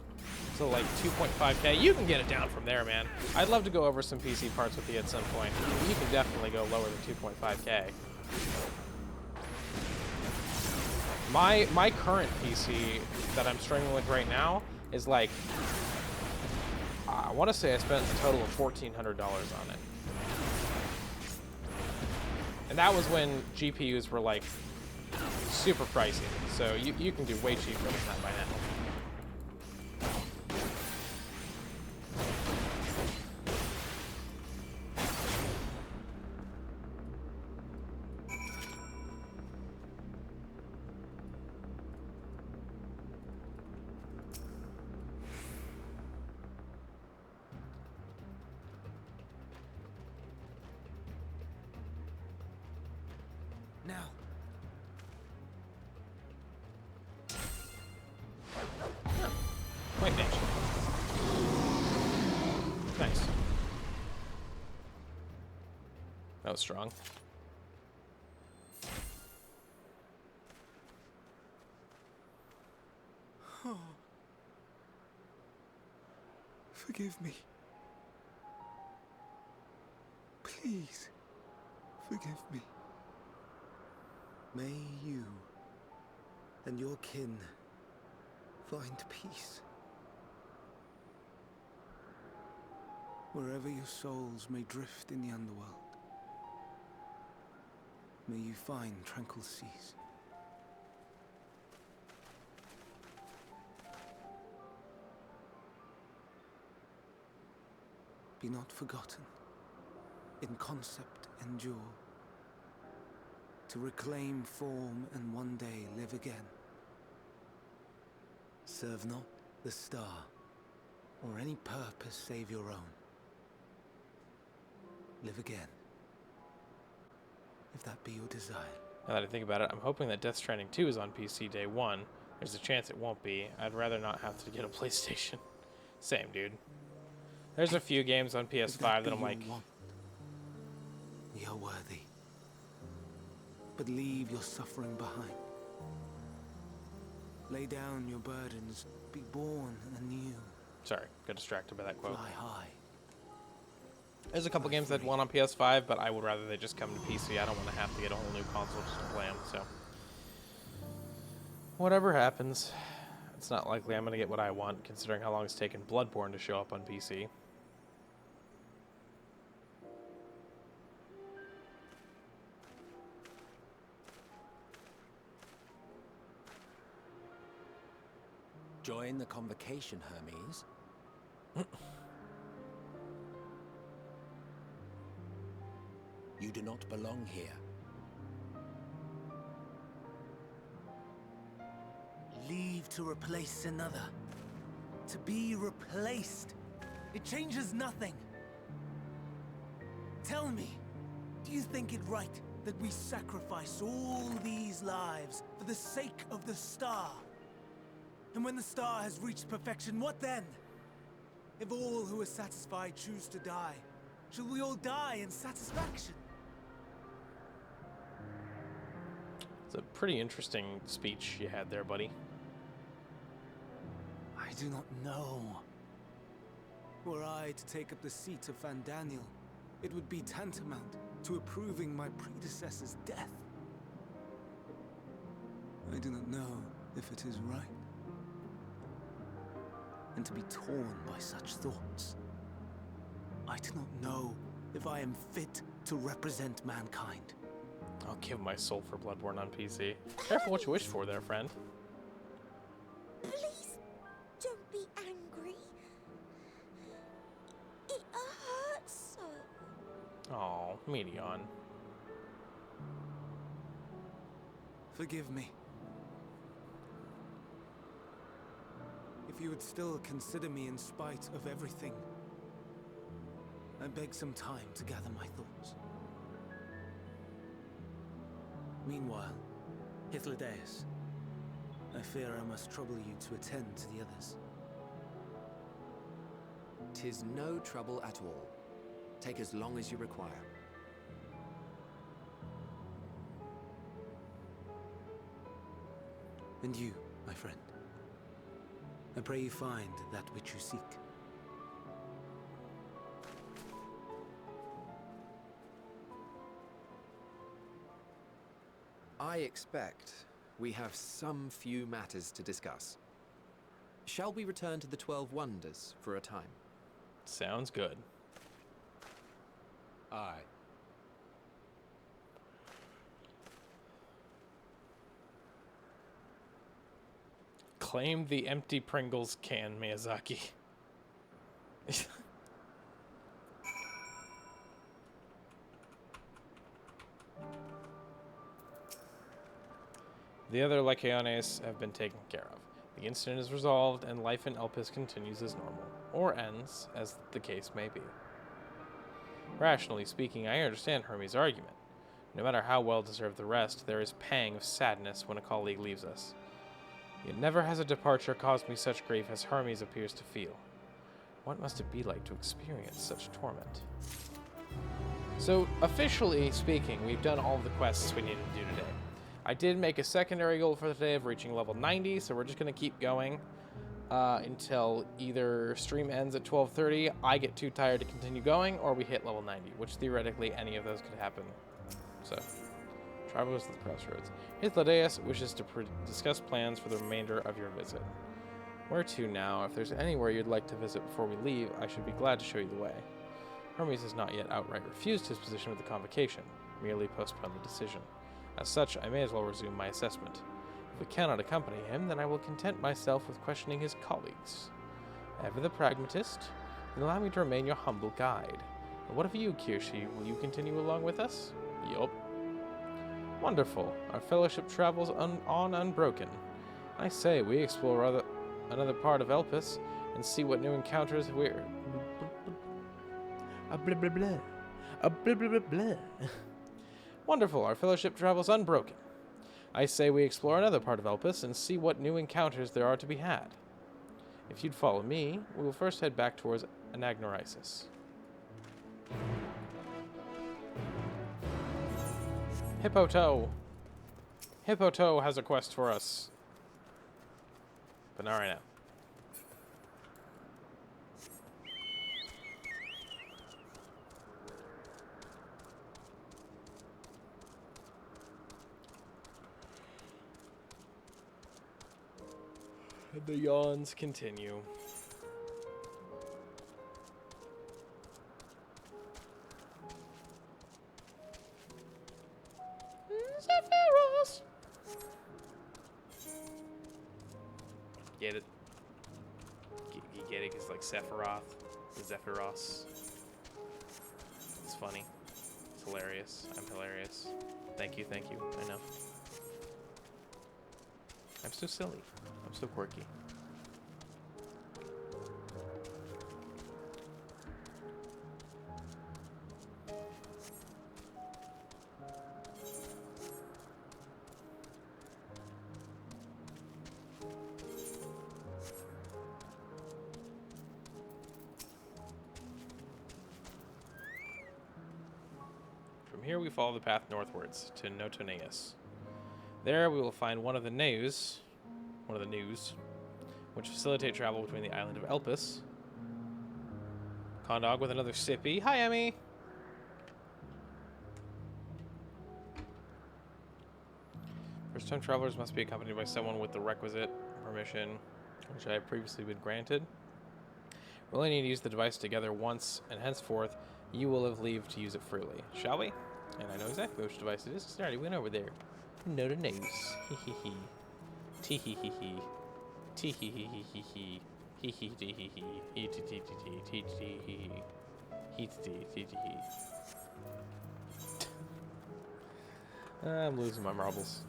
to like 2.5k. You can get it down from there, man. I'd love to go over some PC parts with you at some point. You can definitely go lower than 2.5k. My current PC that I'm streaming with right now is like, I want to say I spent a total of $1,400 on it. And that was when GPUs were like super pricey. So you can do way cheaper than that by now. Now. Quite natural. Nice. That was strong. Oh. Forgive me. Please, forgive me. May you and your kin find peace. Wherever your souls may drift in the underworld, may you find tranquil seas. Be not forgotten, in concept endure, to reclaim form and one day live again. Serve not the star, or any purpose save your own. Live again, if that be your desire. Now that I think about it, I'm hoping that Death Stranding 2 is on PC day one. There's a chance it won't be. I'd rather not have to get a PlayStation. Same, dude. There's a few games on PS5 that I'm like... You're worthy. But leave your suffering behind. Lay down your burdens. Be born anew. Sorry, got distracted by that quote. Fly high. There's a couple games that want on PS5, but I would rather they just come to PC. I don't want to have to get a whole new console just to play them, so... Whatever happens. It's not likely I'm going to get what I want, considering how long it's taken Bloodborne to show up on PC. Join the convocation, Hermes. You do not belong here. leave to replace another. To be replaced. It changes nothing. Tell me, do you think it right that we sacrifice all these lives for the sake of the star? And when the star has reached perfection, what then? If all who are satisfied choose to die, shall we all die in satisfaction? It's a pretty interesting speech you had there, buddy. I do not know. Were I to take up the seat of Fandaniel, it would be tantamount to approving my predecessor's death. I do not know if it is right. And to be torn by such thoughts, I do not know if I am fit to represent mankind. I'll give my soul for Bloodborne on PC. Careful what you wish for there, friend. Please don't be angry. It hurts so. Oh, Medion. Forgive me. If you would still consider me in spite of everything, I beg some time to gather my thoughts. Meanwhile, Hythlodaeus, I fear I must trouble you to attend to the others. 'Tis no trouble at all. Take as long as you require. And you, my friend, I pray you find that which you seek. I expect we have some few matters to discuss. Shall we return to the 12 Wonders for a time? Sounds good. Aye. Claim the empty Pringles can, Miyazaki. The other Lycaones have been taken care of. The incident is resolved, and life in Elpis continues as normal, or ends, as the case may be. Rationally speaking, I understand Hermes' argument. No matter how well-deserved the rest, there is pang of sadness when a colleague leaves us. Yet never has a departure caused me such grief as Hermes appears to feel. What must it be like to experience such torment? So, officially speaking, we've done all of the quests we needed to do today. I did make a secondary goal for the day of reaching level 90, so we're just going to keep going until either stream ends at 12:30, I get too tired to continue going, or we hit level 90, which theoretically any of those could happen. So, Travelers to the Crossroads. Hythlodaeus wishes to discuss plans for the remainder of your visit. Where to now? If there's anywhere you'd like to visit before we leave, I should be glad to show you the way. Hermes has not yet outright refused his position with the convocation, merely postponed the decision. As such, I may as well resume my assessment. If we cannot accompany him, then I will content myself with questioning his colleagues. Ever the pragmatist, then allow me to remain your humble guide. And what of you, Kirshi? Will you continue along with us? Yup. Wonderful. Our fellowship travels on unbroken. I say, we explore another part of Elpis and see what new encounters we're... blah blah blah. Blah blah blah. Wonderful. Our fellowship travels unbroken. I say we explore another part of Elpis and see what new encounters there are to be had. If you'd follow me, we will first head back towards Anagnorisis. Hippotoe. Hippotoe has a quest for us. But not right now. The yawns continue. Zephyros! Get it? You get it? It's like Sephiroth, Zephyros. It's funny. It's hilarious. I'm hilarious. Thank you, I know. I'm so silly. I'm so quirky. From here, we follow the path northwards to Notoneus. There, we will find one of the news, which facilitate travel between the island of Elpis. Condog with another sippy. Hi, Emmy. First-time travelers must be accompanied by someone with the requisite permission, which I have previously been granted. We only need to use the device together once, and henceforth, you will have leave to use it freely. Shall we? And I know exactly which device it is, because I already went over there. No to news. Hee hee hee. Tee hee hee hee. Tee hee hee hee hee hee. Hee hee tee hee hee. Hee tee tee tee tee. Tee tee hee hee. Hee tee tee tee hee. I'm losing my marbles.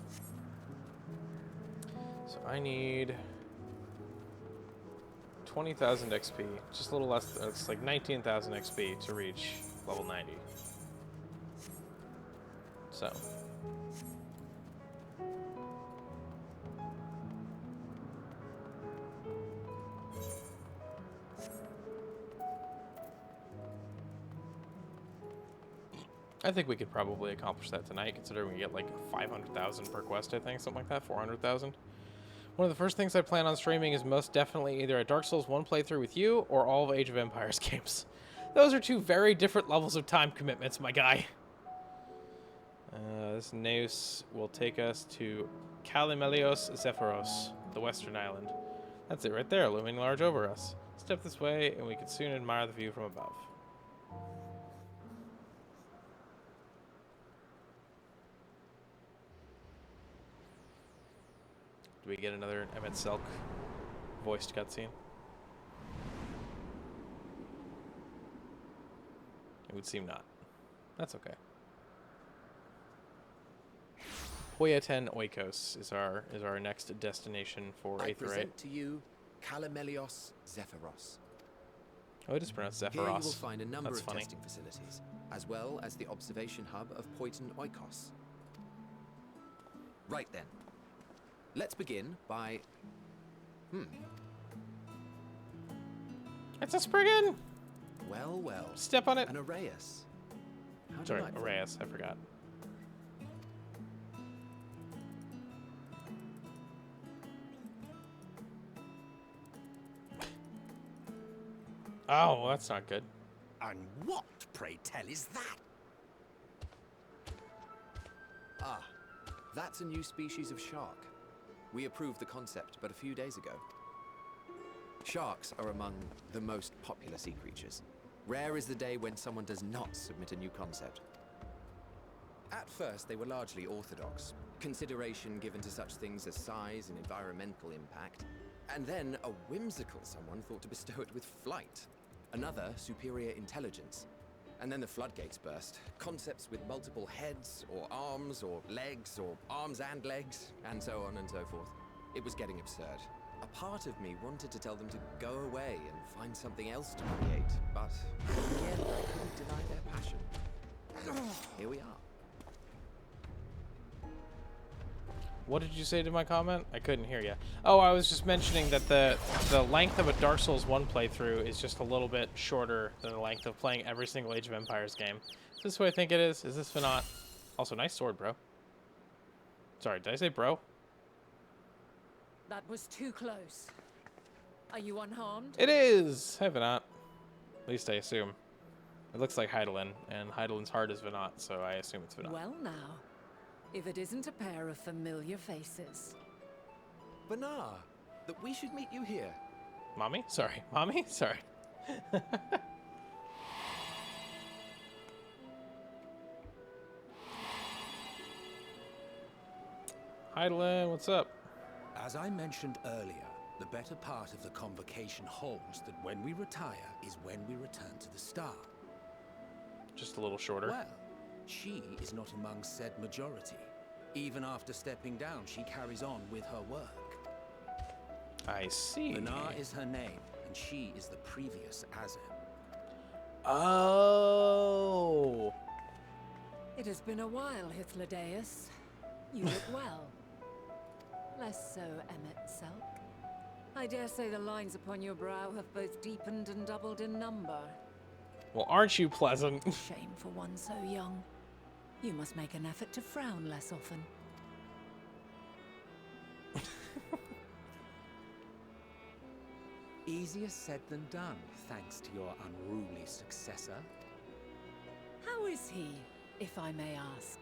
So I need 20,000 XP. Just a little less. It's like 19,000 XP to reach level 90. So. I think we could probably accomplish that tonight, considering we get like 500,000 per quest, I think, something like that, 400,000. One of the first things I plan on streaming is most definitely either a Dark Souls 1 playthrough with you, or all of Age of Empires games. Those are two very different levels of time commitments, my guy. This Neus will take us to Kalimelios Zephyros, the western island. That's it right there, looming large over us. Step this way, and we can soon admire the view from above. Do we get another Emmett Selk voiced cutscene? It would seem not. That's okay. Hoyaten Oikos is our next destination for I Aetheryte. present to you Kalimelios Zephyros. Oh, it is pronounced Zephyros. Here you will find a number That's of funny. testing facilities, as well as the observation hub of Poiton Oikos. Right then. Let's begin by... It's a Spriggan! Well, well. Step on it. An Arrayus. How Sorry, delightful. Arrayus, I forgot. Oh, well, that's not good. And what, pray tell, is that? Ah, that's a new species of shark. We approved the concept but a few days ago. Sharks are among the most popular sea creatures. Rare is the day when someone does not submit a new concept. At first, they were largely orthodox, consideration given to such things as size and environmental impact, and then a whimsical someone thought to bestow it with flight, another superior intelligence. And then the floodgates burst. Concepts with multiple heads, or arms and legs, and so on and so forth. It was getting absurd. A part of me wanted to tell them to go away and find something else to create, but in the end, I couldn't deny their passion. Here we are. What did you say to my comment? I couldn't hear you. Oh, I was just mentioning that the length of a Dark Souls 1 playthrough is just a little bit shorter than the length of playing every single Age of Empires game. Is this what I think it is? Is this Venat? Also, nice sword, bro. Sorry, did I say bro? That was too close. Are you unharmed? It is! Hi, Venat. At least I assume. It looks like Heidelin, and Heidelin's heart is Venat, so I assume it's Venat. Well now, if it isn't a pair of familiar faces. Banar, that we should meet you here. Mommy? Sorry. Mommy? Sorry. Heidelin, what's up? As I mentioned earlier, the better part of the convocation holds that when we retire is when we return to the star. Just a little shorter. Well, she is not among said majority. Even after stepping down, she carries on with her work. I see. Luna is her name, and she is the previous Azem. Oh. It has been a while, Hythlodaeus. You look well. Less so, Emmet Selk. I dare say the lines upon your brow have both deepened and doubled in number. Well, aren't you pleasant? Shame for one so young. You must make an effort to frown less often. Easier said than done, thanks to your unruly successor. How is he, if I may ask?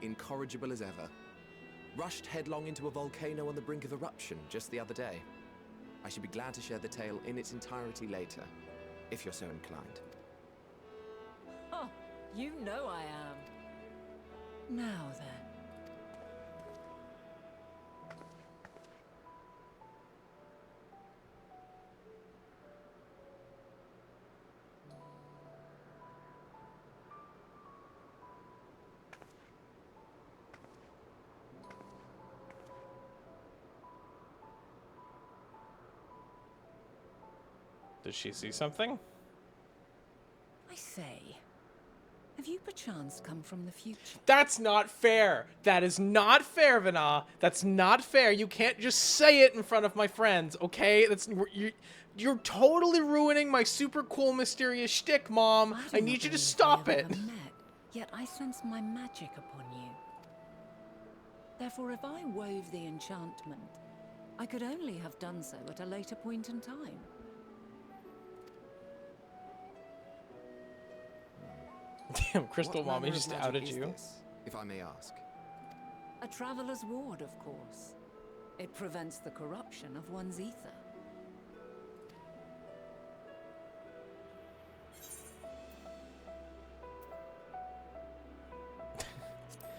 Incorrigible as ever. Rushed headlong into a volcano on the brink of eruption just the other day. I should be glad to share the tale in its entirety later, if you're so inclined. Oh, you know I am. Now then. Does she see something? I say, have you perchance come from the future? That's not fair. That is not fair, Vana. That's not fair. You can't just say it in front of my friends, okay? You're totally ruining my super cool mysterious shtick, Mom. I do need not you to believe stop we have it. ever met, yet I sense my magic upon you. Therefore, if I wove the enchantment, I could only have done so at a later point in time. Damn, Crystal What Mommy manner of just magic outed is you. this, if I may ask? A traveler's ward, of course. It prevents the corruption of one's ether.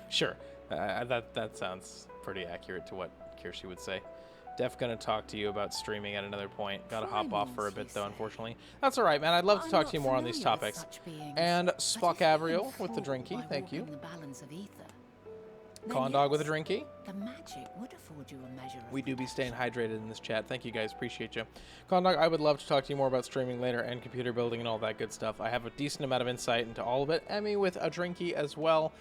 Sure. That sounds pretty accurate to what Kirsty would say. Def gonna talk to you about streaming at another point. Gotta hop off for a bit though, unfortunately. That's all right, man. I'd love to talk to you more on these topics. And Spock Avriel with the drinky, thank you. Condog with a drinky. The magic would afford you a measure of We do be staying hydrated in this chat. Thank you guys, appreciate you. Condog, I would love to talk to you more about streaming later and computer building and all that good stuff. I have a decent amount of insight into all of it. Emmy with a drinky as well.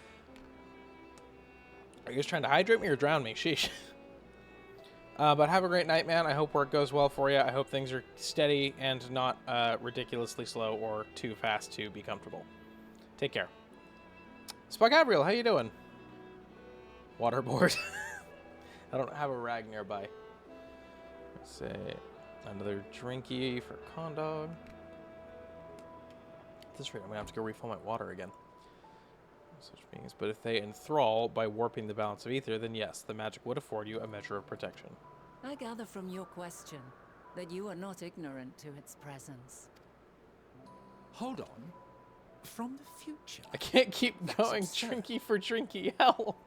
Are you guys trying to hydrate me or drown me? Sheesh. But have a great night, man. I hope work goes well for you. I hope things are steady and not ridiculously slow or too fast to be comfortable. Take care. Spock Gabriel, how you doing? Waterboard. I don't have a rag nearby. Let's say another drinky for Condog. At this rate, I'm going to have to go refill my water again. Such beings. But if they enthrall by warping the balance of ether, then yes, the magic would afford you a measure of protection. I gather from your question that you are not ignorant to its presence. Hold on. From the future? I can't keep going. Drinky for drinky. Help.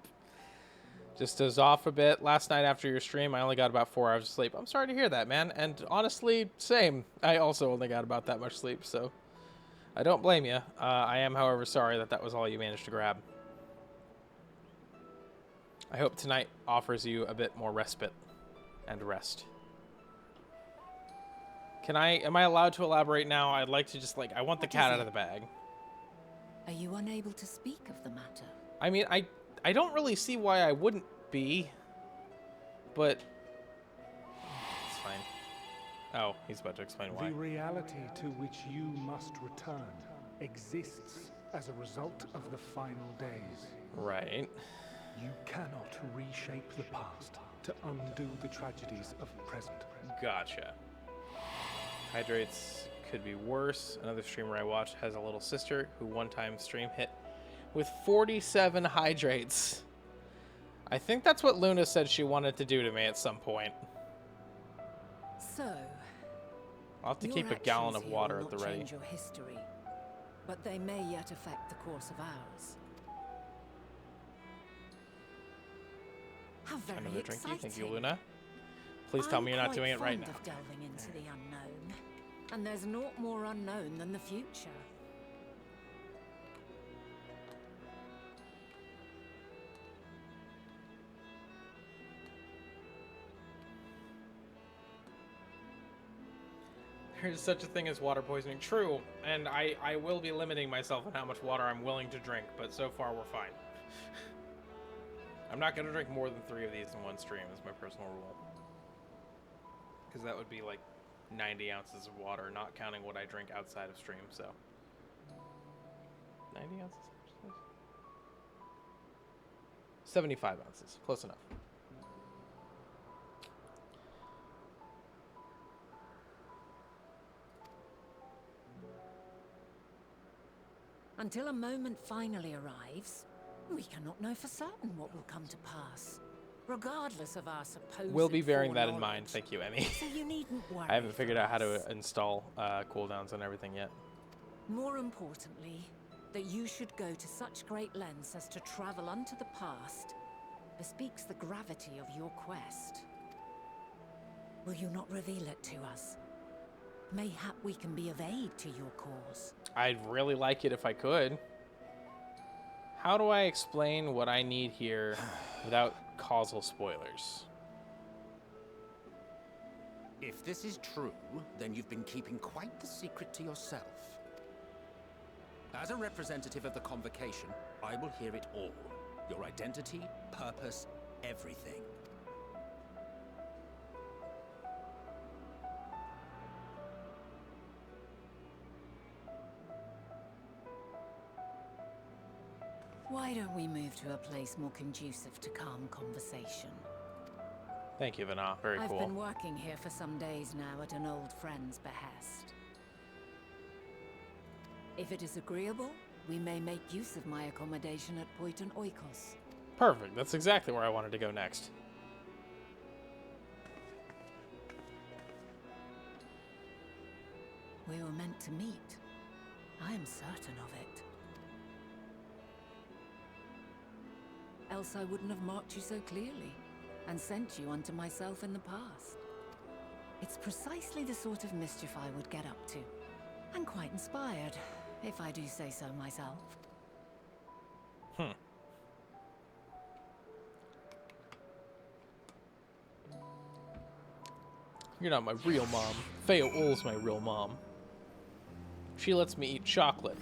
Just doze off a bit. Last night after your stream, I only got about 4 hours of sleep. I'm sorry to hear that, man. And honestly, same. I also only got about that much sleep, so I don't blame you. I am, however, sorry that was all you managed to grab. I hope tonight offers you a bit more respite and rest. Am I allowed to elaborate now? I'd like to just, I want the cat out of the bag. Are you unable to speak of the matter? I mean, I don't really see why I wouldn't be, but it's fine. Oh, he's about to explain why. The reality to which you must return exists as a result of the final days. Right. You cannot reshape the past to undo the tragedies of present. Gotcha. Hydrates could be worse. Another streamer I watched has a little sister who one time stream hit with 47 hydrates. I think that's what Luna said she wanted to do to me at some point. So, I'll have to keep a gallon of water at the ready. Change your history, but they may yet affect the course of ours. How very Another exciting. drinky. Thank you, Luna. Please tell me you're not doing it right now. I'm quite fond of delving into the unknown, and there's naught more unknown than the future. is such a thing as water poisoning. True, and I will be limiting myself on how much water I'm willing to drink, but so far we're fine. I'm not going to drink more than 3 of these in one stream, is my personal rule. Because that would be like 90 ounces of water, not counting what I drink outside of stream, so. 90 ounces? 75 ounces. Close enough. Until a moment finally arrives, we cannot know for certain what will come to pass, regardless of our supposed We'll be bearing that in mind. foreknowledge. Thank you, Emmy. So you needn't worry. I haven't figured out how for us. to install cooldowns and everything yet. More importantly, that you should go to such great lengths as to travel unto the past bespeaks the gravity of your quest. Will you not reveal it to us? Mayhap we can be of aid to your cause. I'd really like it if I could. How do I explain what I need here without causal spoilers? If this is true, then you've been keeping quite the secret to yourself. As a representative of the Convocation, I will hear it all. Your identity, purpose, everything. Why don't we move to a place more conducive to calm conversation? Thank you, Vana. Very I've cool. been working here for some days now at an old friend's behest. If it is agreeable, we may make use of my accommodation at Poiton Oikos. Perfect. That's exactly where I wanted to go next. We were meant to meet. I am certain of it. Else I wouldn't have marked you so clearly and sent you unto myself in the past. It's precisely the sort of mischief I would get up to. And quite inspired, if I do say so myself. You're not my real mom. Feo Ul's my real mom. She lets me eat chocolate.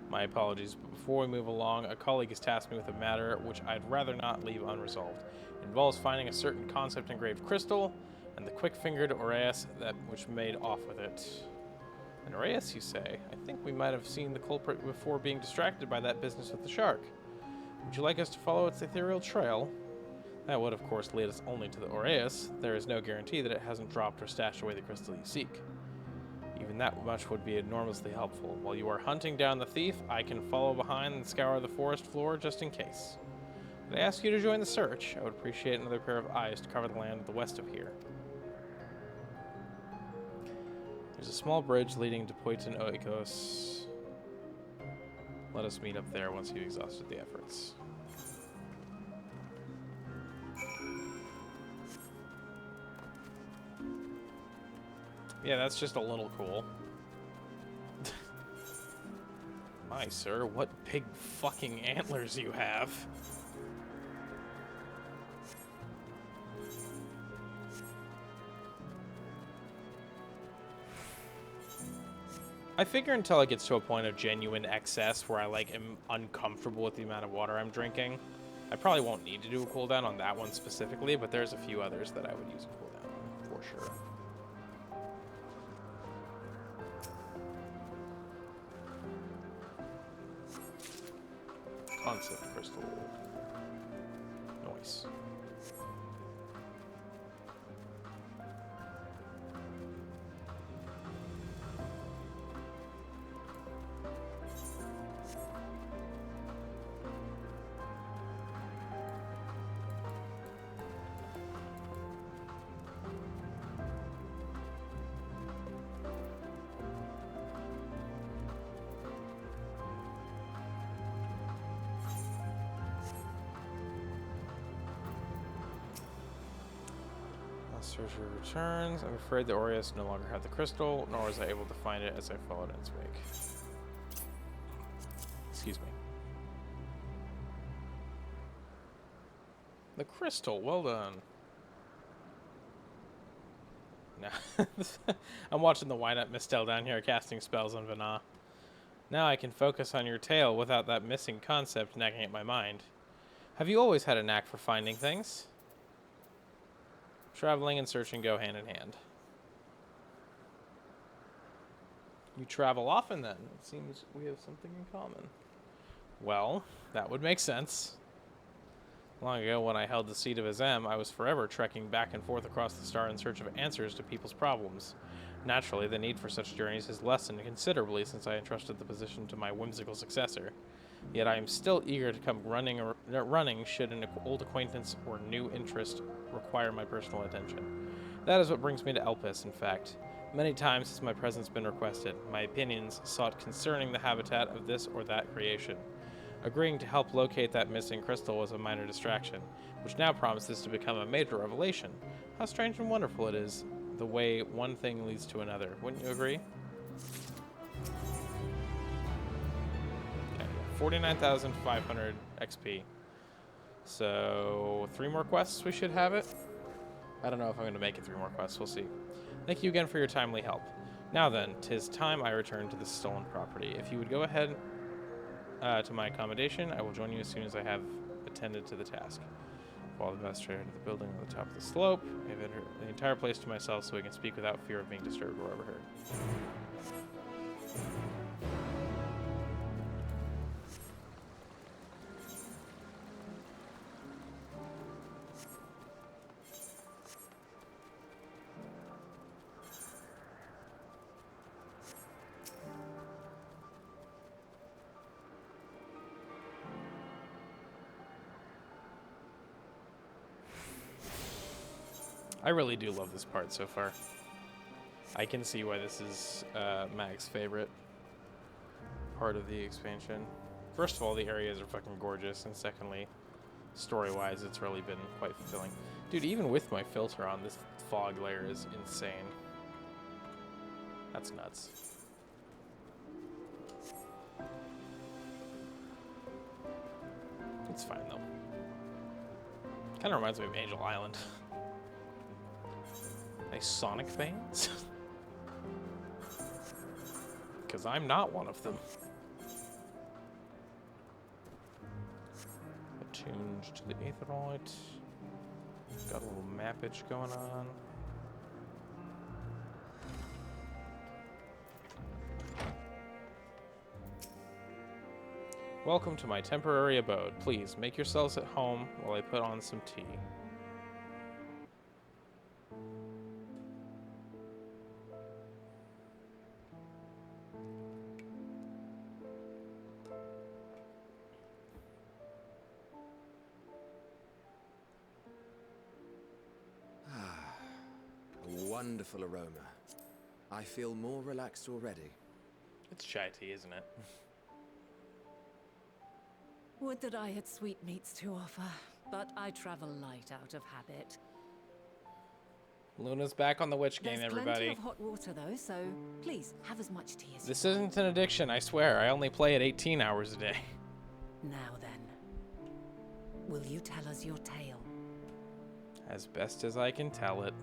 My apologies, but before we move along, a colleague has tasked me with a matter which I'd rather not leave unresolved. It involves finding a certain concept engraved crystal and the quick-fingered Aureus which made off with it. An Aureus, you say? I think we might have seen the culprit before being distracted by that business with the shark. Would you like us to follow its ethereal trail? That would, of course, lead us only to the Aureus. There is no guarantee that it hasn't dropped or stashed away the crystal you seek. Even that much would be enormously helpful. While you are hunting down the thief, I can follow behind and scour the forest floor just in case. Could I ask you to join the search? I would appreciate another pair of eyes to cover the land to the west of here. There's a small bridge leading to Poiton Oikos. Let us meet up there once you've exhausted the efforts. Yeah, that's just a little cool. My sir, what big fucking antlers you have. I figure until it gets to a point of genuine excess where I am uncomfortable with the amount of water I'm drinking, I probably won't need to do a cooldown on that one specifically, but there's a few others that I would use a cooldown on for sure. Concept crystal. Nice. Sorcerer returns. I'm afraid the Aureus no longer had the crystal, nor was I able to find it as I followed in its wake. Excuse me. The crystal, well done. No. I'm watching the Wynut Mistel down here casting spells on Vana. Now I can focus on your tale without that missing concept nagging at my mind. Have you always had a knack for finding things? Traveling and searching go hand in hand. You travel often then. It seems we have something in common. Well, that would make sense. Long ago, when I held the seat of Azem, I was forever trekking back and forth across the star in search of answers to people's problems. Naturally, the need for such journeys has lessened considerably since I entrusted the position to my whimsical successor. Yet I am still eager to come running should an old acquaintance or new interest require my personal attention. That is what brings me to Elpis, in fact. Many times has my presence been requested, my opinions sought concerning the habitat of this or that creation. Agreeing to help locate that missing crystal was a minor distraction, which now promises to become a major revelation. How strange and wonderful it is, the way one thing leads to another. Wouldn't you agree? Okay, 49,500 XP. So, 3 more quests, we should have it. I don't know if I'm going to make it 3 more quests. We'll see. Thank you again for your timely help. Now then, 'tis time I return to the stolen property. If you would go ahead to my accommodation, I will join you as soon as I have attended to the task. Follow the bus straight into the building on the top of the slope. I have the entire place to myself so I can speak without fear of being disturbed or overheard. I really do love this part so far. I can see why this is Mag's favorite part of the expansion. First of all, the areas are fucking gorgeous, and secondly, story-wise, it's really been quite fulfilling. Dude, even with my filter on, this fog layer is insane. That's nuts. It's fine, though. Kind of reminds me of Angel Island. Nice sonic veins? Because I'm not one of them. Attuned to the Aetheroid. Got a little mappage going on. Welcome to my temporary abode. Please, make yourselves at home while I put on some tea. Wonderful aroma. I feel more relaxed already. It's chai tea, isn't it? Would that I had sweetmeats to offer, but I travel light out of habit. Luna's back on the witch game, There's everybody. plenty of hot water though, so please have as much tea as This you isn't an addiction, I swear. I only play it 18 hours a day. Now then, will you tell us your tale? As best as I can tell it.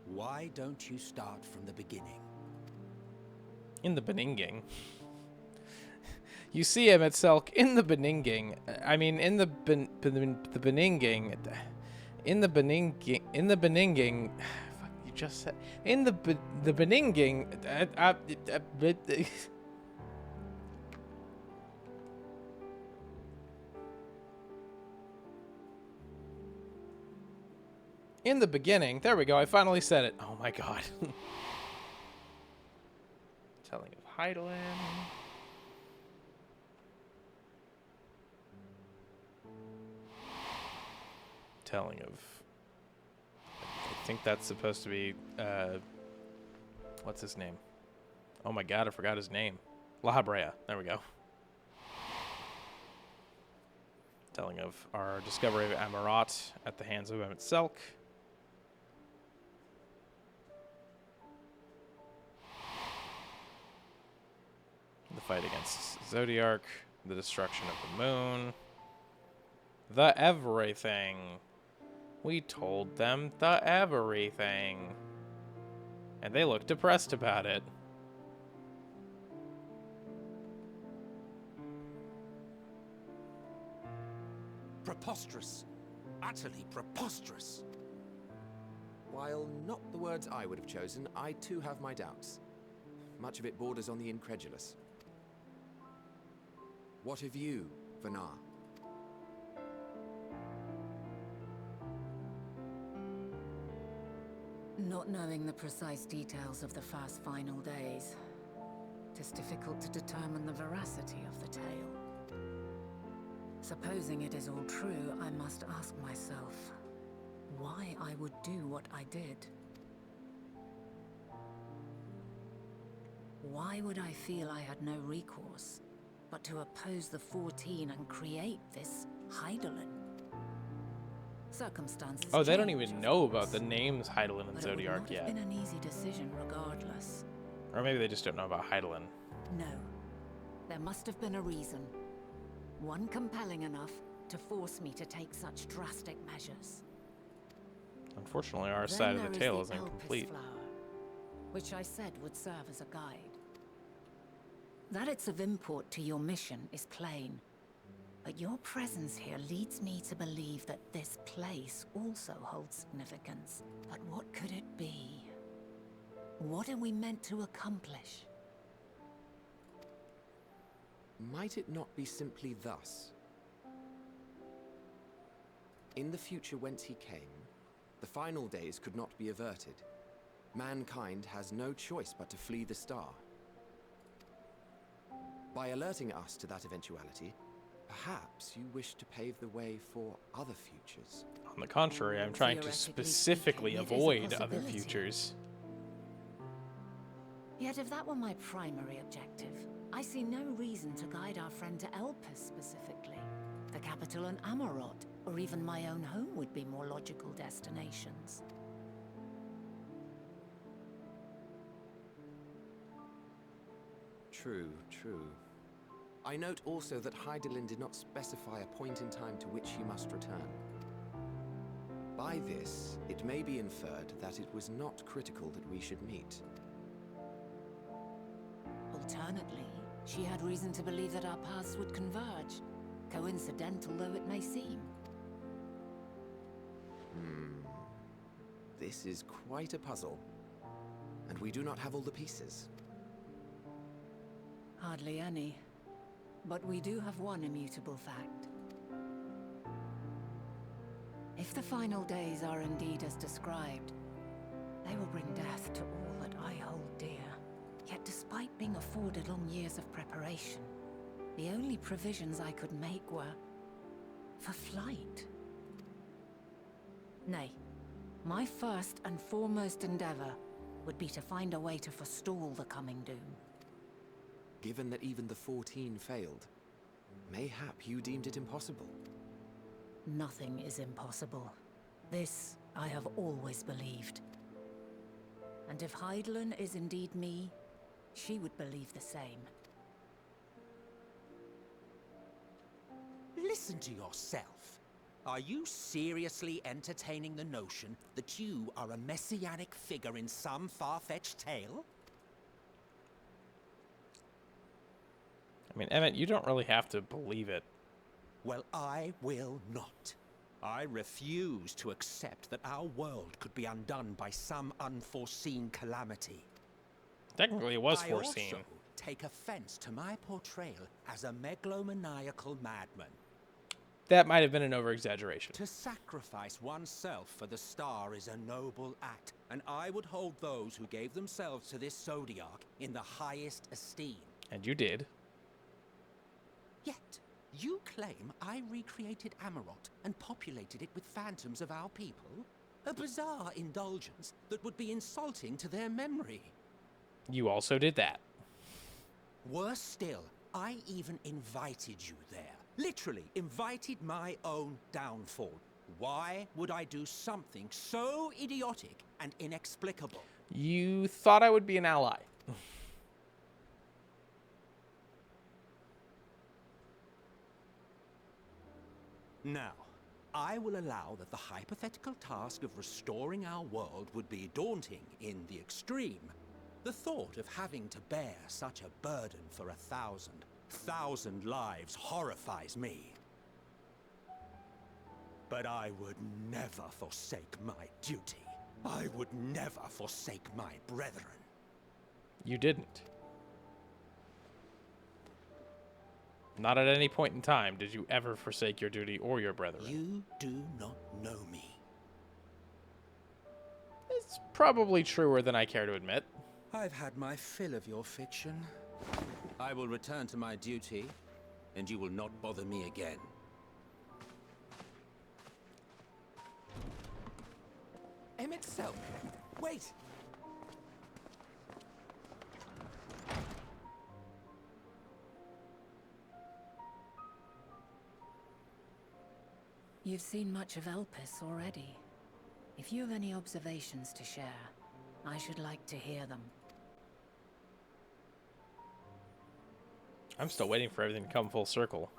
Why don't you start from the beginning? In the Beninging. You see him at Selk in the Beninging. I mean, in the Beninging. In the Beninging. In the Beninging. Fuck, you just said. In the Beninging. In the beginning. There we go. I finally said it. Oh my god. Telling of Hydaelyn. Telling of... I think that's supposed to be... what's his name? Oh my god, I forgot his name. La Habrea. There we go. Telling of our discovery of Amarat at the hands of Emmett Selk. The fight against Zodiark. The destruction of the moon. The everything. We told them the everything. And they look depressed about it. Preposterous. Utterly preposterous. While not the words I would have chosen, I too have my doubts. Much of it borders on the incredulous. What of you, Vanar? Not knowing the precise details of the first final days, it is difficult to determine the veracity of the tale. Supposing it is all true, I must ask myself why I would do what I did. Why would I feel I had no recourse but to oppose the 14 and create this Hydaelyn? Circumstances Oh, they don't change, even of know course, about the names Hydaelyn and but it would Zodiark not yet. have been an easy decision regardless. Or maybe they just don't know about Hydaelyn. No. There must have been a reason. One compelling enough to force me to take such drastic measures. Unfortunately, our Then side of there the is tale is Elpis incomplete. flower, which I said would serve as a guide. That it's of import to your mission is plain. But your presence here leads me to believe that this place also holds significance. But what could it be? What are we meant to accomplish? Might it not be simply thus? In the future whence he came, the final days could not be averted. Mankind has no choice but to flee the star. By alerting us to that eventuality, perhaps you wish to pave the way for other futures. On the contrary, I'm trying to Theoretically specifically speaking, it is a avoid other possibility. futures. Yet if that were my primary objective, I see no reason to guide our friend to Elpis specifically. The capital and Amarot, or even my own home would be more logical destinations. True, true. I note also that Hydaelyn did not specify a point in time to which he must return. By this, it may be inferred that it was not critical that we should meet. Alternately, she had reason to believe that our paths would converge, coincidental though it may seem. This is quite a puzzle, and we do not have all the pieces. Hardly any. But we do have one immutable fact. If the final days are indeed as described, they will bring death to all that I hold dear. Yet despite being afforded long years of preparation, the only provisions I could make were for flight. Nay, my first and foremost endeavor would be to find a way to forestall the coming doom. Given that even the 14 failed, mayhap you deemed it impossible. Nothing is impossible. This I have always believed. And if Hydaelyn is indeed me, she would believe the same. Listen to yourself. Are you seriously entertaining the notion that you are a messianic figure in some far-fetched tale? I mean, Emmett, you don't really have to believe it. Well, I will not. I refuse to accept that our world could be undone by some unforeseen calamity. Technically, it was I foreseen. also take offense to my portrayal as a megalomaniacal madman. That might have been an over-exaggeration. To sacrifice oneself for the star is a noble act, and I would hold those who gave themselves to this Zodiark in the highest esteem. And you did. Yet, You claim I recreated Amarot and populated it with phantoms of our people? A bizarre indulgence that would be insulting to their memory. You also did that. Worse still, I even invited you there. Literally invited my own downfall. Why would I do something so idiotic and inexplicable? You thought I would be an ally. Now, I will allow that the hypothetical task of restoring our world would be daunting in the extreme. The thought of having to bear such a burden for 1,000 lives horrifies me. But I would never forsake my duty. I would never forsake my brethren. You didn't. Not at any point in time did you ever forsake your duty or your brethren. You do not know me. It's probably truer than I care to admit. I've had my fill of your fiction. I will return to my duty, and you will not bother me again. Emmett Selk, wait! You've seen much of Elpis already. If you have any observations to share, I should like to hear them. I'm still waiting for everything to come full circle.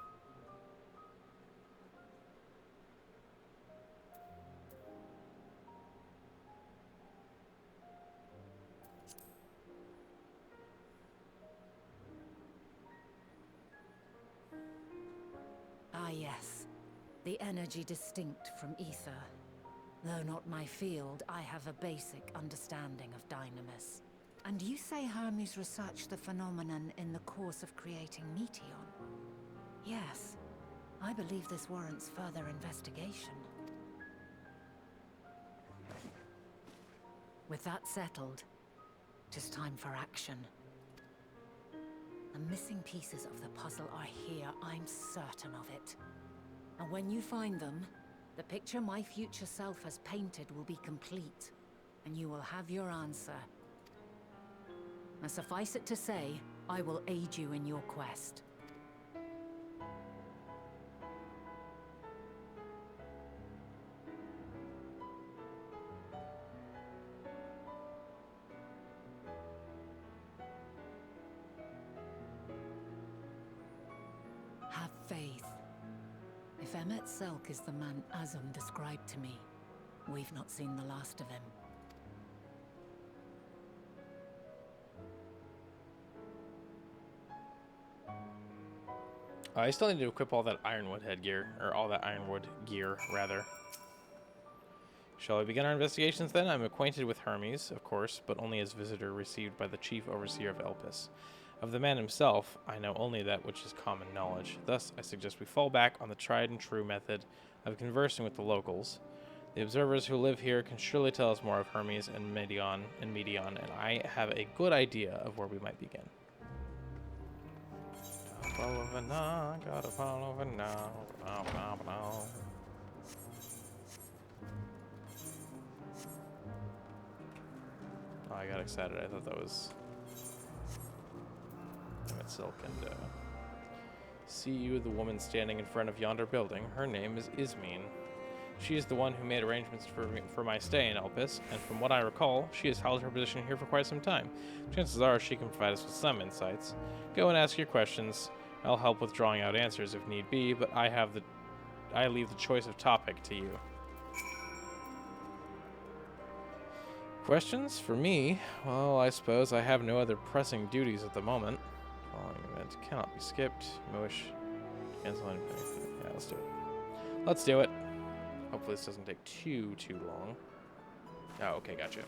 Ah, yes. The energy distinct from ether. Though not my field, I have a basic understanding of Dynamis. And you say Hermes researched the phenomenon in the course of creating Meteon? Yes. I believe this warrants further investigation. With that settled, it is time for action. The missing pieces of the puzzle are here, I'm certain of it. And when you find them, the picture my future self has painted will be complete, and you will have your answer. And suffice it to say, I will aid you in your quest. Have faith. If Emmett Selk is the man Azum described to me, we've not seen the last of him. I still need to equip all that Ironwood headgear, or all that Ironwood gear, rather. Shall we begin our investigations then? I'm acquainted with Hermes, of course, but only as visitor received by the chief overseer of Elpis. Of the man himself, I know only that which is common knowledge. Thus, I suggest we fall back on the tried and true method of conversing with the locals. The observers who live here can surely tell us more of Hermes and Medion, and I have a good idea of where we might begin. Gotta follow over now. Oh, I got excited. I thought that was Emmett Silk. And see you, the woman standing in front of yonder building. Her name is Ismene. She is the one who made arrangements for my stay in Elpis, and from what I recall, she has held her position here for quite some time. Chances are she can provide us with some insights. Go and ask your questions. I'll help with drawing out answers if need be, but I leave the choice of topic to you. Questions? For me? Well, I suppose I have no other pressing duties at the moment. Following event cannot be skipped. Moish. Cancel anything. Yeah, let's do it. Let's do it. Hopefully this doesn't take too long. Oh, okay, gotcha.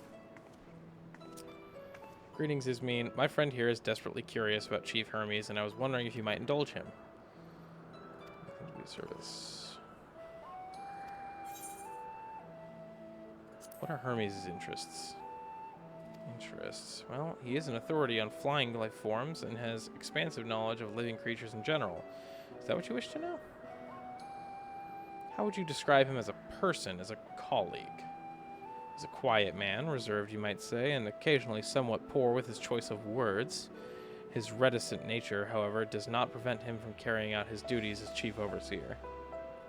Greetings, Ismene. My friend here is desperately curious about Chief Hermes, and I was wondering if you might indulge him. Nothing to be of service. What are Hermes' interests? Well, he is an authority on flying life forms and has expansive knowledge of living creatures in general. Is that what you wish to know? How would you describe him as a person, as a colleague? He's a quiet man, reserved you might say, and occasionally somewhat poor with his choice of words. His reticent nature, however, does not prevent him from carrying out his duties as chief overseer.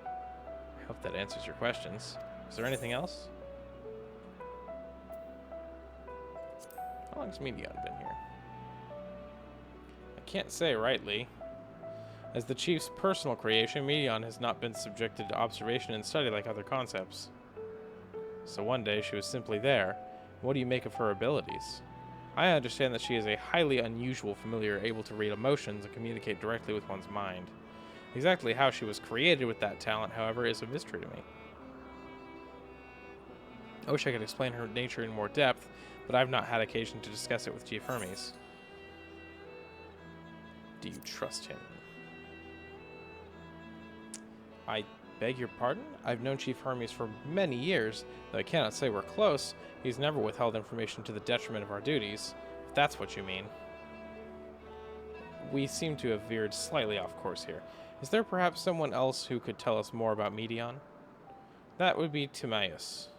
I hope that answers your questions. Is there anything else? How long has Medion been here? I can't say rightly. As the chief's personal creation, Medion has not been subjected to observation and study like other concepts. So one day she was simply there. What do you make of her abilities? I understand that she is a highly unusual familiar able to read emotions and communicate directly with one's mind. Exactly how she was created with that talent, however, is a mystery to me. I wish I could explain her nature in more depth, but I've not had occasion to discuss it with Chief Hermes. Do you trust him? I beg your pardon? I've known Chief Hermes for many years, though I cannot say we're close. He's never withheld information to the detriment of our duties, if that's what you mean. We seem to have veered slightly off course here. Is there perhaps someone else who could tell us more about Medion? That would be Timaeus.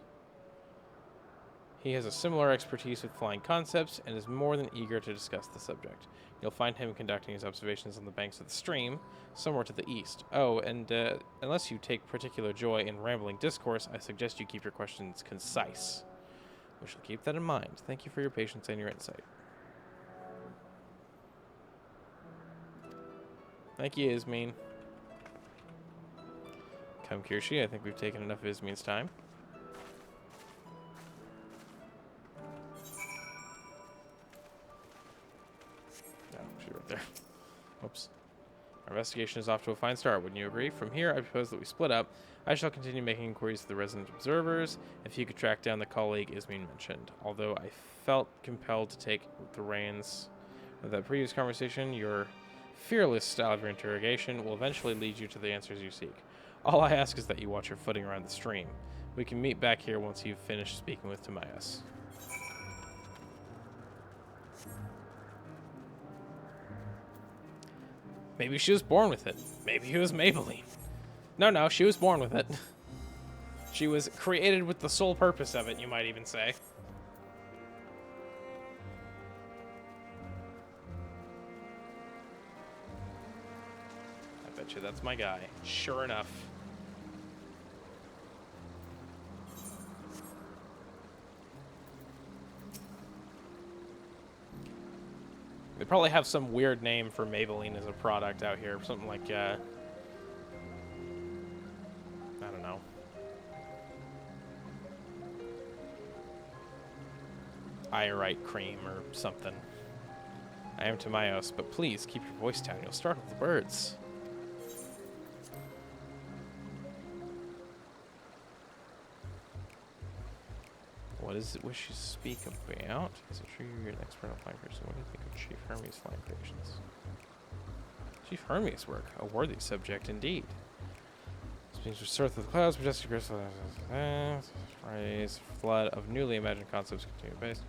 He has a similar expertise with flying concepts and is more than eager to discuss the subject. You'll find him conducting his observations on the banks of the stream, somewhere to the east. Oh, and unless you take particular joy in rambling discourse, I suggest you keep your questions concise. We shall keep that in mind. Thank you for your patience and your insight. Thank you, Ismene. Come, Kirshi. I think we've taken enough of Ismene's time. There. Oops. Our investigation is off to a fine start, wouldn't you agree? From here, I propose that we split up. I shall continue making inquiries to the resident observers, if you could track down the colleague Ismene mentioned. Although I felt compelled to take the reins of that previous conversation, your fearless style of your interrogation will eventually lead you to the answers you seek. All I ask is that you watch your footing around the stream. We can meet back here once you've finished speaking with Timaeus. Maybe she was born with it. Maybe it was Maybelline. No, she was born with it. She was created with the sole purpose of it, you might even say. I bet you that's my guy. Sure enough. They probably have some weird name for Maybelline as a product out here. Something like, I don't know. Iorite cream or something. I am Timaeus, but please keep your voice down. You'll startle the birds. What is it wish you to speak about? Is it true you're an expert on flying creatures? What do you think of Chief Hermes' flying creations? Chief Hermes' work, a worthy subject indeed. Speaks for Surf of the Clouds, majestic crystal, flood of newly imagined concepts continue base.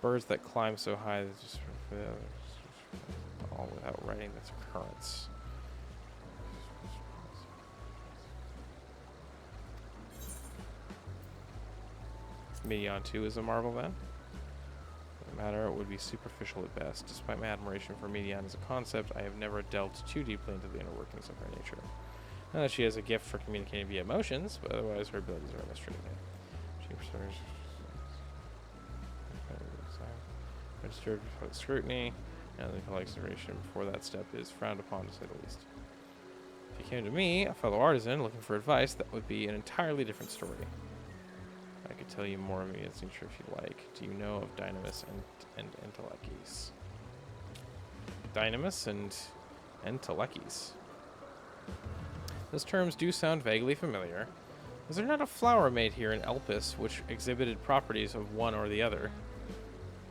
Birds that climb so high that just all without writing that's occurrence. Medion 2 is a marvel then? No matter, it would be superficial at best. Despite my admiration for Medion as a concept, I have never delved too deeply into the inner workings of her nature. Not that she has a gift for communicating via emotions, but otherwise her abilities are a mystery to me. She prefers registered for scrutiny, and the consideration before that step is frowned upon, to say the least. If you came to me, a fellow artisan, looking for advice, that would be an entirely different story. I could tell you more of Media's nature if you like. Do you know of Dynamis and Entelekes? Dynamis and Entelekes. Those terms do sound vaguely familiar. Was there not a flower made here in Elpis which exhibited properties of one or the other?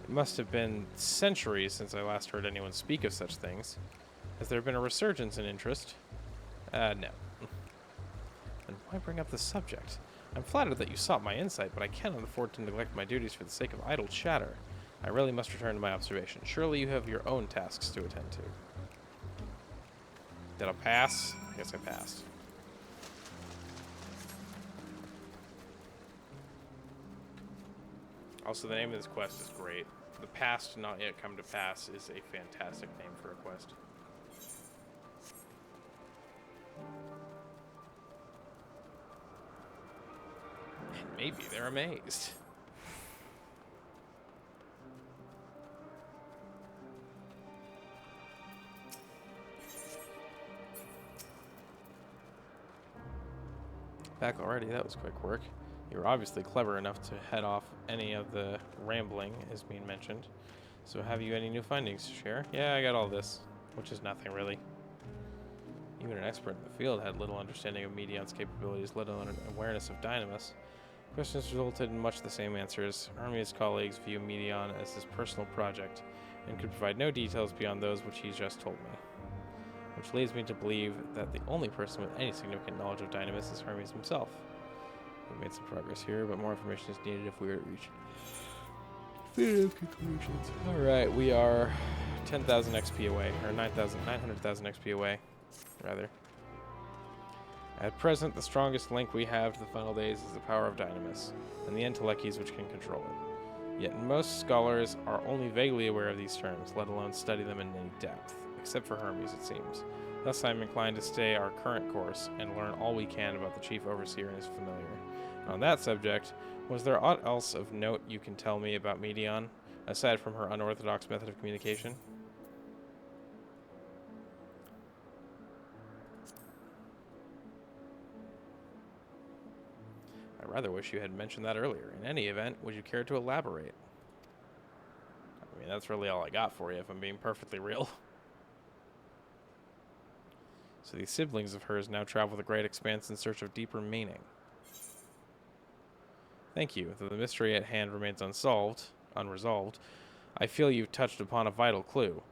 It must have been centuries since I last heard anyone speak of such things. Has there been a resurgence in interest? No. Then why bring up the subject? I'm flattered that you sought my insight, but I cannot afford to neglect my duties for the sake of idle chatter. I really must return to my observation. Surely you have your own tasks to attend to. Did I pass? I guess I passed. Also, the name of this quest is great. The past not yet come to pass is a fantastic name for a quest. And maybe they're amazed. Back already, that was quick work. You were obviously clever enough to head off any of the rambling, as being mentioned. So have you any new findings to share? Yeah, I got all this, which is nothing really. Even an expert in the field had little understanding of Medion's capabilities, let alone an awareness of Dynamis. Questions resulted in much the same answers. Hermes' colleagues view Medion as his personal project, and could provide no details beyond those which he just told me. Which leads me to believe that the only person with any significant knowledge of Dynamis is Hermes himself. We've made some progress here, but more information is needed if we are to reach definitive conclusions. Alright, we are 10,000 XP away, or 900,000 XP away, rather. At present, the strongest link we have to the final days is the power of Dynamis, and the entelechies which can control it. Yet most scholars are only vaguely aware of these terms, let alone study them in any depth, except for Hermes, it seems. Thus, I am inclined to stay our current course and learn all we can about the Chief Overseer and his familiar. And on that subject, was there aught else of note you can tell me about Medion, aside from her unorthodox method of communication? I rather wish you had mentioned that earlier. In any event, would you care to elaborate? I mean, that's really all I got for you, if I'm being perfectly real. So these siblings of hers now travel the great expanse in search of deeper meaning. Thank you. Though the mystery at hand remains unresolved, I feel you've touched upon a vital clue,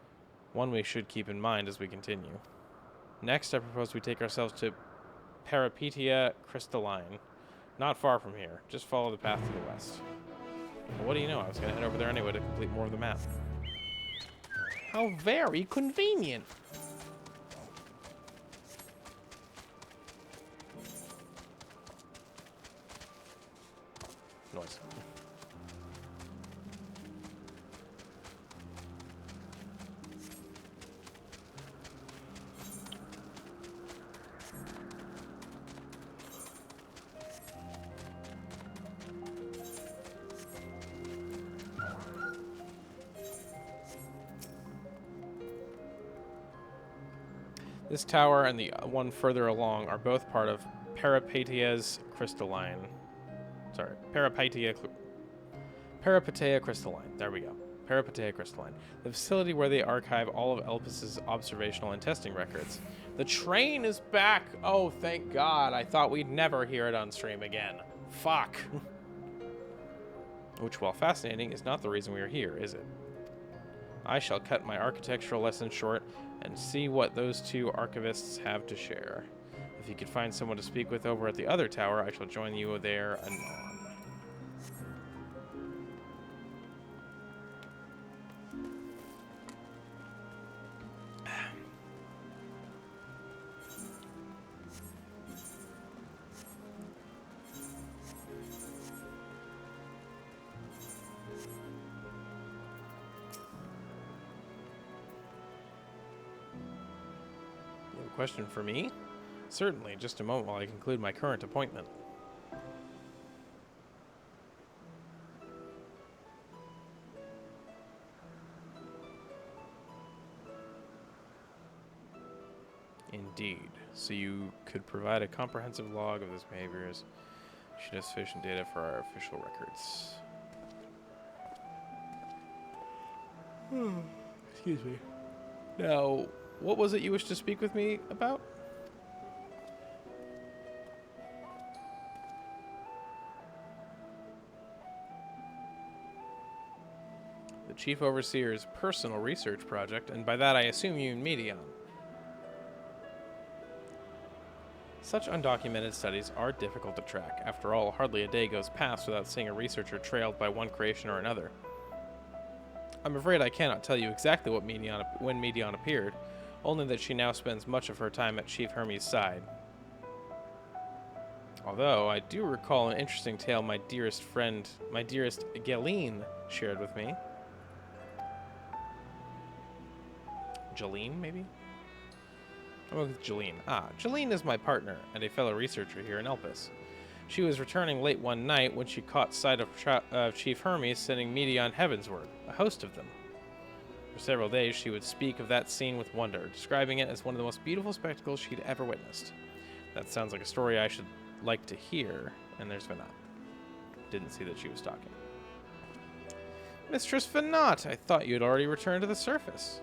one we should keep in mind as we continue. Next, I propose we take ourselves to Peripetia Crystalline, not far from here. Just follow the path to the west. Well, what do you know? I was going to head over there anyway to complete more of the map. How very convenient! Noise. This tower and the one further along are both part of Peripetia's Crystalline. Sorry, Peripetia Crystalline. There we go. Peripetia Crystalline. The facility where they archive all of Elpis's observational and testing records. The train is back! Oh, thank God. I thought we'd never hear it on stream again. Fuck. Which, while fascinating, is not the reason we are here, is it? I shall cut my architectural lesson short and see what those two archivists have to share. If you could find someone to speak with over at the other tower, I shall join you there anon. Question for me? Certainly, just a moment while I conclude my current appointment. Indeed. So you could provide a comprehensive log of this behaviors. You should have sufficient data for our official records. Excuse me. Now, what was it you wished to speak with me about? The Chief Overseer's personal research project, and by that I assume you mean Medion. Such undocumented studies are difficult to track. After all, hardly a day goes past without seeing a researcher trailed by one creation or another. I'm afraid I cannot tell you exactly when Medion appeared, only that she now spends much of her time at Chief Hermes' side. Although, I do recall an interesting tale my dearest Galeen shared with me. Jaleen, maybe? I'm with Jaleen. Jaleen is my partner and a fellow researcher here in Elpis. She was returning late one night when she caught sight of Chief Hermes sending Medion heavensward, a host of them. For several days, she would speak of that scene with wonder, describing it as one of the most beautiful spectacles she'd ever witnessed. That sounds like a story I should like to hear, and there's Venat. Didn't see that she was talking. Mistress Venat, I thought you had already returned to the surface.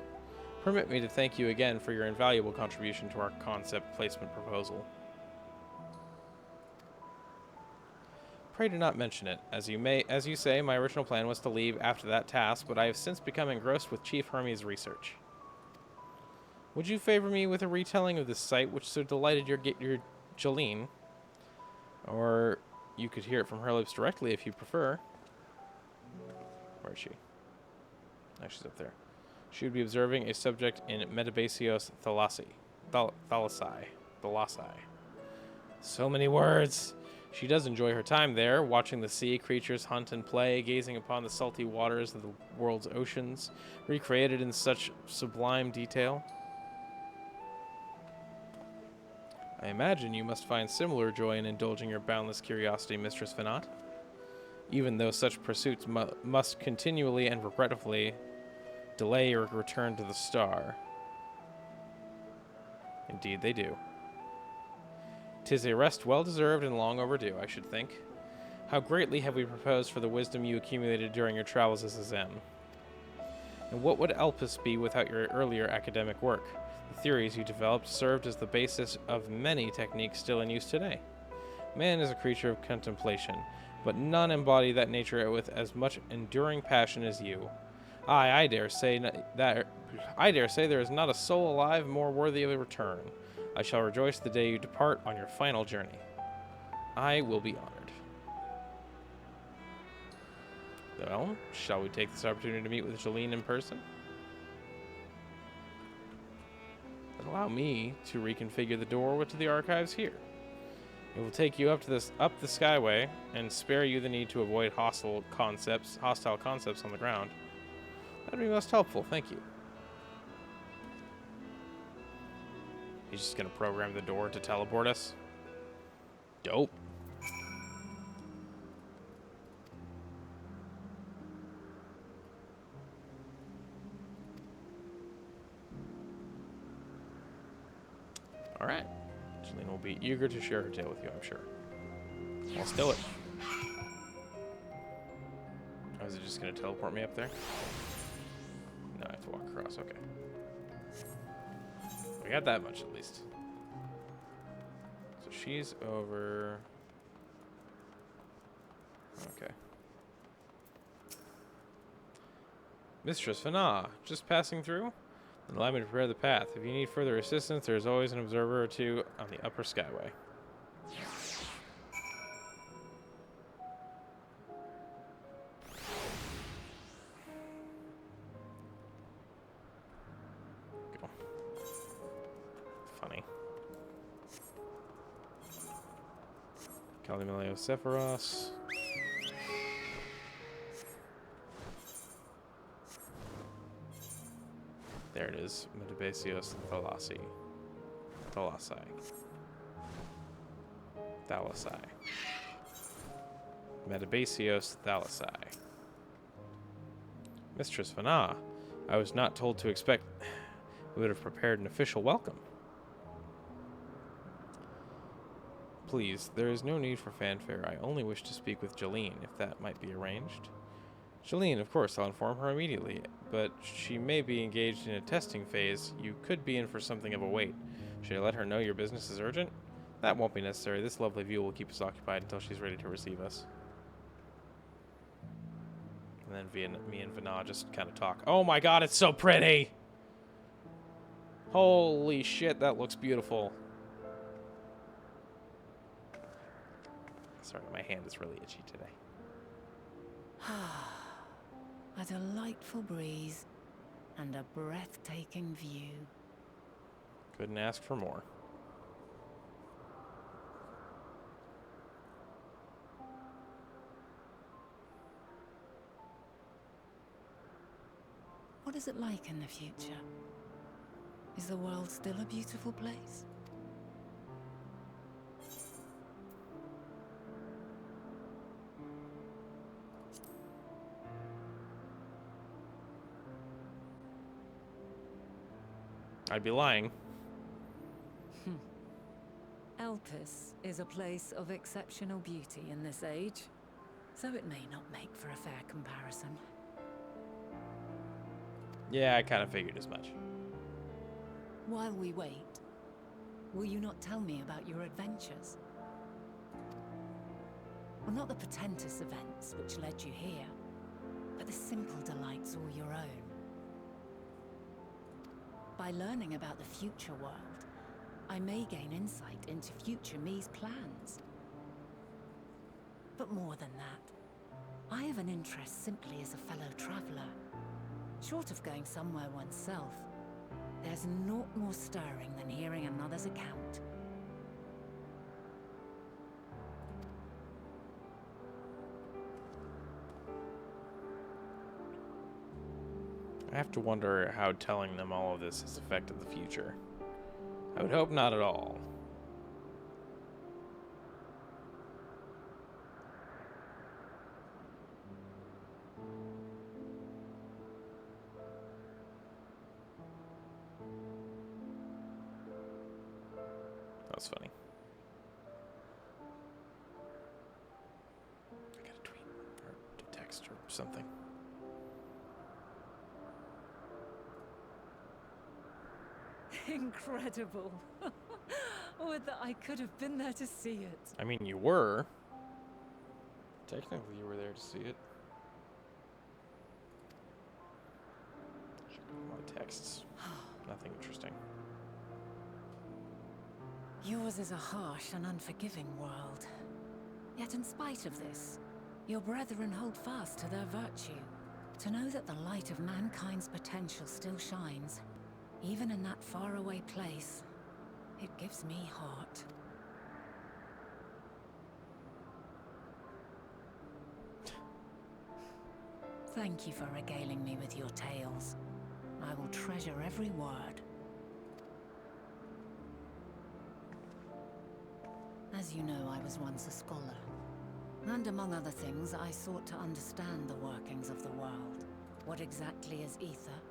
Permit me to thank you again for your invaluable contribution to our concept placement proposal. Pray do not mention it. As you say, my original plan was to leave after that task, but I have since become engrossed with Chief Hermes' research. Would you favor me with a retelling of this sight which so delighted your Jaleen? Or you could hear it from her lips directly if you prefer. Where is she? Oh, she's up there. She would be observing a subject in Metabasios Thalassae. So many words! She does enjoy her time there, watching the sea creatures hunt and play, gazing upon the salty waters of the world's oceans, recreated in such sublime detail. I imagine you must find similar joy in indulging your boundless curiosity, Mistress Venat, even though such pursuits must continually and regretfully delay your return to the star. Indeed they do. 'Tis a rest well-deserved and long overdue, I should think. How greatly have we proposed for the wisdom you accumulated during your travels as a Zem. And what would Elpis be without your earlier academic work? The theories you developed served as the basis of many techniques still in use today. Man is a creature of contemplation, but none embody that nature with as much enduring passion as you. I dare say there is not a soul alive more worthy of a return. I shall rejoice the day you depart on your final journey. I will be honored. Well, shall we take this opportunity to meet with Jaleen in person? And allow me to reconfigure the door to the archives here. It will take you up the skyway and spare you the need to avoid hostile concepts on the ground. That'd be most helpful, thank you. He's just gonna program the door to teleport us. Dope. Alright. Jaleen will be eager to share her tale with you, I'm sure. Let's do it. Oh, is it just gonna teleport me up there? No, I have to walk across, okay. We got that much at least. So she's over. Okay. Mistress Fana, just passing through? Then allow me to prepare the path. If you need further assistance, there's always an observer or two on the upper skyway. Go. Funny. Calimileo Sephiros. There it is. Metabasios Thalassae. Metabasios Thalassae. Mistress Fana, I was not told to expect we would have prepared an official welcome. Please, there is no need for fanfare. I only wish to speak with Jaleen, if that might be arranged. Jaleen, of course, I'll inform her immediately, but she may be engaged in a testing phase. You could be in for something of a wait. Should I let her know your business is urgent? That won't be necessary. This lovely view will keep us occupied until she's ready to receive us. And then me and Vana just kind of talk. Oh my god, it's so pretty! Holy shit, that looks beautiful. Sorry, my hand is really itchy today. a delightful breeze, and a breathtaking view. Couldn't ask for more. What is it like in the future? Is the world still a beautiful place? I'd be lying. Elpis is a place of exceptional beauty in this age, so it may not make for a fair comparison. Yeah, I kind of figured as much. While we wait, will you not tell me about your adventures? Well, not the portentous events which led you here, but the simple delights all your own. By learning about the future world, I may gain insight into future me's plans. But more than that, I have an interest simply as a fellow traveler. Short of going somewhere oneself, there's naught more stirring than hearing another's account. I have to wonder how telling them all of this has affected the future. I would hope not at all. That was funny. I got a tweet or a text or something. Incredible. Would that I could have been there to see it. I mean, you were. Technically, you were there to see it. A lot of texts. Nothing interesting. Yours is a harsh and unforgiving world. Yet in spite of this, your brethren hold fast to their virtue. To know that the light of mankind's potential still shines, even in that faraway place, it gives me heart. Thank you for regaling me with your tales. I will treasure every word. As you know, I was once a scholar. And among other things, I sought to understand the workings of the world. What exactly is ether?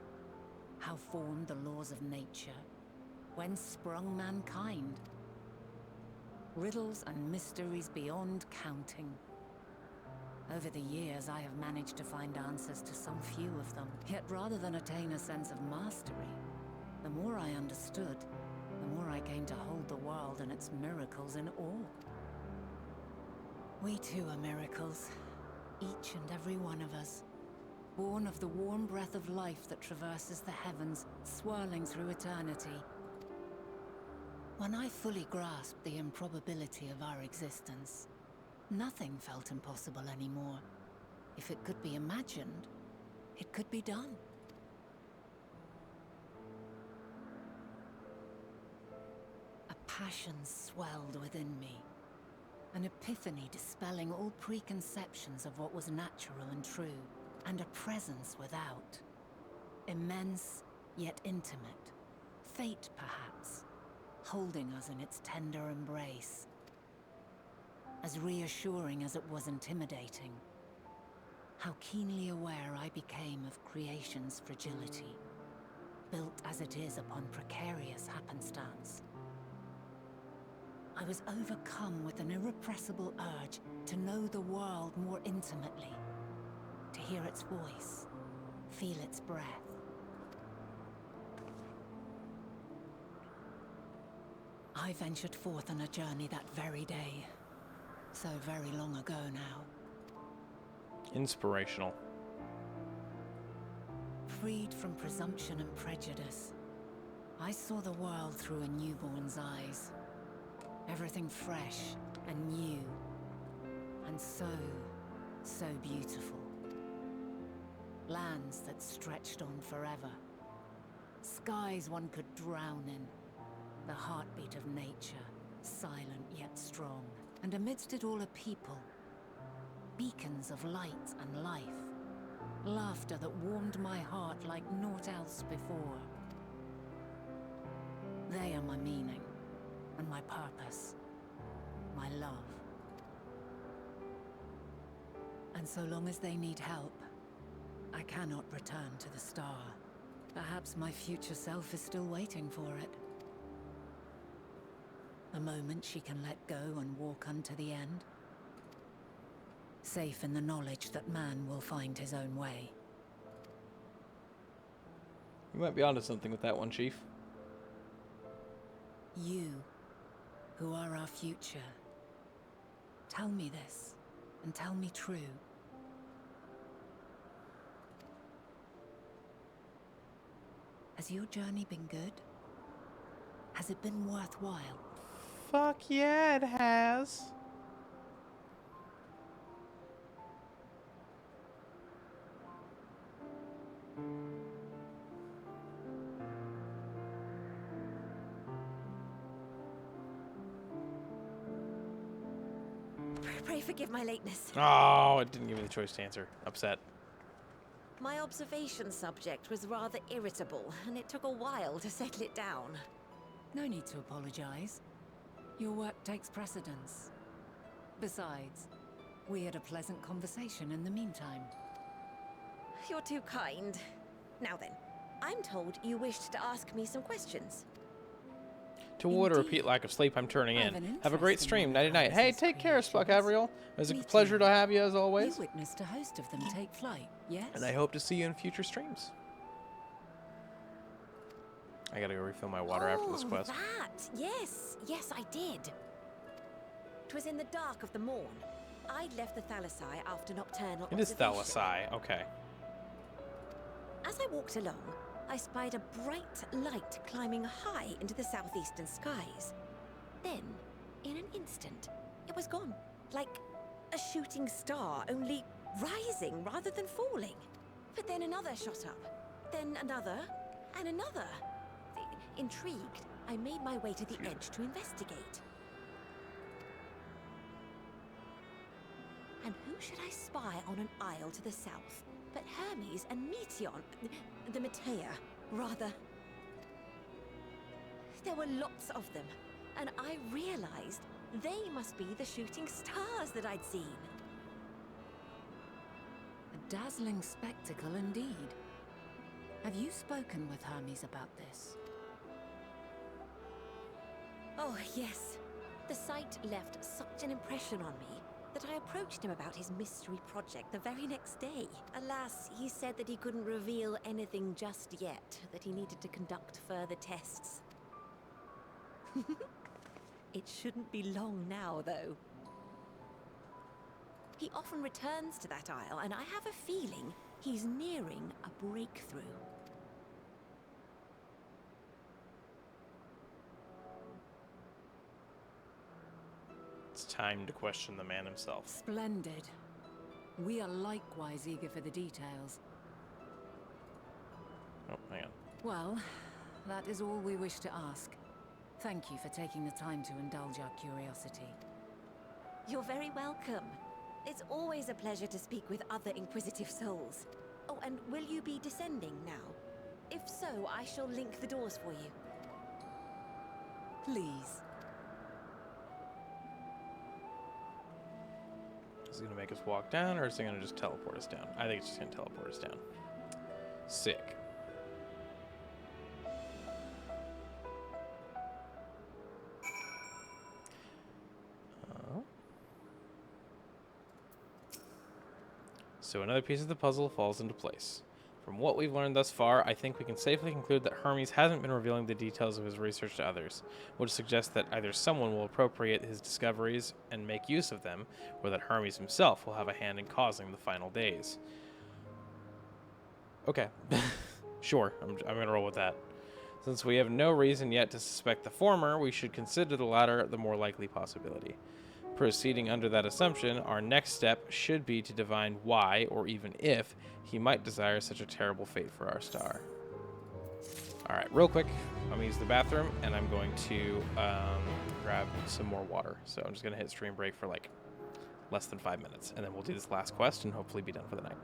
How formed the laws of nature? When sprung mankind? Riddles and mysteries beyond counting. Over the years, I have managed to find answers to some few of them. Yet rather than attain a sense of mastery, the more I understood, the more I came to hold the world and its miracles in awe. We too are miracles, each and every one of us. Born of the warm breath of life that traverses the heavens, swirling through eternity. When I fully grasped the improbability of our existence, nothing felt impossible anymore. If it could be imagined, it could be done. A passion swelled within me. An epiphany dispelling all preconceptions of what was natural and true. And a presence without. Immense, yet intimate. Fate, perhaps, holding us in its tender embrace. As reassuring as it was intimidating. How keenly aware I became of creation's fragility. Built as it is upon precarious happenstance. I was overcome with an irrepressible urge to know the world more intimately. To hear its voice, feel its breath. I ventured forth on a journey that very day. So very long ago now. Inspirational. Freed from presumption and prejudice, I saw the world through a newborn's eyes. Everything fresh and new. And so beautiful. Lands that stretched on forever. Skies one could drown in. The heartbeat of nature, silent yet strong. And amidst it all a people. Beacons of light and life. Laughter that warmed my heart like naught else before. They are my meaning, and my purpose. My love. And so long as they need help, I cannot return to the star. Perhaps my future self is still waiting for it. A moment she can let go and walk unto the end. Safe in the knowledge that man will find his own way. You might be onto something with that one, Chief. You, who are our future, tell me this, and tell me true. Has your journey been good? Has it been worthwhile? Fuck yeah, it has. Pray forgive my lateness. Oh, it didn't give me the choice to answer. Upset. My observation subject was rather irritable, and it took a while to settle it down. No need to apologize. Your work takes precedence. Besides, we had a pleasant conversation in the meantime. You're too kind. Now then, I'm told you wished to ask me some questions. To avoid a Indeed. repeat lack of sleep, I'm turning I in. have an Have a great interest in stream. one Nighty of night. Hey, Francis's take care, Spuck creations. Avriel. It was a Me pleasure too. to have you as always. You witnessed a host of them take flight, yes? And I hope to see you in future streams. I gotta go refill my water after this quest. That! Yes, yes, I did. 'Twas in the dark of the morn. I'd left the Thalassai after nocturnal It is observation. Thalassai. Okay. As I walked along, I spied a bright light climbing high into the southeastern skies. Then, in an instant, it was gone. Like a shooting star, only rising rather than falling. But then another shot up. Then another, and another. Intrigued, I made my way to the edge to investigate. And who should I spy on an isle to the south but Hermes and Meteon, the Metea, rather. There were lots of them, and I realized they must be the shooting stars that I'd seen. A dazzling spectacle indeed. Have you spoken with Hermes about this? Oh, yes. The sight left such an impression on me that I approached him about his mystery project the very next day. Alas, he said that he couldn't reveal anything just yet, that he needed to conduct further tests. It shouldn't be long now, though. He often returns to that isle, and I have a feeling he's nearing a breakthrough. It's time to question the man himself. Splendid. We are likewise eager for the details. Oh, hang on. Well, that is all we wish to ask. Thank you for taking the time to indulge our curiosity. You're very welcome. It's always a pleasure to speak with other inquisitive souls. Oh, and will you be descending now? If so, I shall link the doors for you. Please. Is it going to make us walk down, or is it going to just teleport us down? I think it's just going to teleport us down. Sick. So another piece of the puzzle falls into place. From what we've learned thus far, I think we can safely conclude that Hermes hasn't been revealing the details of his research to others, which suggests that either someone will appropriate his discoveries and make use of them, or that Hermes himself will have a hand in causing the final days. Okay. Sure, I'm going to roll with that. Since we have no reason yet to suspect the former, we should consider the latter the more likely possibility. Proceeding under that assumption, our next step should be to divine why, or even if, he might desire such a terrible fate for our star. Alright, real quick, I'm going to use the bathroom, and I'm going to grab some more water. So I'm just going to hit stream break for like less than 5 minutes, and then we'll do this last quest and hopefully be done for the night.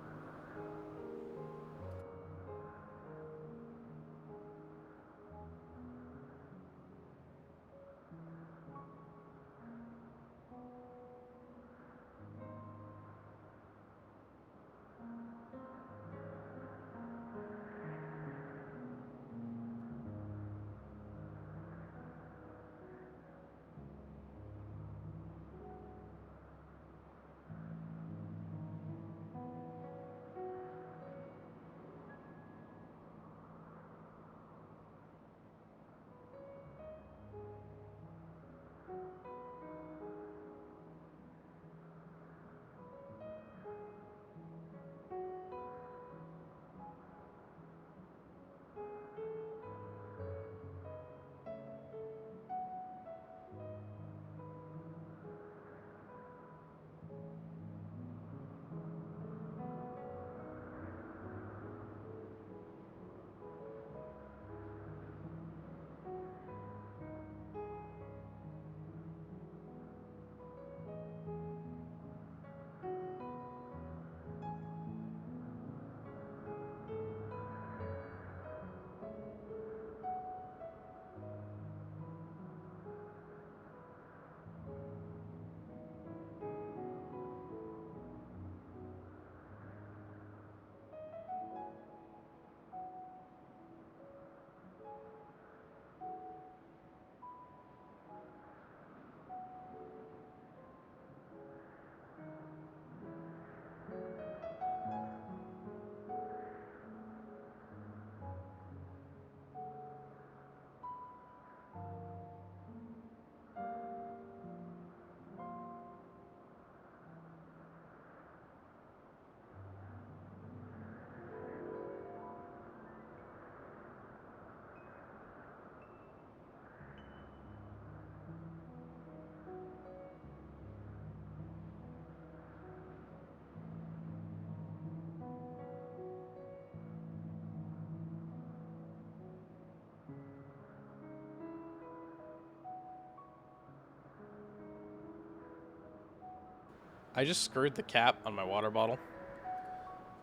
I just screwed the cap on my water bottle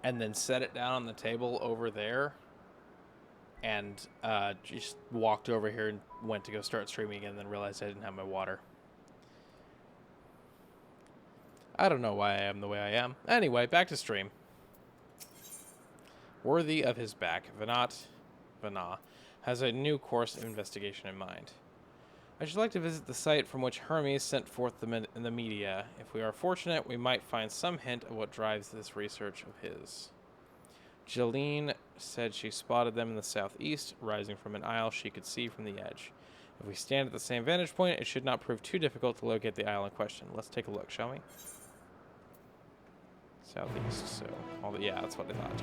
and then set it down on the table over there and just walked over here and went to go start streaming again and then realized I didn't have my water. I don't know why I am the way I am. Anyway, back to stream. Worthy of his back, Vana has a new course of investigation in mind. I should like to visit the site from which Hermes sent forth the media. If we are fortunate, we might find some hint of what drives this research of his. Jeline said she spotted them in the southeast, rising from an isle she could see from the edge. If we stand at the same vantage point, it should not prove too difficult to locate the isle in question. Let's take a look, shall we? Southeast, so yeah, that's what I thought.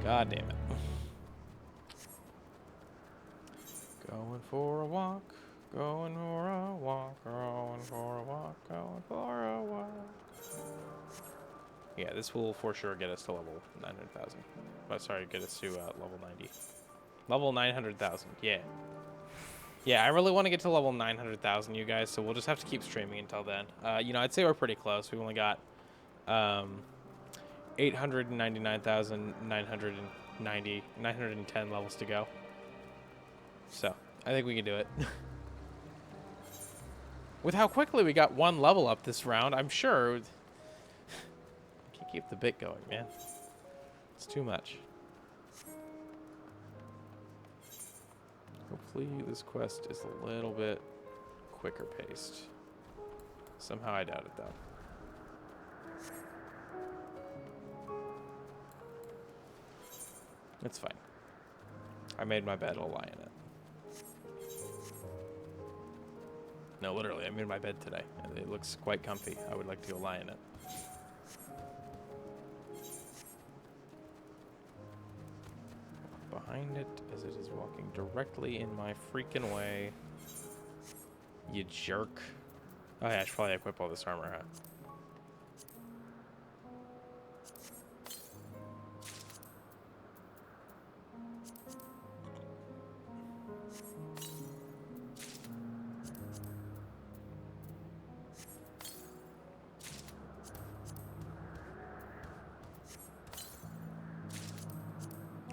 God damn it. Going for a walk, going for a walk, going for a walk, going for a walk. Yeah, this will for sure get us to level 900,000. Oh, sorry, get us to level 90. Level 900,000, yeah. Yeah, I really want to get to level 900,000, you guys, so we'll just have to keep streaming until then. You know, I'd say we're pretty close. We've only got 910 levels to go. So, I think we can do it. With how quickly we got one level up this round, I'm sure... I can't keep the bit going, man. It's too much. Hopefully this quest is a little bit quicker paced. Somehow I doubt it, though. It's fine. I made my bed, I'll lie in it. No, literally, I made my bed today. It looks quite comfy. I would like to go lie in it. Behind it as it is walking directly in my freaking way. You jerk. Oh yeah, I should probably equip all this armor, huh?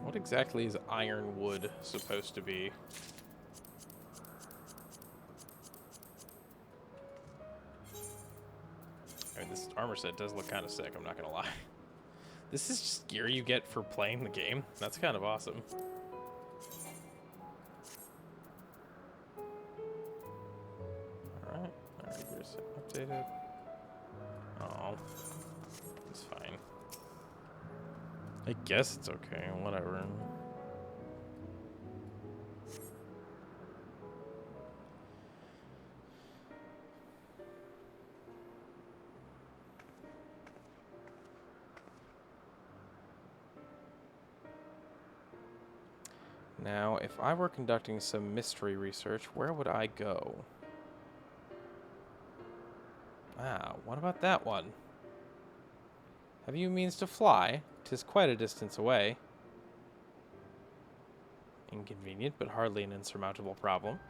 What exactly is ironwood supposed to be? I mean, this armor set does look kind of sick, I'm not gonna lie. This is just gear you get for playing the game. That's kind of awesome. Alright, gear set updated. Oh, it's fine. I guess it's okay, whatever. Now, if I were conducting some mystery research, where would I go? Ah, what about that one? Have you means to fly? 'Tis quite a distance away. Inconvenient, but hardly an insurmountable problem.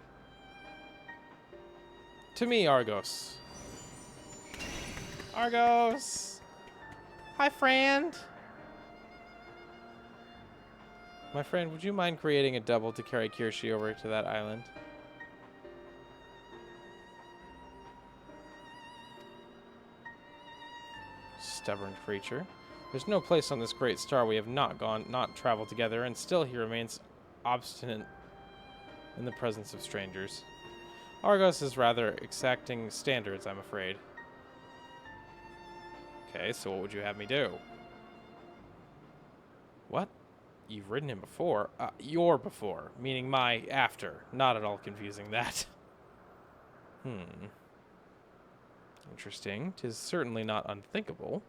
To me, Argos. Argos! Hi, friend! My friend, would you mind creating a double to carry Kirshi over to that island? Stubborn creature. There's no place on this great star we have not traveled together, and still he remains obstinate in the presence of strangers. Argos is rather exacting standards, I'm afraid. Okay, so what would you have me do? What? You've ridden him before? Your before, meaning my after. Not at all confusing that. Interesting. 'Tis certainly not unthinkable.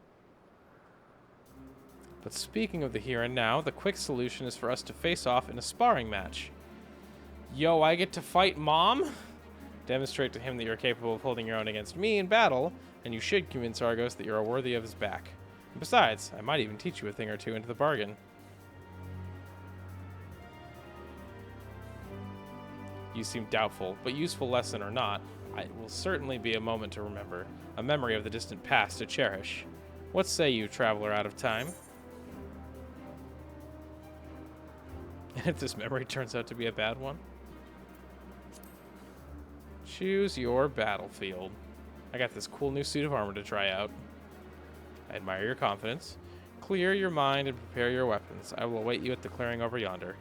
But speaking of the here and now, the quick solution is for us to face off in a sparring match. Yo, I get to fight Mom? Demonstrate to him that you're capable of holding your own against me in battle, and you should convince Argos that you are worthy of his back. And besides, I might even teach you a thing or two into the bargain. You seem doubtful, but useful lesson or not, it will certainly be a moment to remember, a memory of the distant past to cherish. What say you, traveler out of time? And if this memory turns out to be a bad one? Choose your battlefield. I got this cool new suit of armor to try out. I admire your confidence. Clear your mind and prepare your weapons. I will await you at the clearing over yonder.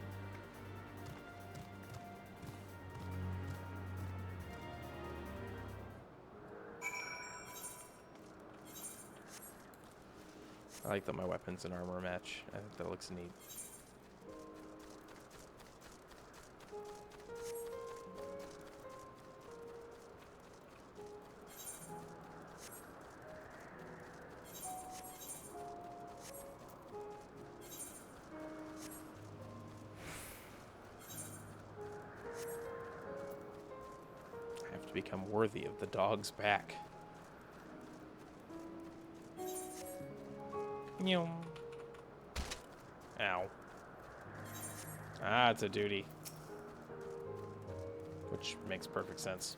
I like that my weapons and armor match. I think that looks neat. I have to become worthy of the dog's back. Ow. Ah, it's a duty. Which makes perfect sense.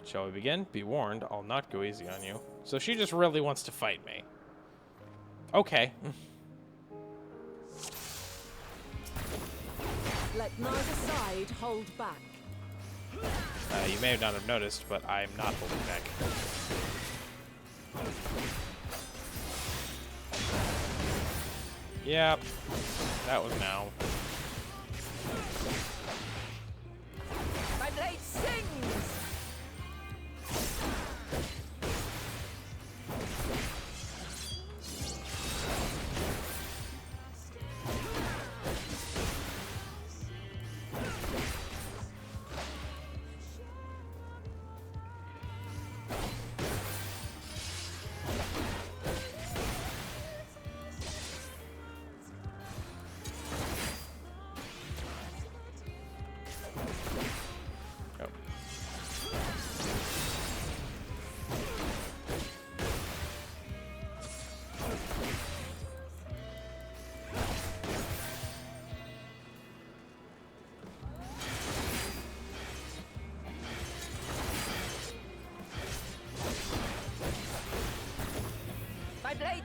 Shall we begin? Be warned, I'll not go easy on you. So she just really wants to fight me. Okay. Let neither side hold back. You may not have noticed, but I'm not holding back. Yep, that was now. My blade sings!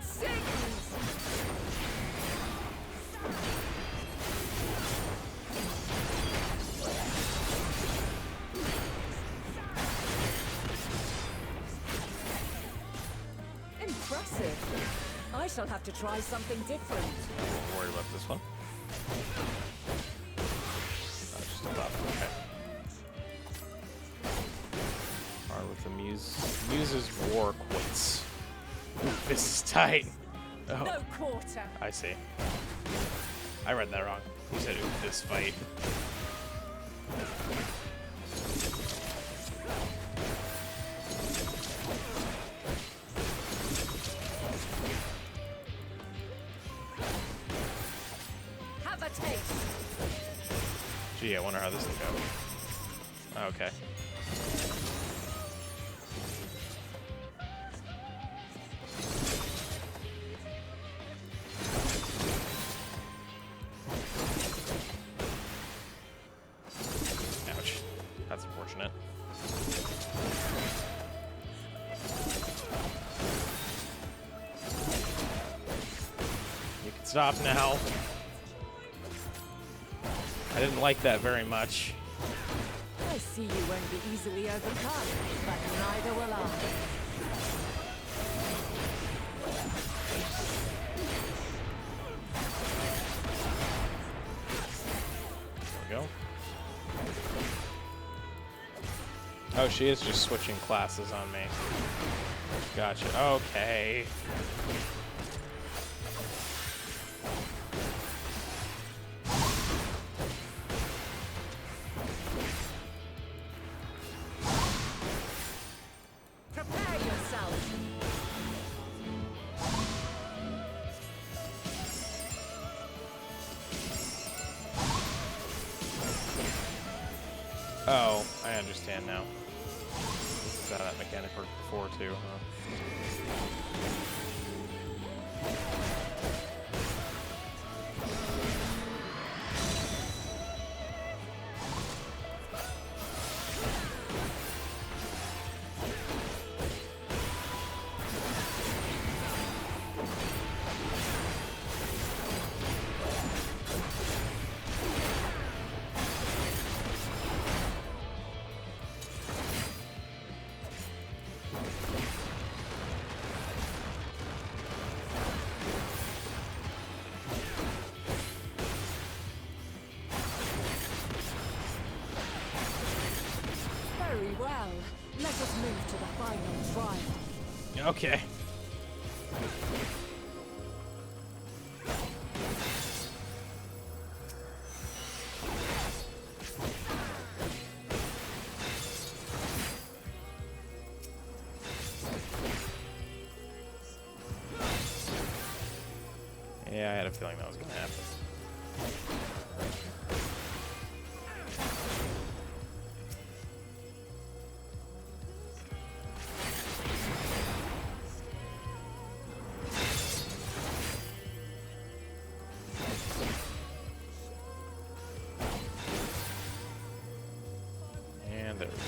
sings! Impressive. I shall have to try something different. Don't worry about this one. Just a buff. Okay. Alright, with the Muse's War quits. Ooh, this is tight. Oh, No quarter. I see. I read that wrong. You said, ooh, this fight. Have a taste. Gee, I wonder how this will go. Okay. Ouch. That's unfortunate. You can stop now. I didn't like that very much. I see you won't be easily overcome, but neither will I. There we go. Oh, she is just switching classes on me. Gotcha. Okay. Prepare yourself. Oh, I understand now. This is how that mechanic worked before too, huh? Very well. Let us move to the final trial. Okay. Yeah, I had a feeling that was going to happen. And there we go.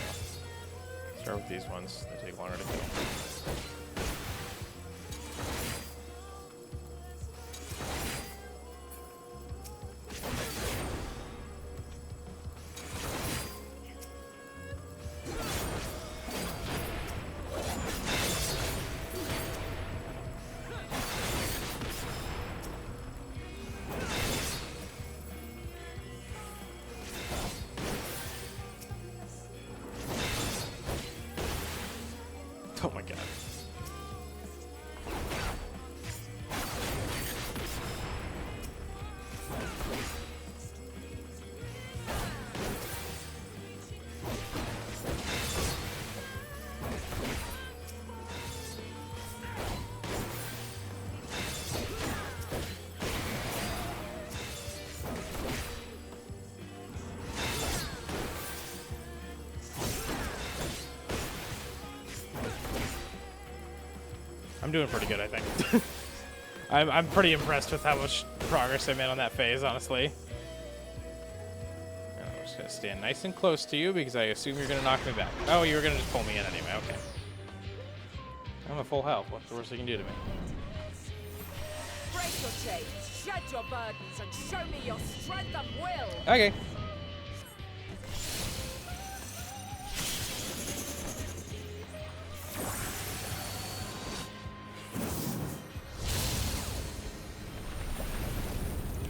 Start with these ones. They take longer to kill. Oh my god. I'm doing pretty good, I think. I'm pretty impressed with how much progress I made on that phase, honestly. And I'm just gonna stand nice and close to you because I assume you're gonna knock me back. Oh, you were gonna just pull me in anyway. Okay. I'm a full health. What's the worst you can do to me? Press your chains, shed your burdens, and show me your strength of will. Okay.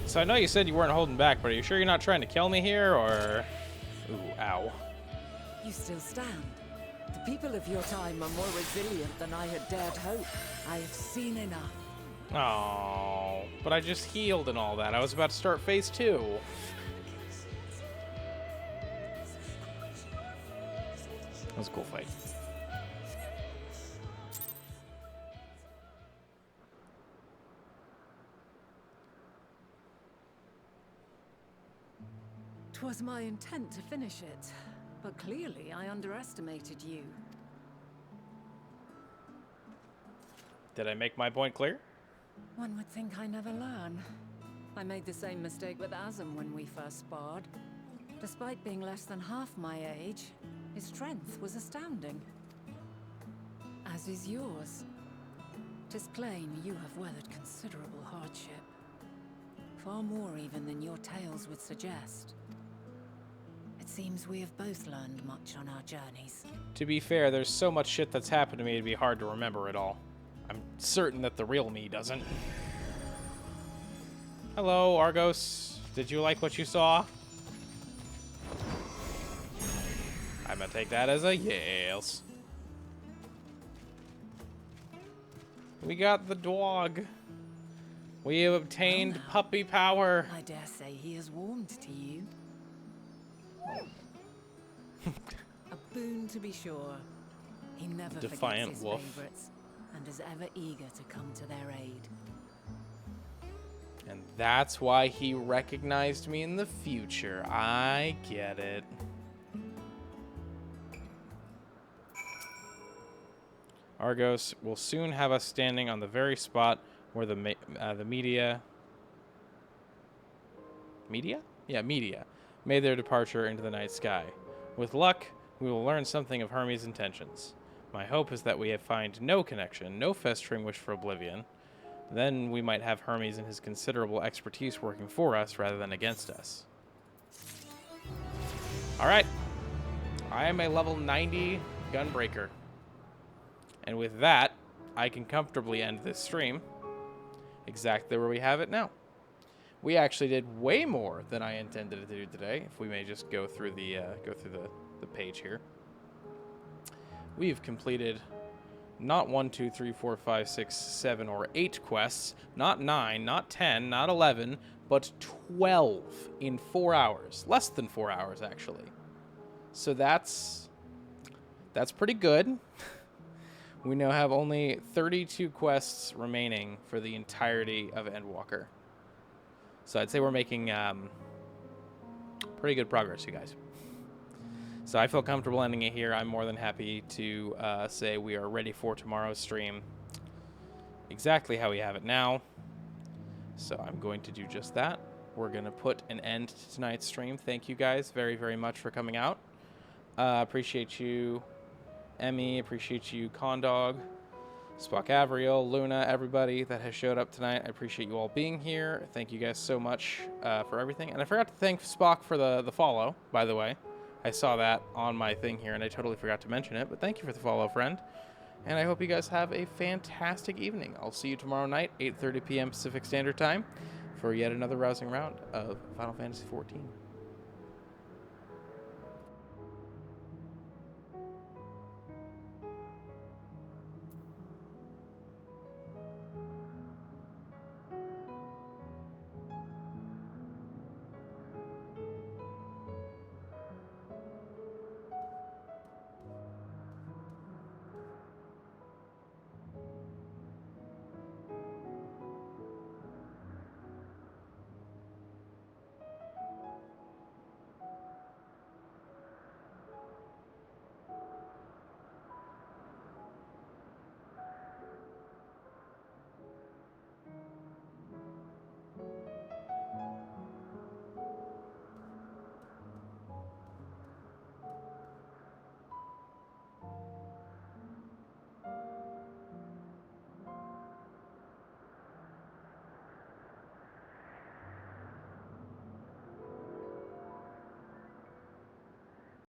So I know you said you weren't holding back, but are you sure you're not trying to kill me here, or... Ooh, ow. You still stand. The people of your time are more resilient than I had dared hope. I have seen enough. Oh, but I just healed and all that. I was about to start phase 2. That was a cool fight. Twas my intent to finish it, but clearly I underestimated you. Did I make my point clear? One would think I never learn. I made the same mistake with Azam when we first sparred. Despite being less than half my age, his strength was astounding. As is yours. 'Tis plain you have weathered considerable hardship. Far more even than your tales would suggest. It seems we have both learned much on our journeys. To be fair, there's so much shit that's happened to me, it'd be hard to remember it all. I'm certain that the real me doesn't. Hello, Argos. Did you like what you saw? I'm gonna take that as a yes. We got the dog. We have obtained puppy power. I dare say he has warmed to you. A boon to be sure. He never Defiant forgets his wolf. favorites, and is ever eager to come to their aid. And that's why he recognized me in the future. I get it. Argos will soon have us standing on the very spot where the media made their departure into the night sky. With luck, we will learn something of Hermes' intentions. My hope is that we find no connection, no festering wish for oblivion. Then we might have Hermes and his considerable expertise working for us rather than against us. Alright. I am a level 90 gunbreaker. And with that, I can comfortably end this stream exactly where we have it now. We actually did way more than I intended to do today. If we may just go through the page here. We've completed not 1, 2, 3, 4, 5, 6, 7, or 8 quests, not 9, not 10, not 11, but 12 in 4 hours. Less than 4 hours, actually. So that's pretty good. We now have only 32 quests remaining for the entirety of Endwalker. So I'd say we're making pretty good progress, you guys. So I feel comfortable ending it here. I'm more than happy to say we are ready for tomorrow's stream. Exactly how we have it now. So I'm going to do just that. We're going to put an end to tonight's stream. Thank you guys very, very much for coming out. Appreciate you, Emmy. Appreciate you, Condog, Spock Avriel, Luna, everybody that has showed up tonight. I appreciate you all being here. Thank you guys so much for everything. And I forgot to thank Spock for the follow, by the way. I saw that on my thing here, and I totally forgot to mention it. But thank you for the follow, friend. And I hope you guys have a fantastic evening. I'll see you tomorrow night, 8:30 p.m. Pacific Standard Time, for yet another rousing round of Final Fantasy XIV.